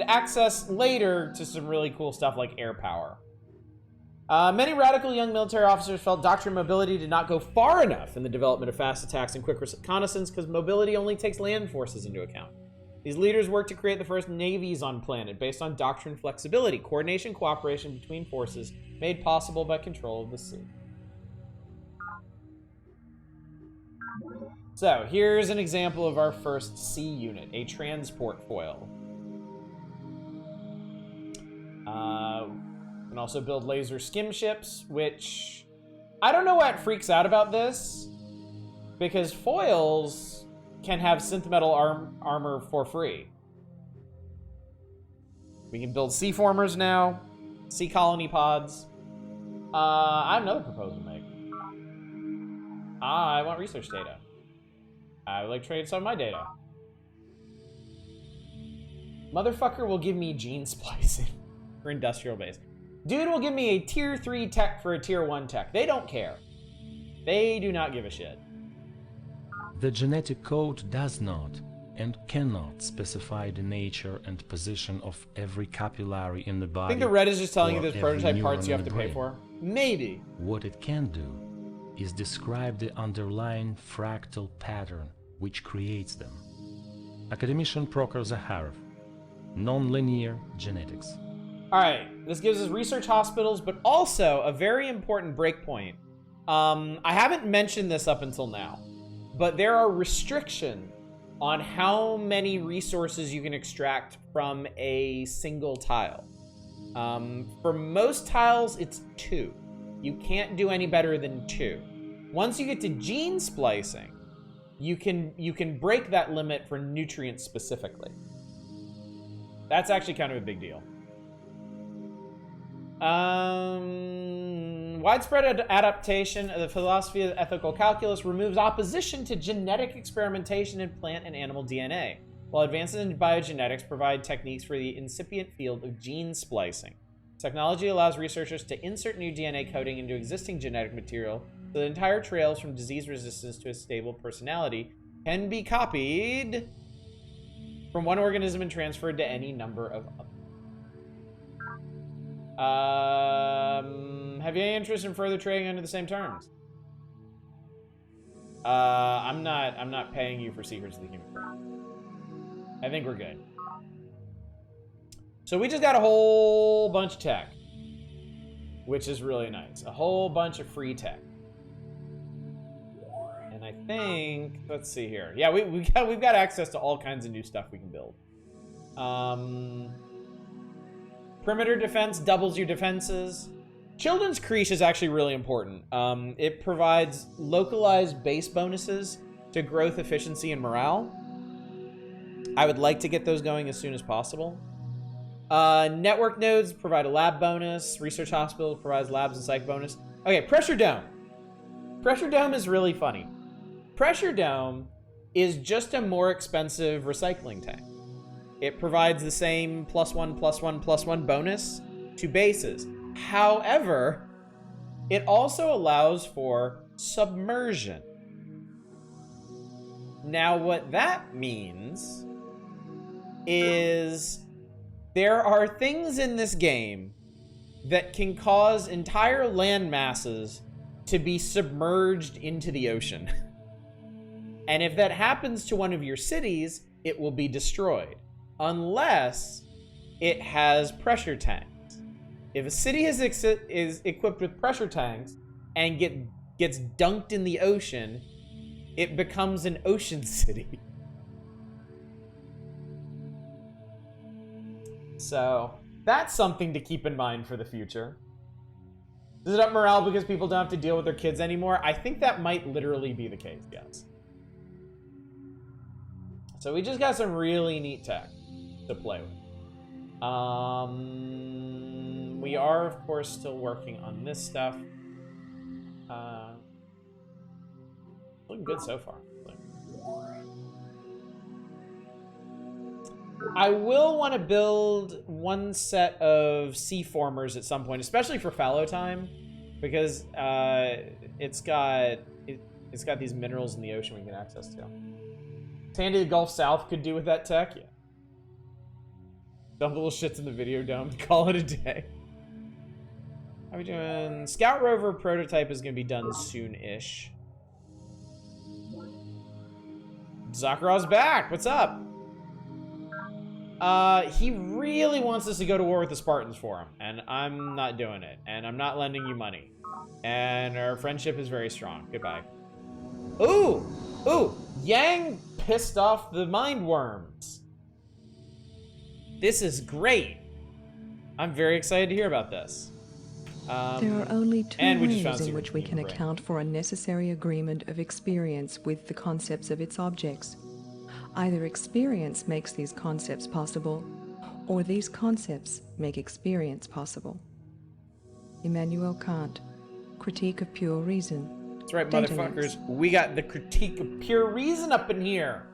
access later to some really cool stuff like air power. Many radical young military officers felt doctrine mobility did not go far enough in the development of fast attacks and quick reconnaissance because mobility only takes land forces into account. These leaders work to create the first navies on planet based on doctrine flexibility, coordination, cooperation between forces made possible by control of the sea. So here's an example of our first sea unit, a transport foil. We can also build laser skim ships, which I don't know what freaks out about this, because foils can have synth metal armor for free. We can build sea formers now, sea colony pods. I have another proposal to make. I want research data. I would like to trade some of my data. Motherfucker will give me gene splicing for industrial base. Dude will give me a tier 3 tech for a tier 1 tech. They don't care. They do not give a shit. The genetic code does not and cannot specify the nature and position of every capillary in the body. I think the red is just telling you or there's prototype every parts you neuron have to in the pay brain. for. Maybe. What it can do is describe the underlying fractal pattern which creates them. Academician Proctor Zaharov. Non-linear genetics. Alright, this gives us research hospitals, but also a very important breakpoint. I haven't mentioned this up until now, but there are restrictions on how many resources you can extract from a single tile. For most tiles, it's 2. You can't do any better than 2. Once you get to gene splicing, you can break that limit for nutrients specifically. That's actually kind of a big deal. Widespread adaptation of the philosophy of ethical calculus removes opposition to genetic experimentation in plant and animal DNA, while advances in biogenetics provide techniques for the incipient field of gene splicing. Technology allows researchers to insert new DNA coding into existing genetic material so that entire trails from disease resistance to a stable personality can be copied from one organism and transferred to any number of others. Have you any interest in further trading under the same terms? I'm not paying you for Secrets of the Human Brain. I think we're good. So we just got a whole bunch of tech, which is really nice. A whole bunch of free tech. And I think, let's see here. Yeah, we've got access to all kinds of new stuff we can build. Perimeter defense doubles your defenses. Children's Creche is actually really important. It provides localized base bonuses to growth, efficiency, and morale. I would like to get those going as soon as possible. Network nodes provide a lab bonus. Research hospital provides labs and psych bonus. Okay, Pressure Dome. Pressure Dome is really funny. Pressure Dome is just a more expensive recycling tank. It provides the same +1/+1/+1 bonus to bases. However, it also allows for submersion. Now, what that means is there are things in this game that can cause entire land masses to be submerged into the ocean. And if that happens to one of your cities, it will be destroyed. Unless it has pressure tanks. If a city is equipped with pressure tanks and gets dunked in the ocean, it becomes an ocean city. So that's something to keep in mind for the future. Does it up morale because people don't have to deal with their kids anymore? I think that might literally be the case, yes. So we just got some really neat tech to play with. We are, of course, still working on this stuff. Looking good so far. I will want to build one set of sea formers at some point, especially for fallow time, because it's got these minerals in the ocean we can access to. Sandy the Gulf South could do with that tech, yeah. Dump little shits in the video dome and call it a day. How are we doing? Scout Rover prototype is going to be done soon-ish. Zakhar's back. What's up? He really wants us to go to war with the Spartans for him, and I'm not doing it, and I'm not lending you money. And our friendship is very strong. Goodbye. Ooh! Ooh! Yang pissed off the mind worms. This is great. I'm very excited to hear about this. There are only two ways in Secret which we can Ring. account for a necessary agreement of experience with the concepts of its objects. Either experience makes these concepts possible, or these concepts make experience possible. Immanuel Kant, Critique of Pure Reason. That's right, Data motherfuckers. We got the Critique of Pure Reason up in here.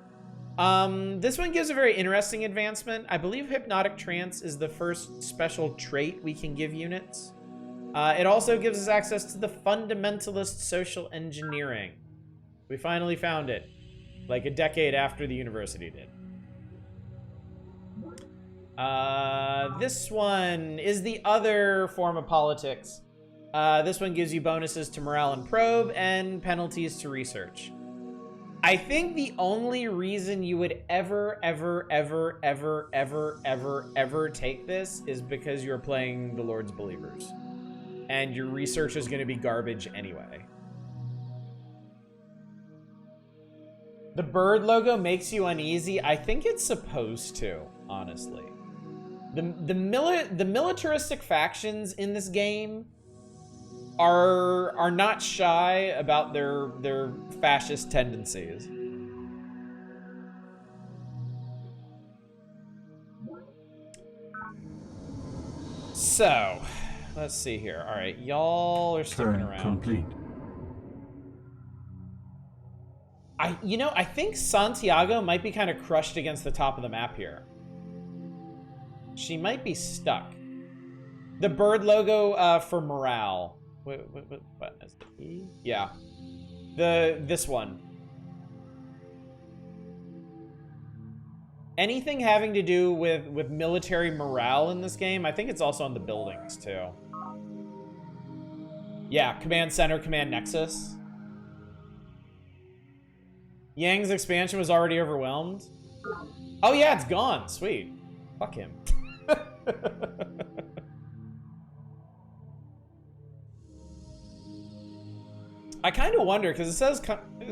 This one gives a very interesting advancement. I believe Hypnotic Trance is the first special trait we can give units. It also gives us access to the Fundamentalist Social Engineering. We finally found it, like a decade after the university did. This one is the other form of politics. This one gives you bonuses to morale and probe and penalties to research. I think the only reason you would ever take this is because you're playing the Lord's Believers. And your research is going to be garbage anyway. The bird logo makes you uneasy. I think it's supposed to, honestly. The militaristic factions in this game are not shy about their fascist tendencies. So, let's see here. All right, y'all are sticking Turn around. complete. I think Santiago might be kind of crushed against the top of the map here. She might be stuck. The bird logo for morale. What is the E? Yeah. This one. Anything having to do with military morale in this game, I think it's also on the buildings too. Yeah, Command Center, Command Nexus. Yang's expansion was already overwhelmed. Oh yeah, it's gone. Sweet. Fuck him. I kind of wonder, because it says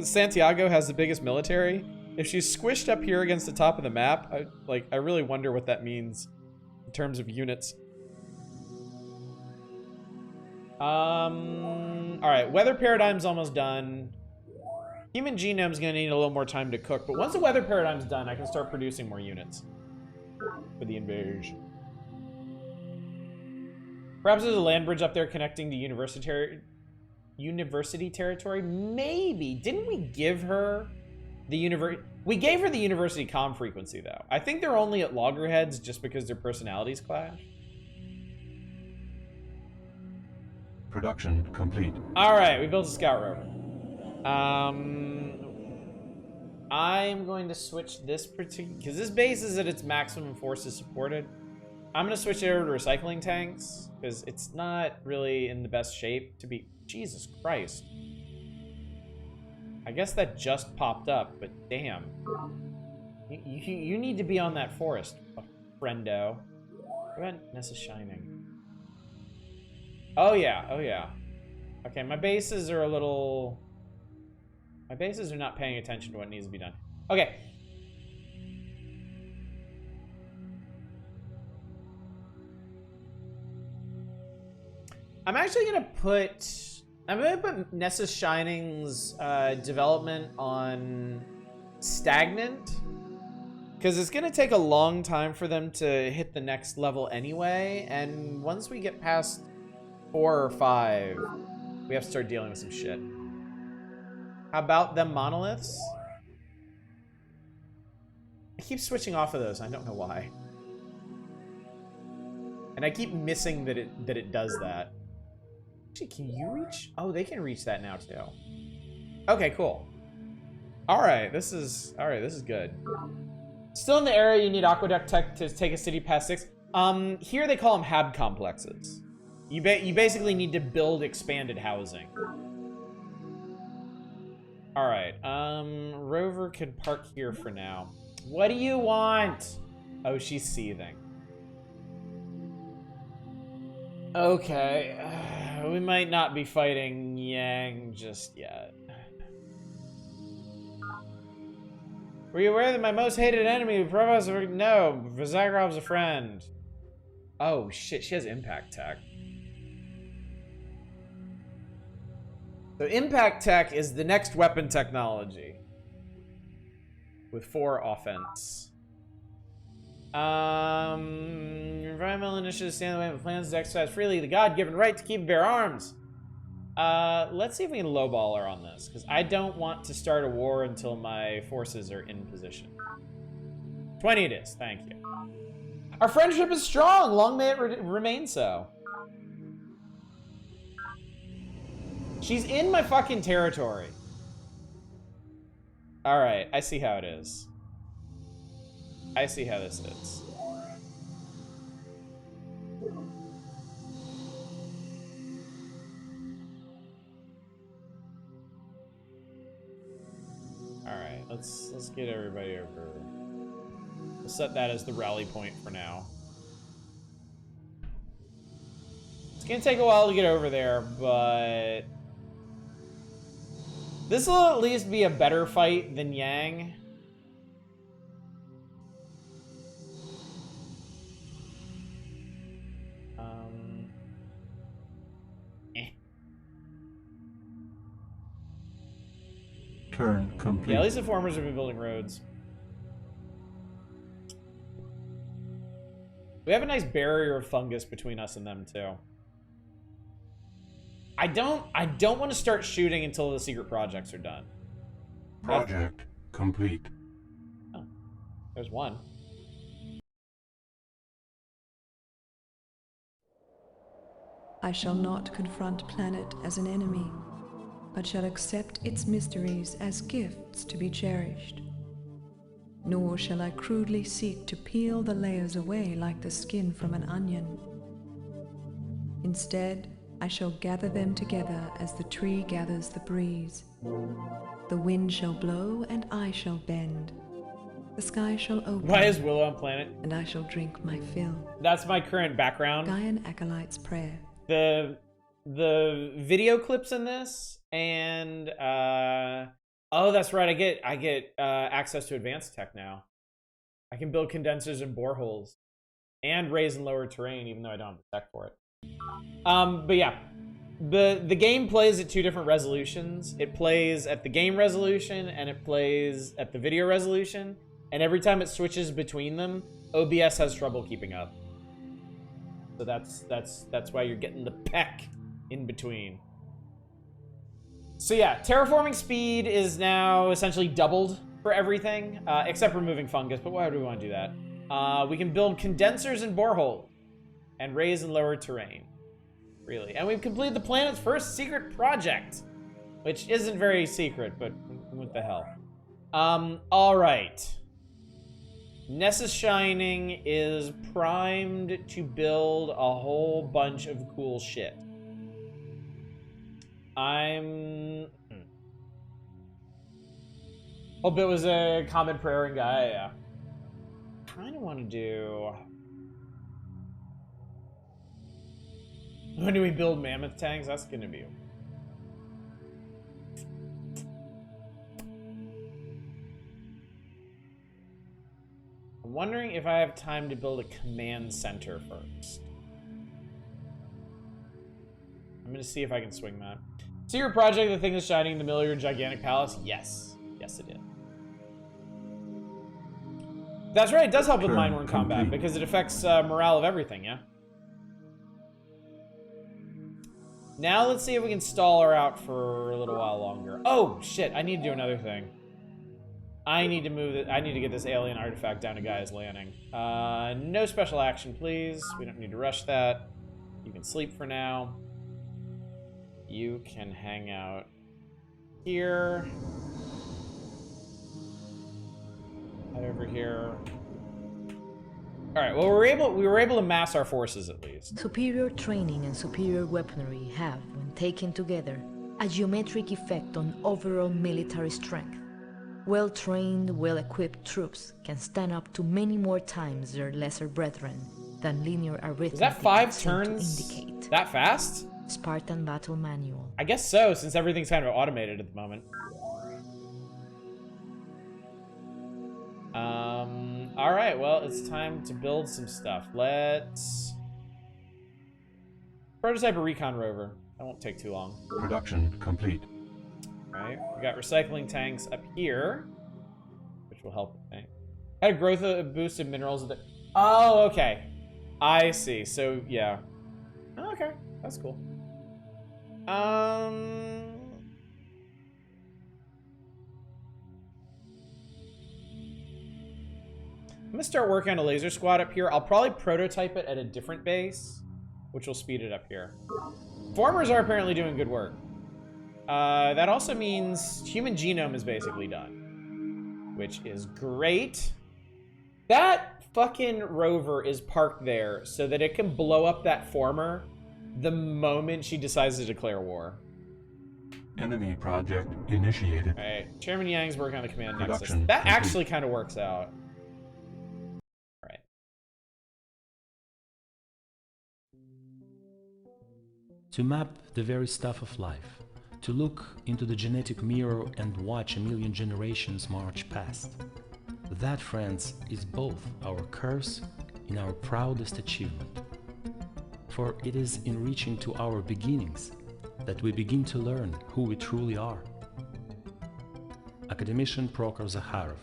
Santiago has the biggest military. If she's squished up here against the top of the map, I really wonder what that means in terms of units. All right, weather paradigm's almost done. Human genome's gonna need a little more time to cook, but once the weather paradigm's done, I can start producing more units for the invasion. Perhaps there's a land bridge up there connecting to university territory? Maybe. Didn't we give her the We gave her the university comm frequency, though. I think they're only at loggerheads just because their personalities clash. Production complete. All right, we built a scout rover. I'm going to switch this particular, because this base is at its maximum forces supported. I'm going to switch it over to recycling tanks, because it's not really in the best shape to be... Jesus Christ. I guess that just popped up, but damn. You need to be on that forest, friendo. What about Nessa Shining? Oh yeah, oh yeah. Okay, my bases are a little... My bases are not paying attention to what needs to be done. Okay. I'm actually gonna put Nessa Shining's development on stagnant, because it's gonna take a long time for them to hit the next level anyway, and once we get past 4 or 5, we have to start dealing with some shit. How about them monoliths? I keep switching off of those, I don't know why. And I keep missing that it does that. Actually, can you reach? Oh, they can reach that now too. Okay, cool. Alright, this is good. Still in the area, you need aqueduct tech to take a city past 6. Here they call them HAB complexes. You basically need to build expanded housing. Alright, Rover could park here for now. What do you want? Oh, she's seething. Okay. We might not be fighting Yang just yet. Were you aware that my most hated enemy, Provost? No, Vizagrov's a friend. Oh shit, she has impact tech. So impact tech is the next weapon technology. With 4 offense. Environmental initiatives stand in the way of plans to exercise freely the God-given right to keep and bear arms. Let's see if we can lowball her on this, because I don't want to start a war until my forces are in position. 20 it is, thank you. Our friendship is strong, long may it remain so. She's in my fucking territory. Alright, I see how it is. I see how this is. Alright, let's get everybody over. We'll set that as the rally point for now. It's gonna take a while to get over there, but this will at least be a better fight than Yang. Turn complete. Yeah, at least the farmers have been building roads. We have a nice barrier of fungus between us and them too. I don't want to start shooting until the secret projects are done. Project complete. Oh, there's one. I shall not confront planet as an enemy, but shall accept its mysteries as gifts to be cherished. Nor shall I crudely seek to peel the layers away like the skin from an onion. Instead, I shall gather them together as the tree gathers the breeze. The wind shall blow and I shall bend. The sky shall open. Why is Willow on planet? And I shall drink my fill. That's my current background. Gaian Acolyte's prayer. The video clips in this, and oh, that's right. I get access to advanced tech now. I can build condensers and boreholes, and raise and lower terrain, even though I don't have the tech for it. But yeah, the game plays at 2 different resolutions. It plays at the game resolution, and it plays at the video resolution. And every time it switches between them, OBS has trouble keeping up. So that's why you're getting the peck in between. So yeah, terraforming speed is now essentially doubled for everything, except removing fungus, but why would we want to do that? We can build condensers and boreholes, and raise and lower terrain. Really. And we've completed the planet's first secret project, which isn't very secret, but what the hell. Alright. Nessus Shining is primed to build a whole bunch of cool shit. Hope it was a common prayer in Gaia. Kinda wanna do... When do we build mammoth tanks? That's gonna be... I'm wondering if I have time to build a command center first. I'm gonna see if I can swing that. Secret project, the thing is shining in the middle of your gigantic palace? Yes. Yes, it did. That's right, it does help with Mindworm combat, because it affects morale of everything, yeah? Now let's see if we can stall her out for a little while longer. Oh, shit, I need to do another thing. I need to move it. I need to get this alien artifact down to Gaia's Landing. No special action, please. We don't need to rush that. You can sleep for now. You can hang out here. Head over here. All right. Well, we were able to mass our forces at least. Superior training and superior weaponry have, when taken together, a geometric effect on overall military strength. Well-trained, well-equipped troops can stand up to many more times their lesser brethren than linear arithmetic Is that 5 seem to turns indicate. that fast? Spartan Battle Manual. I guess so, since everything's kind of automated at the moment. Alright, well, it's time to build some stuff. Let's prototype a recon rover. That won't take too long. Production complete. Alright, we got recycling tanks up here, which will help, I think. Had a growth boost in minerals. Oh, okay. I see. So, yeah. Oh, okay, that's cool. I'm gonna start working on a laser squad up here. I'll probably prototype it at a different base, which will speed it up here. Formers are apparently doing good work. That also means human genome is basically done, which is great. That fucking rover is parked there so that it can blow up that former the moment she decides to declare war. Enemy project initiated. Alright, Chairman Yang's working on the command nexus. Production That complete. actually kind of works out. Alright. To map the very stuff of life, to look into the genetic mirror and watch a million generations march past. That, friends, is both our curse and our proudest achievement. For it is in reaching to our beginnings that we begin to learn who we truly are. Academician Prokhor Zakharov,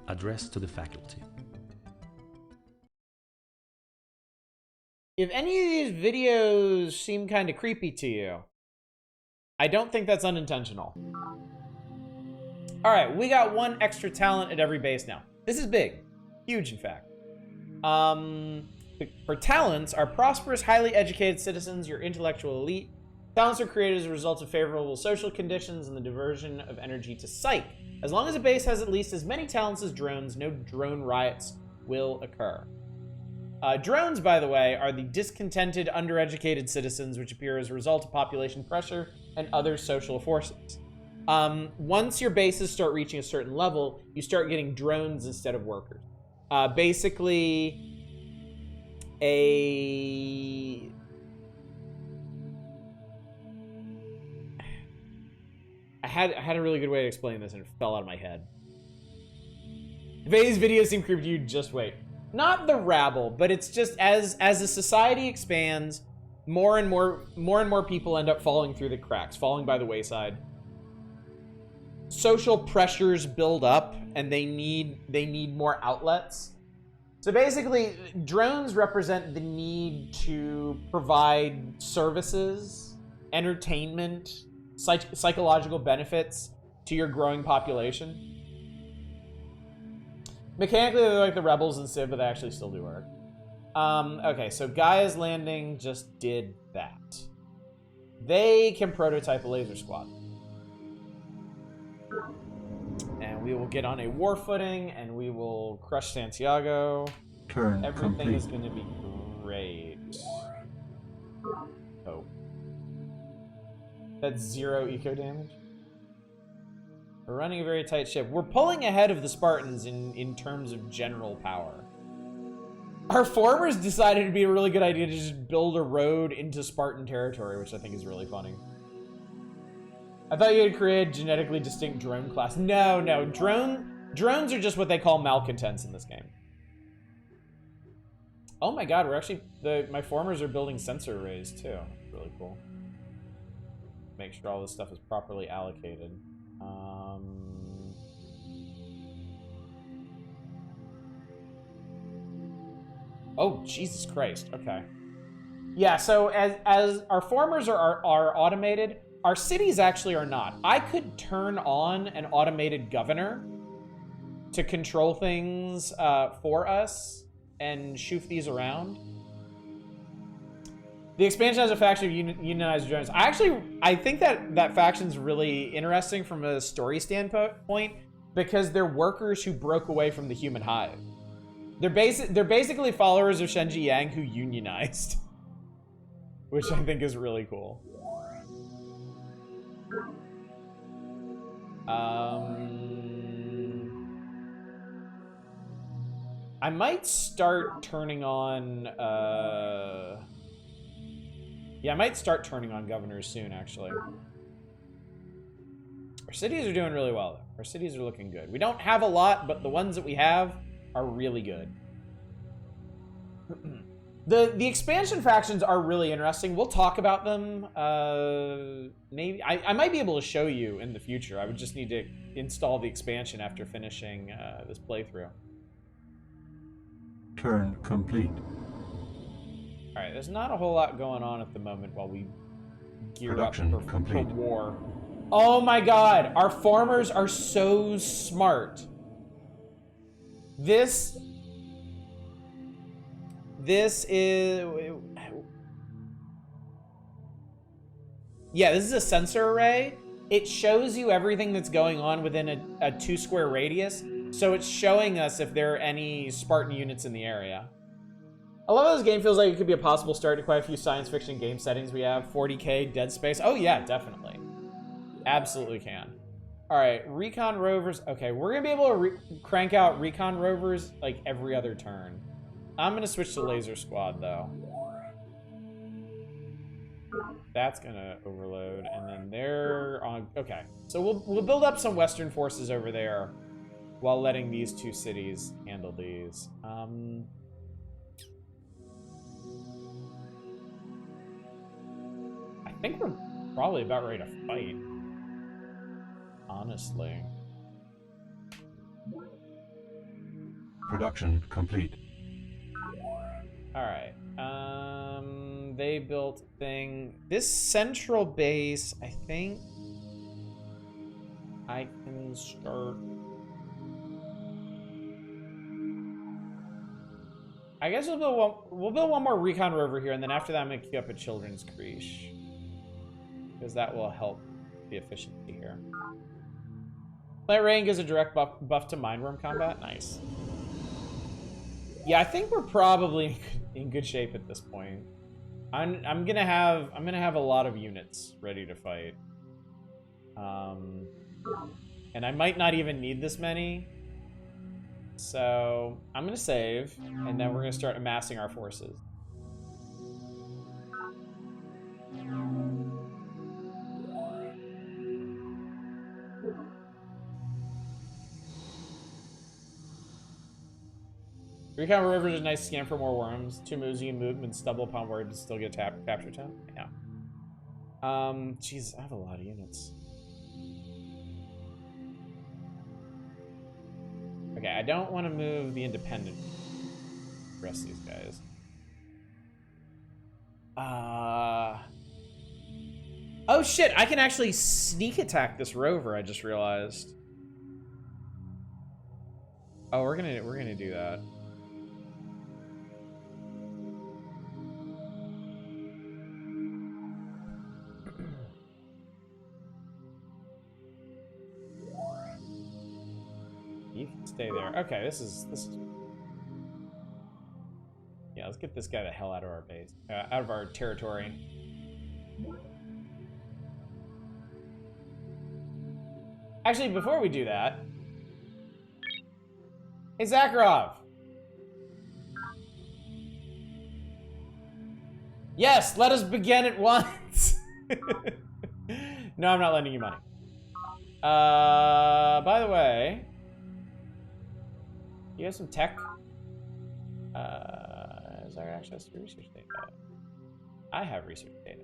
addressed to the faculty. If any of these videos seem kind of creepy to you, I don't think that's unintentional. Alright, we got one extra talent at every base now. This is big. Huge, in fact. For talents, are prosperous, highly educated citizens, your intellectual elite. Talents are created as a result of favorable social conditions and the diversion of energy to psych. As long as a base has at least as many talents as drones, no drone riots will occur. Drones, by the way, are the discontented, undereducated citizens which appear as a result of population pressure and other social forces. Once your bases start reaching a certain level, you start getting drones instead of workers. Basically, I had a really good way to explain this and it fell out of my head. If any of these videos seem creepy to you, just wait. Not the rabble, but it's just as a society expands, more and more people end up falling through the cracks, falling by the wayside. Social pressures build up and they need more outlets. So basically, drones represent the need to provide services, entertainment, psychological benefits to your growing population. Mechanically, they're like the rebels in Civ, but they actually still do work. Okay, so Gaia's Landing just did that. They can prototype a laser squad. And we will get on a war footing, and we will crush Santiago. Turn Everything complete. is going to be great. Oh. That's 0 eco damage. We're running a very tight ship. We're pulling ahead of the Spartans in terms of general power. Our formers decided it'd be a really good idea to just build a road into Spartan territory, which I think is really funny. I thought you had created genetically distinct drone class. No, drones are just what they call malcontents in this game. Oh my god, we're actually my formers are building sensor arrays too. Really cool. Make sure all this stuff is properly allocated. Oh, Jesus Christ. Okay. Yeah, so as our formers are automated, our cities actually are not. I could turn on an automated governor to control things for us and shoof these around. The expansion has a faction of unionized drones. I think that faction's really interesting from a story standpoint because they're workers who broke away from the human hive. They're basically followers of Shenji Yang who unionized, which I think is really cool. I might start turning on, yeah, I might start turning on governors soon, actually. Our cities are doing really well, though. Our cities are looking good. We don't have a lot, but the ones that we have are really good. The expansion factions are really interesting. We'll talk about them. Maybe I might be able to show you in the future. I would just need to install the expansion after finishing this playthrough. Turn complete. All right, there's not a whole lot going on at the moment while we gear Production up for complete. war. Oh my god, our farmers are so smart. This is... Yeah, this is a sensor array. It shows you everything that's going on within a 2 square radius. So it's showing us if there are any Spartan units in the area. I love how this game feels like it could be a possible start to quite a few science fiction game settings we have. 40K, Dead Space. Oh yeah, definitely. Absolutely can. All right, recon rovers. Okay, we're gonna be able to crank out recon rovers like every other turn. I'm gonna switch to laser squad though. That's gonna overload, and then they're on. Okay, so we'll build up some Western forces over there, while letting these 2 cities handle these. I think we're probably about ready to fight. Honestly. Production complete. Alright. They built thing. This central base, I think I can start. I guess we'll build one more recon rover here, and then after that I'm gonna queue up a children's creche. Because that will help the efficiency here. Plant rain gives a direct buff to mindworm combat. Nice. Yeah, I think we're probably in good shape at this point. I'm gonna have a lot of units ready to fight. And I might not even need this many. So I'm gonna save, and then we're gonna start amassing our forces. Recon River is a nice scan for more worms. 2 moves you can move and stumble upon word to still get capture time. Yeah. Jeez, I have a lot of units. Okay, I don't want to move the independent. The rest of these guys. Oh shit! I can actually sneak attack this rover. I just realized. Oh, we're gonna do that. You can stay there. Okay, this is. Yeah, let's get this guy the hell out of our base, out of our territory. Actually, before we do that, hey Zakharov. Yes, let us begin at once. No, I'm not lending you money. By the way, you have some tech? Is there access to research data? I have research data.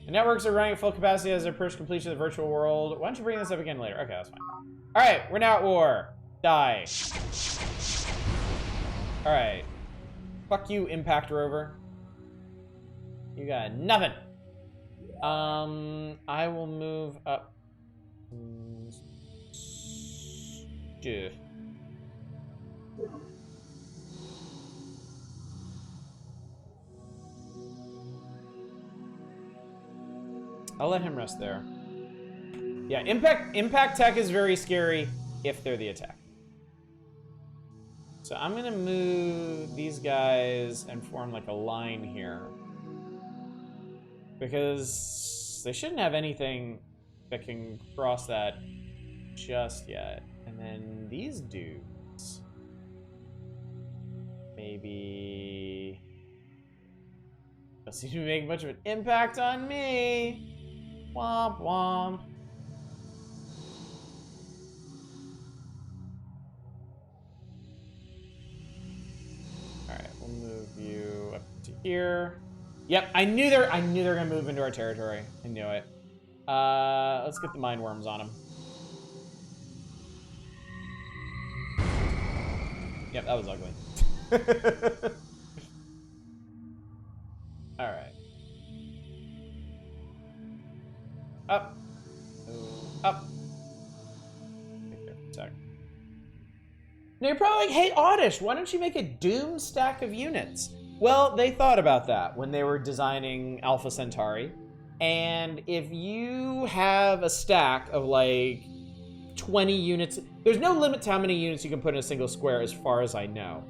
The networks are running at full capacity as they approach completion of the virtual world. Why don't you bring this up again later? Okay, that's fine. Alright, we're now at war. Die. Alright. Fuck you, Impact Rover. You got nothing. I will move up. Yeah. I'll let him rest there. Yeah, impact tech is very scary if they're the attack. So I'm gonna move these guys and form like a line here. Because they shouldn't have anything that can cross that just yet. And then these dudes. Maybe... Doesn't seem to be making much of an impact on me. Womp womp. Alright, we'll move you up to here. Yep, I knew they're gonna move into our territory. I knew it. Let's get the mine worms on them. Yep, that was ugly. Alright. Up. Up. Take there for a sec. Now you're probably like, hey, Oddish, why don't you make a Doom stack of units? Well, they thought about that when they were designing Alpha Centauri. And if you have a stack of like 20 units, there's no limit to how many units you can put in a single square as far as I know.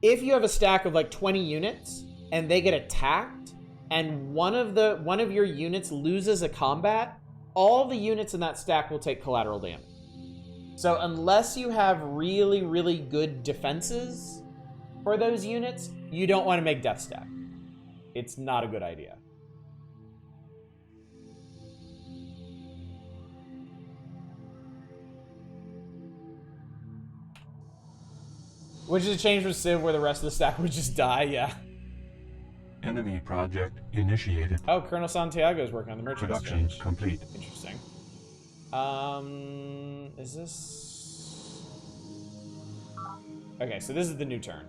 If you have a stack of like 20 units and they get attacked and one of your units loses a combat, all the units in that stack will take collateral damage. So unless you have really, really good defenses for those units, you don't want to make death stack. It's not a good idea. Which is a change from Civ where the rest of the stack would just die, yeah. Enemy project initiated. Oh, Colonel Santiago is working on the merchant Production exchange. complete. Interesting. Is this... Okay, so this is the new turn.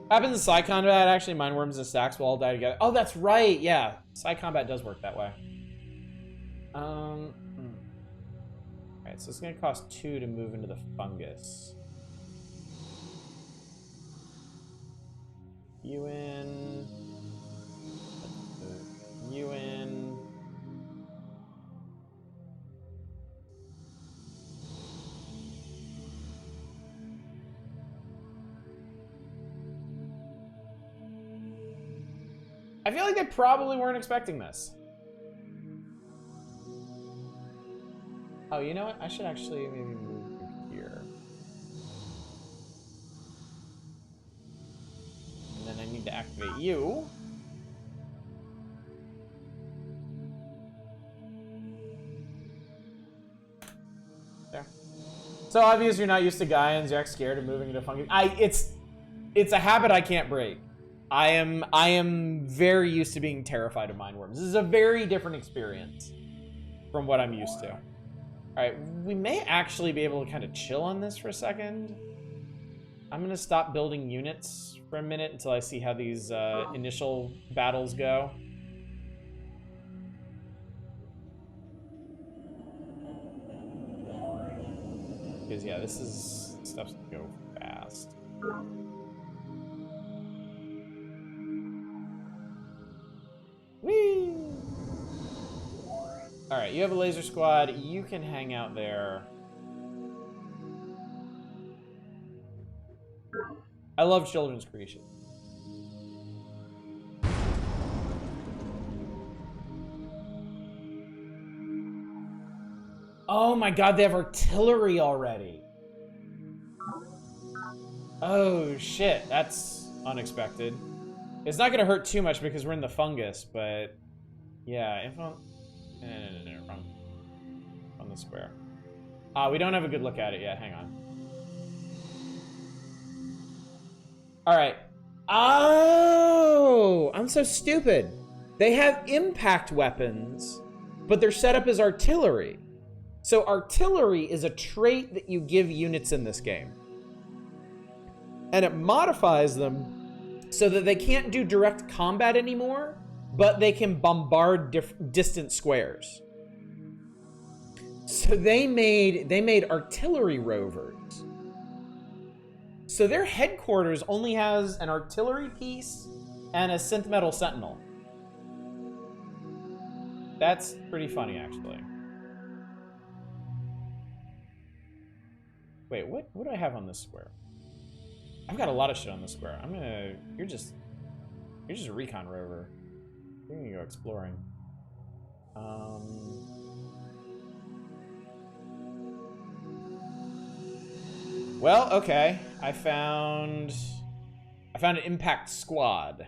Happens in Psi Combat, actually, Mine Worms and Stacks will all die together. Oh, that's right, yeah. Psi Combat does work that way. Alright, so it's gonna cost 2 to move into the fungus. You in. You in. I feel like they probably weren't expecting this. Oh, you know what? I should actually maybe move you here. And then I need to activate you. There. So obvious you're not used to Gaians, you're scared of moving into fungus. It's a habit I can't break. I am very used to being terrified of mine worms. This is a very different experience from what I'm used to. Alright, we may actually be able to kind of chill on this for a second. I'm gonna stop building units for a minute until I see how these initial battles go. Because yeah, this is stuff's gonna go fast. Whee! Alright, you have a laser squad. You can hang out there. I love children's creation. Oh my god, they have artillery already. Oh shit, that's unexpected. It's not gonna hurt too much because we're in the fungus, but yeah, if I'm... No, wrong. On the square. We don't have a good look at it yet, hang on. Alright. Oh! I'm so stupid. They have impact weapons, but they're set up as artillery. So artillery is a trait that you give units in this game. And it modifies them so that they can't do direct combat anymore, but they can bombard distant squares. So they made artillery rovers. So their headquarters only has an artillery piece and a synth metal sentinel. That's pretty funny, actually. Wait, what do I have on this square? I've got a lot of shit on this square. You're just a recon rover. You're gonna go exploring. Well, okay. I found an impact squad.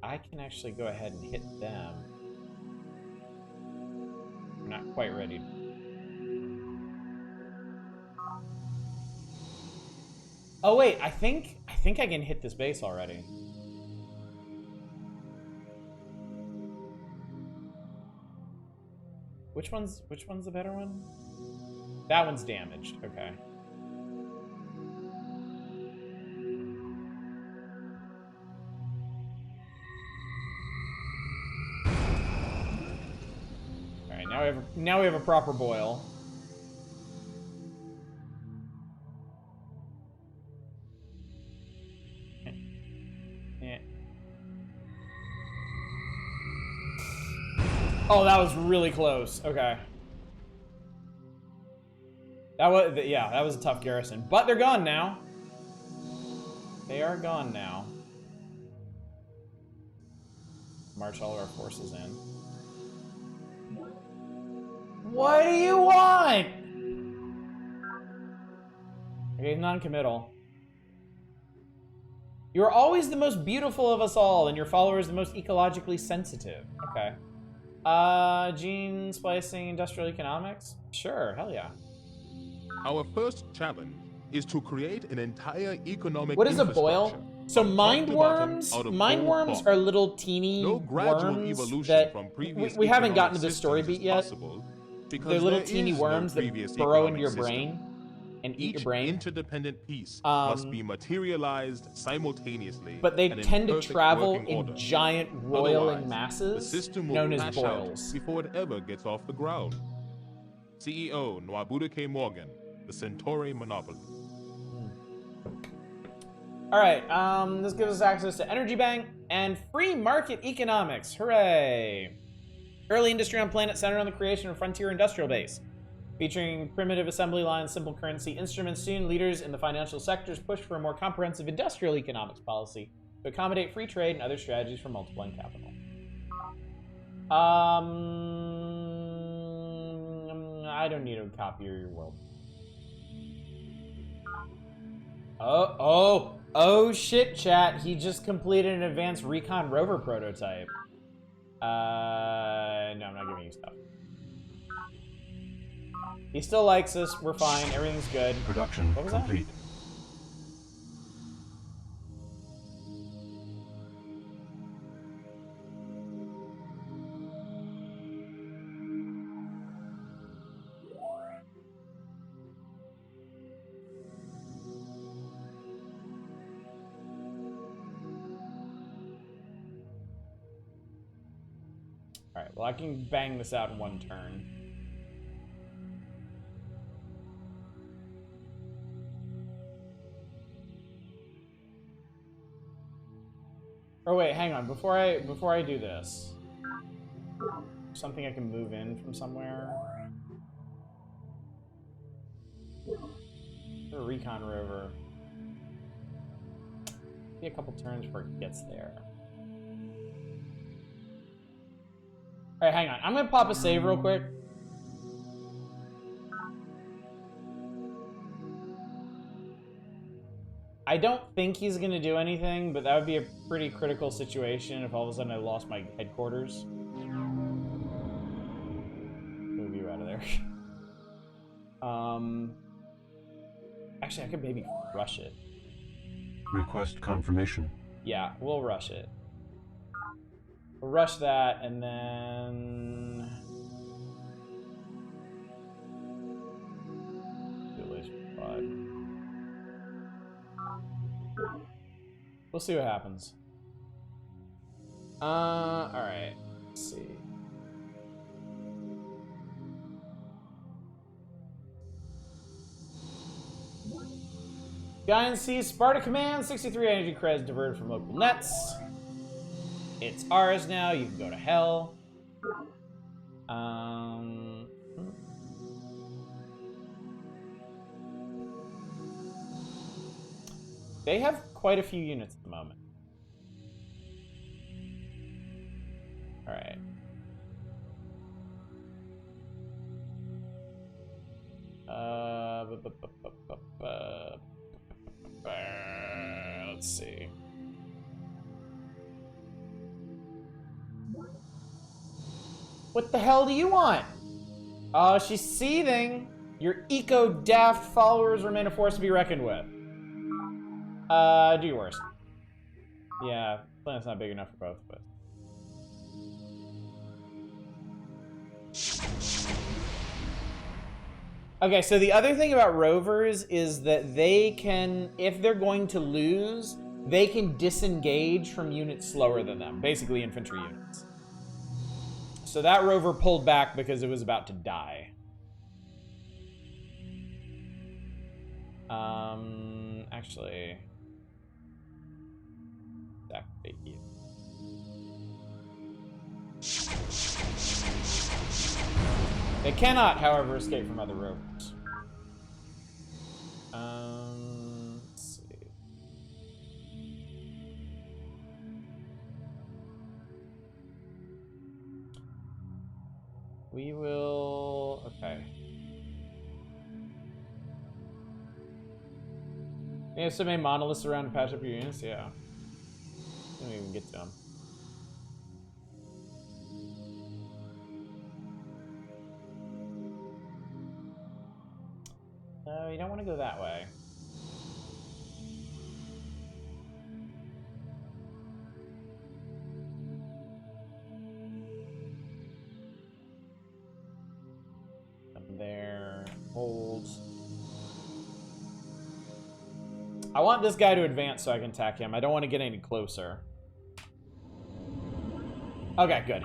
I can actually go ahead and hit them. I'm not quite ready. Oh wait, I think I can hit this base already. Which one's the better one? That one's damaged. Okay. All right, now we have a proper boil. Oh, that was really close. Okay. That was a tough garrison. But they're gone now. They are gone now. March all of our forces in. What do you want? Okay, non-committal. You are always the most beautiful of us all, and your followers the most ecologically sensitive. Okay. Gene splicing, industrial economics? Sure, hell yeah. Our first challenge is to create an entire economic What is a infrastructure. boil? So mind worms are little teeny worms that we haven't gotten to the story beat yet. They're little teeny worms that burrow into your brain and eat your brain. Interdependent piece must be materialized simultaneously. But they and in tend to perfect travel working in order. giant roiling Otherwise, masses the system will known as crash boils. out before it ever gets off the ground. CEO Nwabudu K. Morgan, the Centauri Monopoly. All right, this gives us access to Energy Bank and free market economics. Hooray! Early industry on planet centered on the creation of frontier industrial base. Featuring primitive assembly lines, simple currency instruments, soon leaders in the financial sectors push for a more comprehensive industrial economics policy to accommodate free trade and other strategies for multiplying capital. I don't need to copy your world. Oh shit, chat. He just completed an advanced recon rover prototype. No, I'm not giving you stuff. He still likes us. We're fine. Everything's good. Production what was complete. That? All right. Well, I can bang this out in one turn. Oh wait, hang on. Before I do this, something I can move in from somewhere. A recon rover. Be a couple turns before it gets there. All right, hang on. I'm gonna pop a save real quick. I don't think he's gonna do anything, but that would be a pretty critical situation if all of a sudden I lost my headquarters. Move you out of there. Actually, I could maybe rush it. Request confirmation. Yeah, we'll rush it. We'll rush that, and then... We'll see what happens. Alright. Let's see. Guy and C, Sparta Command, 63 energy credits diverted from local nets. It's ours now, you can go to hell. They have quite a few units at the moment. Let's see. What the hell do you want? Oh, she's seething. Your eco-daft followers remain a force to be reckoned with. Do your worst. Yeah, planet's not big enough for both of us. Okay, so the other thing about rovers is that they can, if they're going to lose, they can disengage from units slower than them, basically infantry units. So that rover pulled back because it was about to die. Actually, activate you. They cannot, however, escape from other rovers. Let's see. We will... Okay. You have so many monoliths around to patch up your units? Yeah. Don't even get to them. No, you don't want to go that way. Up there. Hold. I want this guy to advance so I can attack him. I don't want to get any closer. Okay, good.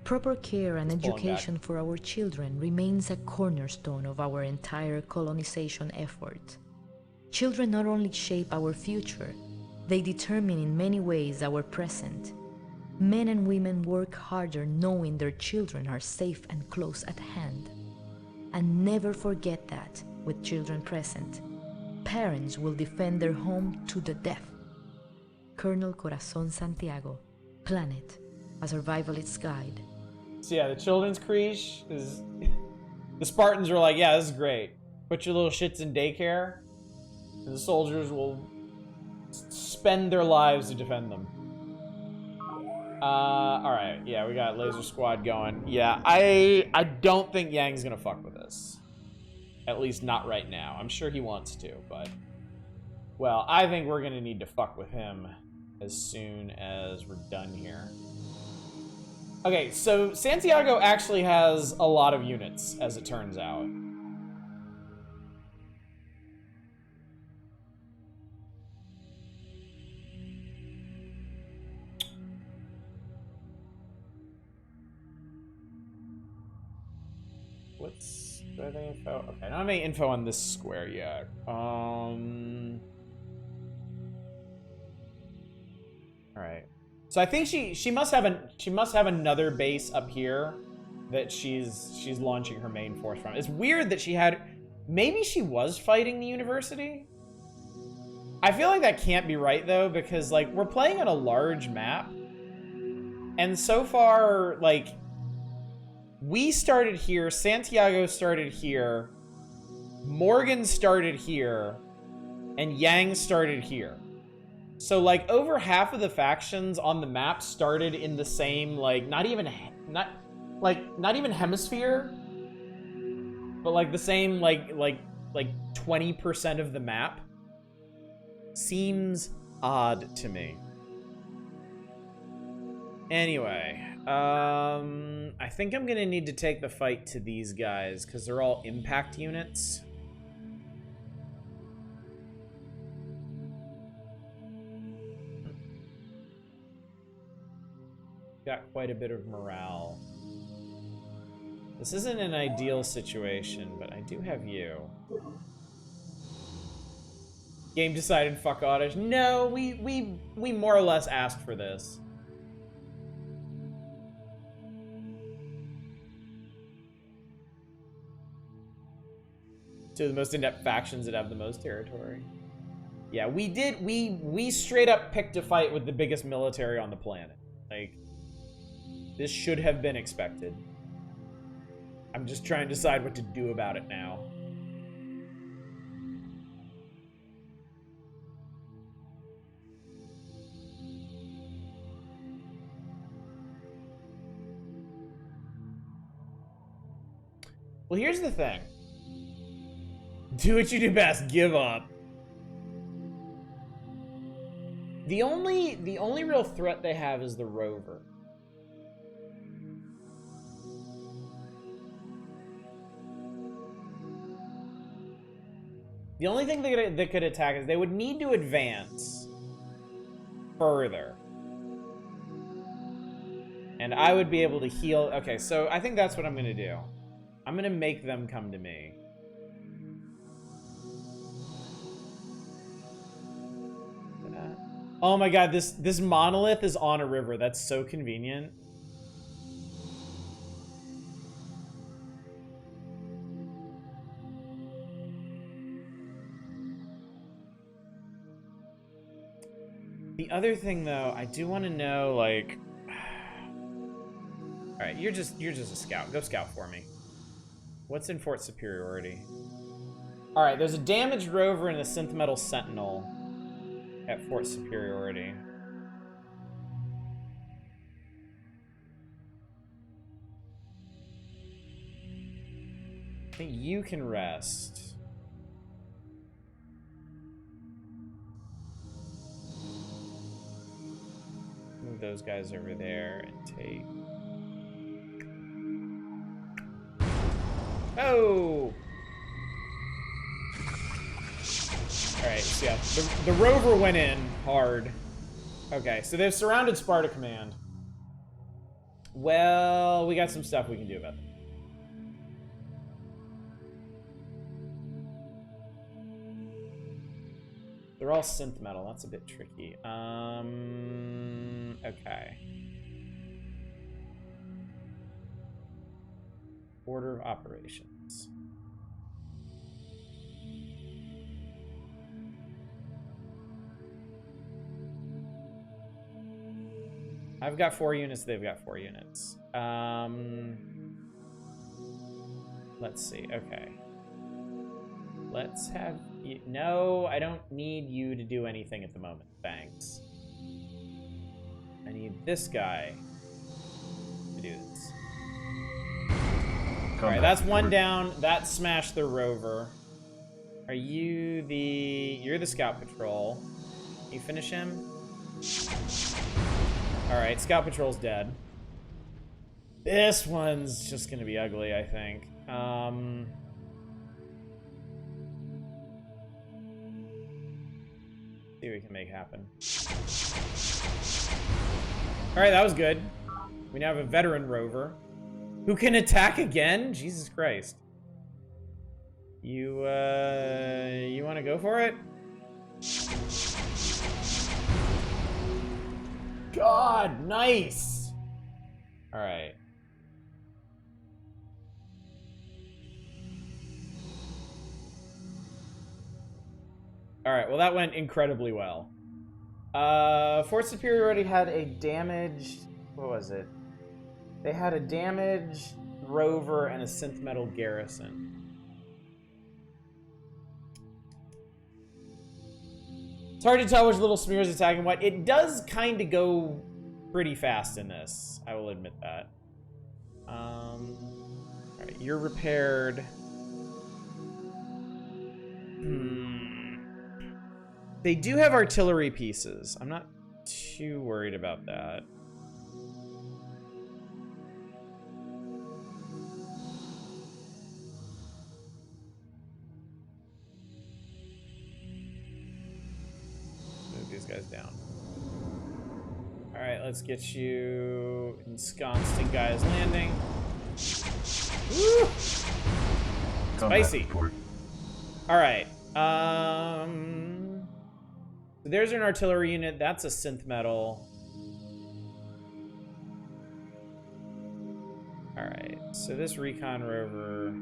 Proper care and education for our children remains a cornerstone of our entire colonization effort. Children not only shape our future, they determine in many ways our present. Men and women work harder knowing their children are safe and close at hand. And never forget that, with children present, parents will defend their home to the death. Colonel Corazon Santiago, Planet, a Survivalist's Guide. So yeah, the children's creche is... The Spartans are like, yeah, this is great. Put your little shits in daycare, and the soldiers will spend their lives to defend them. Alright, yeah, we got Laser Squad going. Yeah, I don't think Yang's gonna fuck with this. At least not right now. I'm sure he wants to, but... Well, I think we're gonna need to fuck with him as soon as we're done here. Okay, so Santiago actually has a lot of units, as it turns out. What's... Do I have any info? Okay, I don't have any info on this square yet. Alright. So I think she must have another base up here that she's launching her main force from. It's weird that she had... Maybe she was fighting the university? I feel like that can't be right, though, because, like, we're playing on a large map. And so far, like, we started here, Santiago started here, Morgan started here, and Yang started here. So, like, over half of the factions on the map started in the same, like, not even hemisphere, but, like, the same, like 20% of the map. Seems odd to me. Anyway, I think I'm gonna need to take the fight to these guys, because they're all impact units. Got quite a bit of morale. This isn't an ideal situation, but I do have you. Game decided fuck oddish. No, we more or less asked for this. Two of the most in-depth factions that have the most territory. Yeah, we straight up picked a fight with the biggest military on the planet. Like, this should have been expected. I'm just trying to decide what to do about it now. Well, here's the thing. Do what you do best. Give up. The only real threat they have is the rover. The only thing that could attack is they would need to advance further. And I would be able to heal. Okay, so I think that's what I'm going to do. I'm going to make them come to me. Oh my god, this monolith is on a river. That's so convenient. The other thing though, I do want to know, like, all right, you're just a scout. Go scout for me. What's in Fort Superiority? All right, there's a damaged rover and a synth metal sentinel at Fort Superiority. I think you can rest. Move those guys over there and take... Oh! Alright, so yeah, the rover went in hard. Okay, so they've surrounded Sparta Command. Well, we got some stuff we can do about them. They're all synth metal, that's a bit tricky. Okay. Order of operations. I've got 4 units, they've got 4 units. Let's see, okay. Let's have you... No, I don't need you to do anything at the moment, thanks. I need this guy to do this. Alright, that's one down. That smashed the rover. Are you the... You're the scout patrol. You finish him? Alright, scout patrol's dead. This one's just gonna be ugly, I think. See what we can make happen. Alright, that was good. We now have a veteran rover. Who can attack again? Jesus Christ. You want to go for it? God, nice! Alright. Alright, well that went incredibly well. Fort Superiority had a damaged... What was it? They had a damaged rover and a synth metal garrison. It's hard to tell which little smear is attacking what. It does kind of go pretty fast in this. I will admit that. Alright, you're repaired. They do have artillery pieces. I'm not too worried about that. Move these guys down. Alright, let's get you ensconced in Guy's Landing. Woo! Spicy. Alright. So there's an artillery unit. That's a synth metal. Alright, so this recon rover...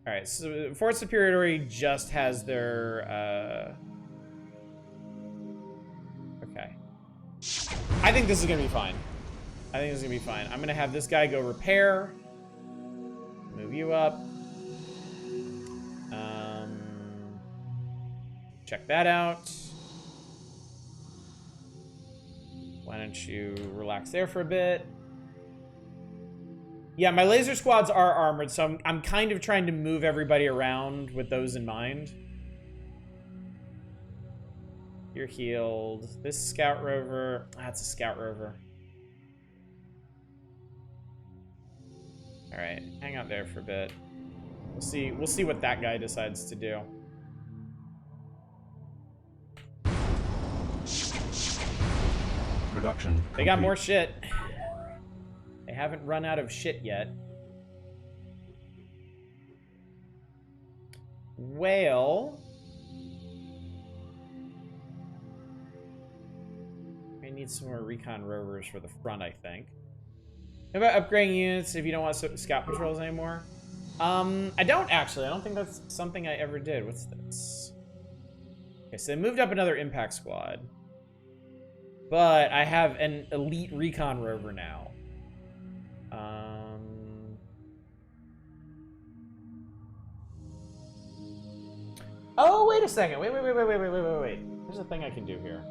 Alright, so Fort Superiority just has their, Okay. I think this is gonna be fine. I think this is gonna be fine. I'm gonna have this guy go repair. Move you up. Check that out. Why don't you relax there for a bit? Yeah, my laser squads are armored, so I'm kind of trying to move everybody around with those in mind. You're healed. This scout rover, that's a scout rover. All right, hang out there for a bit. We'll see what that guy decides to do. Production. They got more shit. They haven't run out of shit yet. Well, I need some more recon rovers for the front, I think. How about upgrading units if you don't want scout patrols anymore? I don't actually. I don't think that's something I ever did. What's this? Okay, so they moved up another impact squad. But I have an elite recon rover now. Oh, wait a second. Wait. There's a thing I can do here.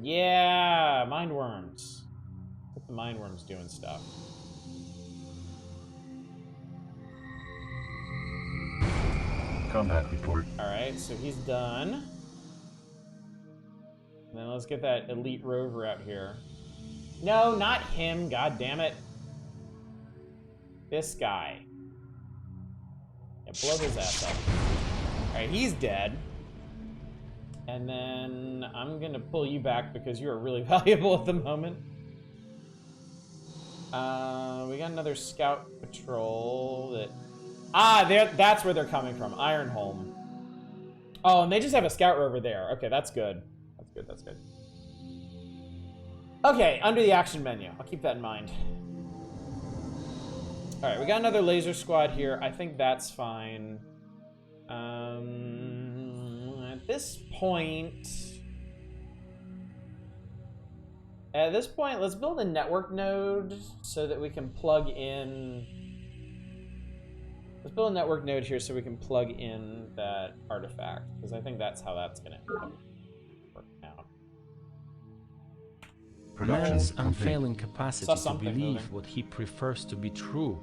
Yeah, mind worms. Get the mind worms doing stuff. Combat report. Alright, so he's done. And then let's get that elite rover out here. No, not him, god damn it. This guy. Yeah, blow his ass up. Alright, he's dead. And then I'm gonna pull you back because you are really valuable at the moment. We got another scout patrol that... Ah, that's where they're coming from. Ironholm. Oh, and they just have a scout rover there. Okay, that's good. That's good. Okay, under the action menu. I'll keep that in mind. Alright, we got another laser squad here. I think that's fine. At this point, let's build a network node so that we can plug in... Let's build a network node here so we can plug in that artifact, because I think that's how that's going to work out. Man's unfailing capacity to believe what he prefers to be true,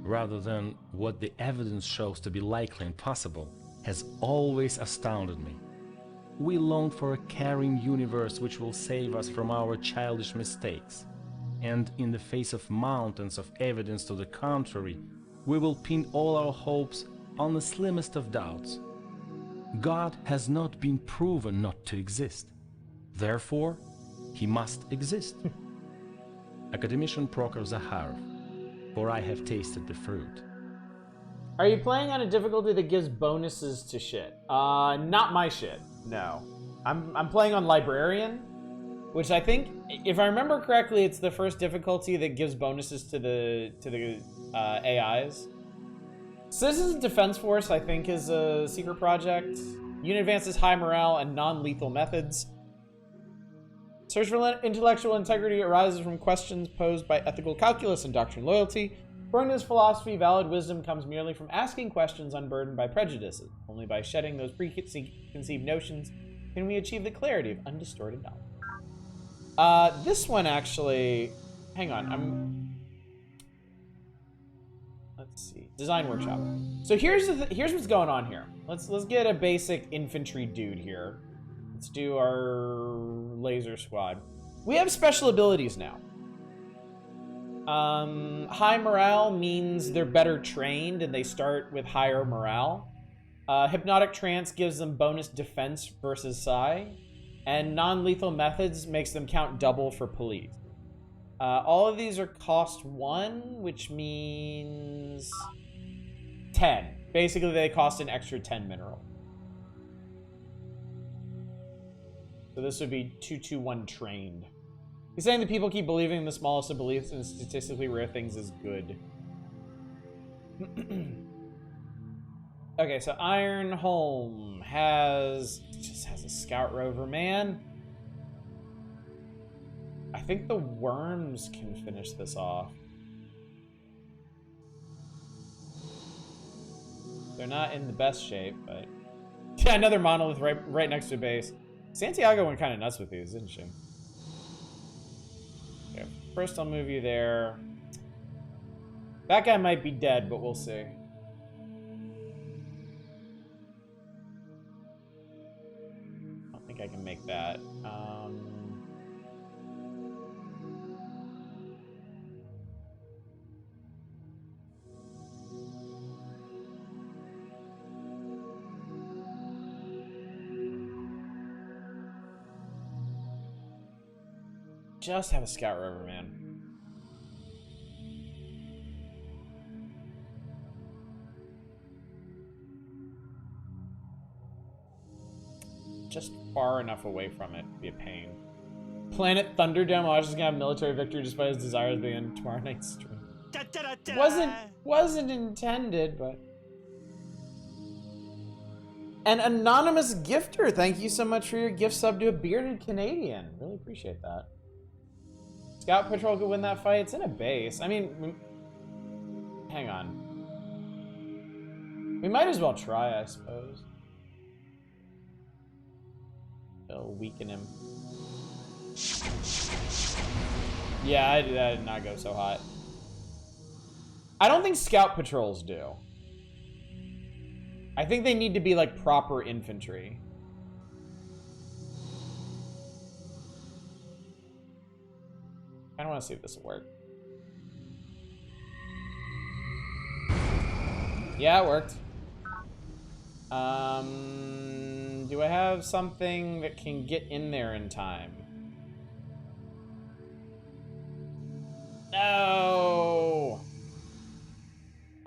rather than what the evidence shows to be likely and possible, has always astounded me. We long for a caring universe which will save us from our childish mistakes, and in the face of mountains of evidence to the contrary, we will pin all our hopes on the slimmest of doubts. God has not been proven not to exist. Therefore, he must exist. Academician Proctor Zaharov, for I have tasted the fruit. Are you playing on a difficulty that gives bonuses to shit? Not my shit, no. I'm playing on Librarian, which I think, if I remember correctly, it's the first difficulty that gives bonuses to the AIs. Citizen Defense Force, I think, is a secret project. Unit advances high morale and non-lethal methods. Search for intellectual integrity arises from questions posed by ethical calculus and doctrine loyalty. According to this philosophy, valid wisdom comes merely from asking questions unburdened by prejudices. Only by shedding those preconceived notions can we achieve the clarity of undistorted knowledge. This one actually... Hang on, let's see. Design workshop. So here's what's going on here. Let's get a basic infantry dude here. Let's do our laser squad. We have special abilities now. High morale means they're better trained and they start with higher morale. Hypnotic trance gives them bonus defense versus psi. And non-lethal methods makes them count double for police. All of these are cost 1, which means 10. Basically, they cost an extra 10 mineral. So this would be 221 trained. He's saying that people keep believing in the smallest of beliefs and statistically rare things is good. Okay, so Ironholm just has a scout rover, man. I think the worms can finish this off. They're not in the best shape, but yeah, another monolith right next to a base. Santiago went kind of nuts with these, didn't she? Okay, first I'll move you there. That guy might be dead, but we'll see. I don't think I can make that. Just have a scout rover, man. Just far enough away from it to be a pain. Planet Thunderdome, I was just gonna have military victory despite his desires being in tomorrow night's stream. Wasn't intended, but. An anonymous gifter, thank you so much for your gift sub to a bearded Canadian. Really appreciate that. Scout Patrol could win that fight. It's in a base. I mean, hang on. We might as well try, I suppose. It'll weaken him. Yeah, that did not go so hot. I don't think Scout Patrols do. I think they need to be like proper infantry. I don't want to see if this will work. Yeah, it worked. Do I have something that can get in there in time? No!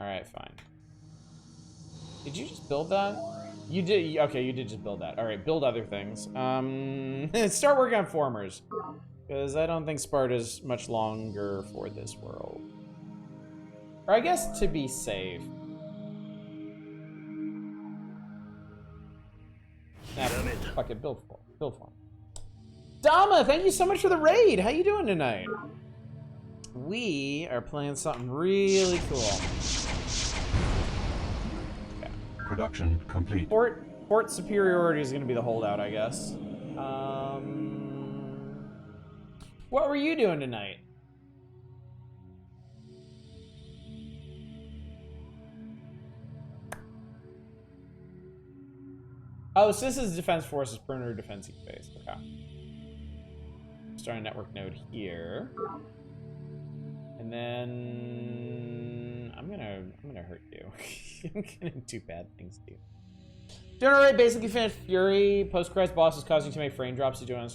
Alright, fine. Did you just build that? You did, okay, you did just build that. Alright, build other things. Start working on formers. Because I don't think Sparta's much longer for this world. Or I guess to be safe. Nah, fuck it, build form. Dama, thank you so much for the raid. How you doing tonight? We are playing something really cool. Okay. Production complete. Port superiority is going to be the holdout, I guess. What were you doing tonight? Oh, so this is Defense Forces perimeter defensive base. Okay. Start a network node here. And then I'm gonna hurt you. I'm gonna do bad things to you. Doing alright, basically finished Fury. Post-Christ boss is causing too many frame drops to do on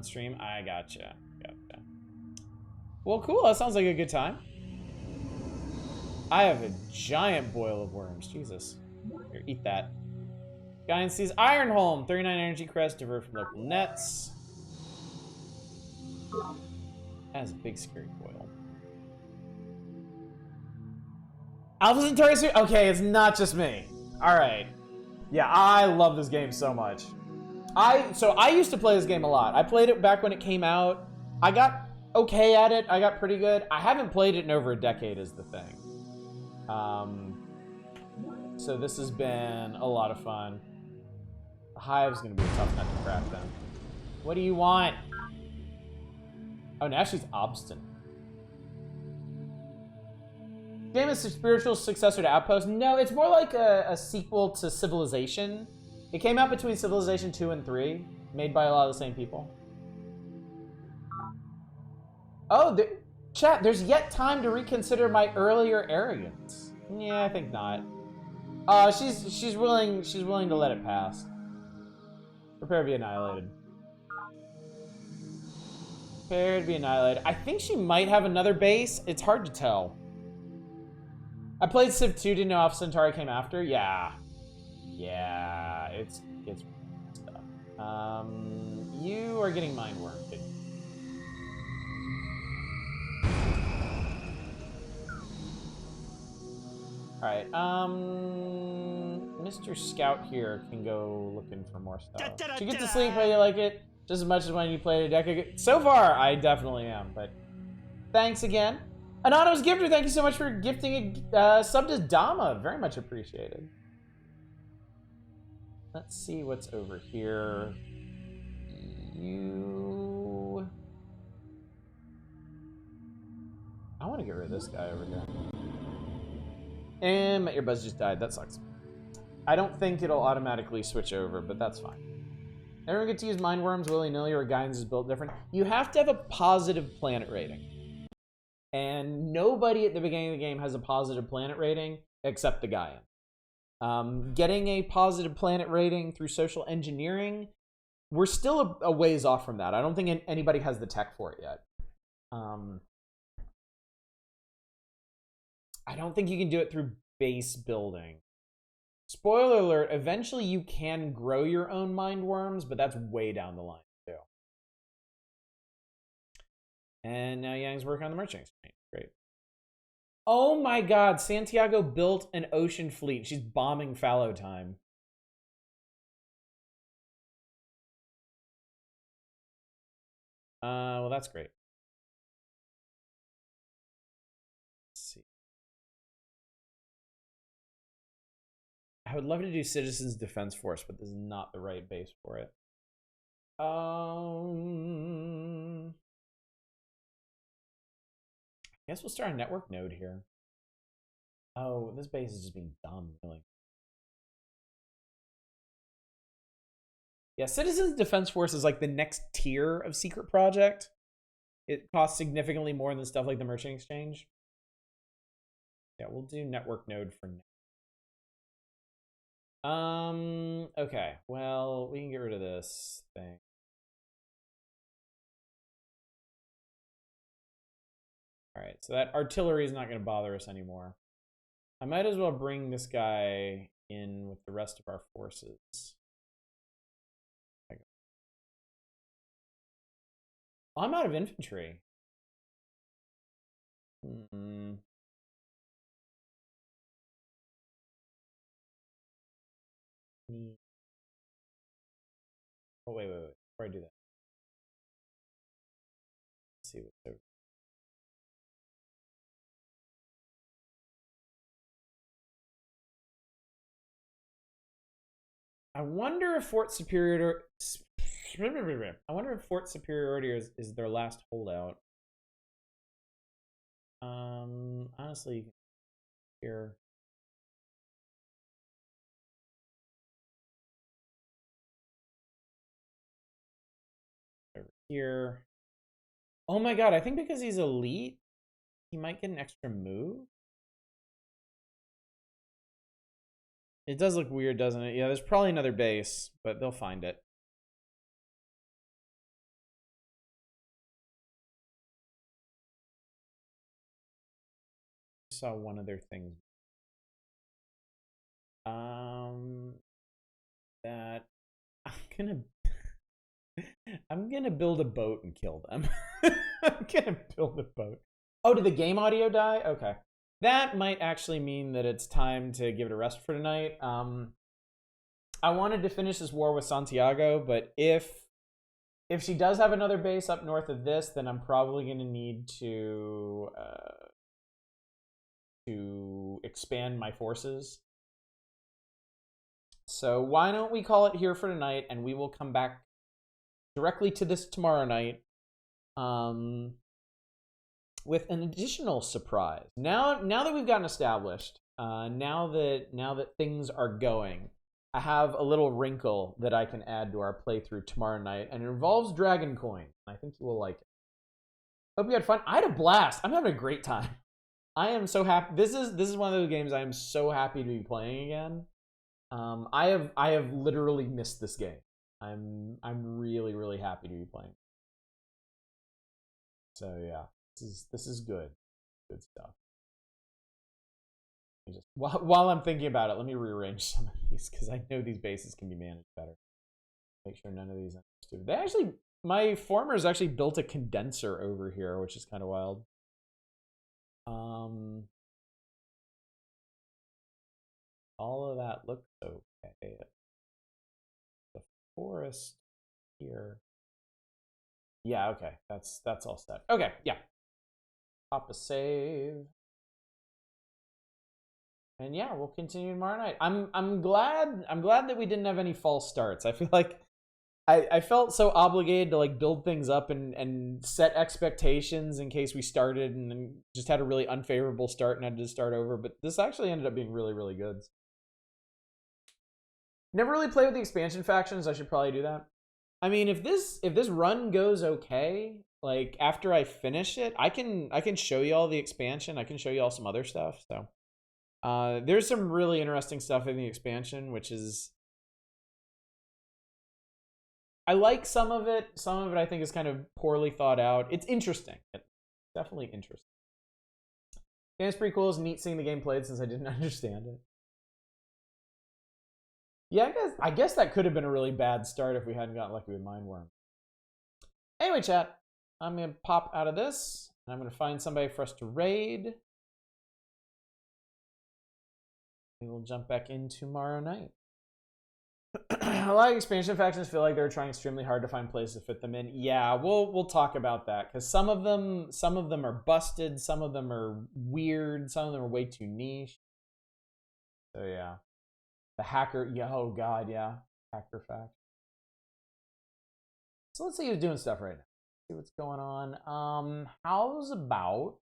stream. I gotcha. Well, cool. That sounds like a good time. I have a giant boil of worms. Jesus. Here, eat that. Guy sees Ironholm. 39 energy crest. Divert from local nets. That is a big scary boil. Alpha Centauri. Okay, it's not just me. All right. Yeah, I love this game so much. So I used to play this game a lot. I played it back when it came out. I got okay at it. I got pretty good. I haven't played it in over a decade is the thing. So this has been a lot of fun. The Hive's gonna be a tough nut to crack then. What do you want? Oh, now she's obstinate. Game is a spiritual successor to Outpost. No, it's more like a sequel to Civilization. It came out between Civilization 2 and 3, made by a lot of the same people. Oh, chat, there's yet time to reconsider my earlier arrogance. Yeah, I think not. She's willing to let it pass. Prepare to be annihilated. Prepare to be annihilated. I think she might have another base. It's hard to tell. I played Civ 2, didn't know if Centauri came after. Yeah. Yeah, it's stuff. You are getting mind wormed. Alright, Mr. Scout here can go looking for more stuff. Did you get to sleep? How you like it? Just as much as when you played a deck ago? So far, I definitely am, but thanks again. Anonymous Gifter, thank you so much for gifting a sub to Dama. Very much appreciated. Let's see what's over here. I want to get rid of this guy over here. And my earbuds just died. That sucks. I don't think it'll automatically switch over, but that's fine. Everyone gets to use mind worms willy-nilly or Guidance is built different. You have to have a positive planet rating. And nobody at the beginning of the game has a positive planet rating except the Gaian. Getting a positive planet rating through social engineering, we're still a ways off from that. I don't think anybody has the tech for it yet. I don't think you can do it through base building. Spoiler alert, eventually you can grow your own mind worms, but that's way down the line too. And now Yang's working on the merchant exchange. Great. Oh my god, Santiago built an ocean fleet. She's bombing fallow time. Well, that's great. Let's see. I would love to do Citizens Defense Force, but this is not the right base for it. I guess we'll start a network node here. Oh, this base is just being dumb, really. Yeah, Citizens Defense Force is like the next tier of secret project. It costs significantly more than stuff like the Merchant Exchange. Yeah, we'll do network node for now. Okay, well, we can get rid of this thing. All right, so that artillery is not going to bother us anymore. I might as well bring this guy in with the rest of our forces. I'm out of infantry. Oh, wait. Before I do that. Let's see what's over. I wonder if Fort Superiority is their last holdout. Honestly, here. Over here. Oh my god, I think because he's elite, he might get an extra move. It does look weird, doesn't it? Yeah, there's probably another base, but they'll find it. I saw one of their things. That I'm gonna build a boat and kill them. I'm gonna build a boat. Oh, did the game audio die? Okay. That might actually mean that it's time to give it a rest for tonight. I wanted to finish this war with Santiago, but if she does have another base up north of this, then I'm probably going to need to expand my forces. So why don't we call it here for tonight, and we will come back directly to this tomorrow night. With an additional surprise. Now that we've gotten established, now that things are going, I have a little wrinkle that I can add to our playthrough tomorrow night, and it involves Dragon Coin. I think you will like it. Hope you had fun. I had a blast. I'm having a great time. I am so happy. This is one of those games I am so happy to be playing again. I have literally missed this game. I'm really, really happy to be playing. So yeah. This is good stuff. Just, while I'm thinking about it, let me rearrange some of these because I know these bases can be managed better. Make sure none of these are stupid. My farmers actually built a condenser over here, which is kind of wild. All of that looks okay. The forest here. Yeah, okay. That's all set. Okay, yeah. Pop a save. And yeah, we'll continue tomorrow night. I'm glad that we didn't have any false starts. I feel like I felt so obligated to like build things up and set expectations in case we started and then just had a really unfavorable start and had to start over. But this actually ended up being really, really good. Never really played with the expansion factions. I should probably do that. I mean, if this run goes okay, like after I finish it, I can show you all the expansion. I can show you all some other stuff. So there's some really interesting stuff in the expansion, which is I like some of it. Some of it I think is kind of poorly thought out. It's interesting. It's definitely interesting. And it's pretty cool. It's neat seeing the game played since I didn't understand it. Yeah, I guess that could have been a really bad start if we hadn't gotten lucky with Mindworm. Anyway, chat, I'm going to pop out of this. And I'm going to find somebody for us to raid. And we'll jump back in tomorrow night. A lot of expansion factions feel like they're trying extremely hard to find places to fit them in. Yeah, we'll talk about that because some of them are busted, some of them are weird, some of them are way too niche. So yeah, the hacker. Yeah, oh god, yeah, hacker fact. So let's see who's doing stuff right now. See what's going on. How's about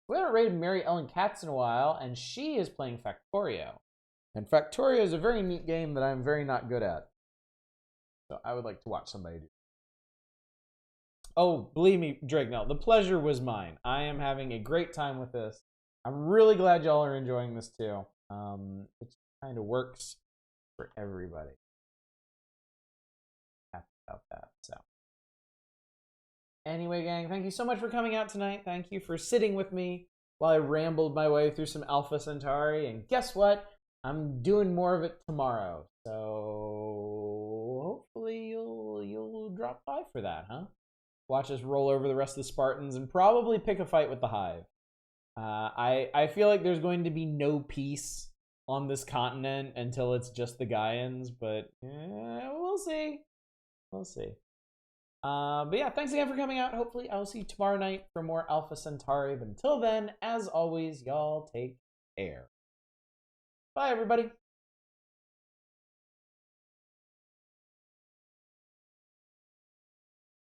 we haven't raided Mary Ellen Katz in a while, and she is playing Factorio. And Factorio is a very neat game that I'm very not good at. So I would like to watch somebody do. Oh, believe me, Drake, no, the pleasure was mine. I am having a great time with this. I'm really glad y'all are enjoying this too. It kind of works for everybody. Happy about that. So anyway, gang, thank you so much for coming out tonight. Thank you for sitting with me while I rambled my way through some Alpha Centauri. And guess what? I'm doing more of it tomorrow, so hopefully you'll drop by for that, huh? Watch us roll over the rest of the Spartans and probably pick a fight with the Hive. I feel like there's going to be no peace on this continent until it's just the Gaians, but we'll see. We'll see. But yeah, thanks again for coming out. Hopefully I will see you tomorrow night for more Alpha Centauri. But until then, as always, y'all take care. Bye, everybody.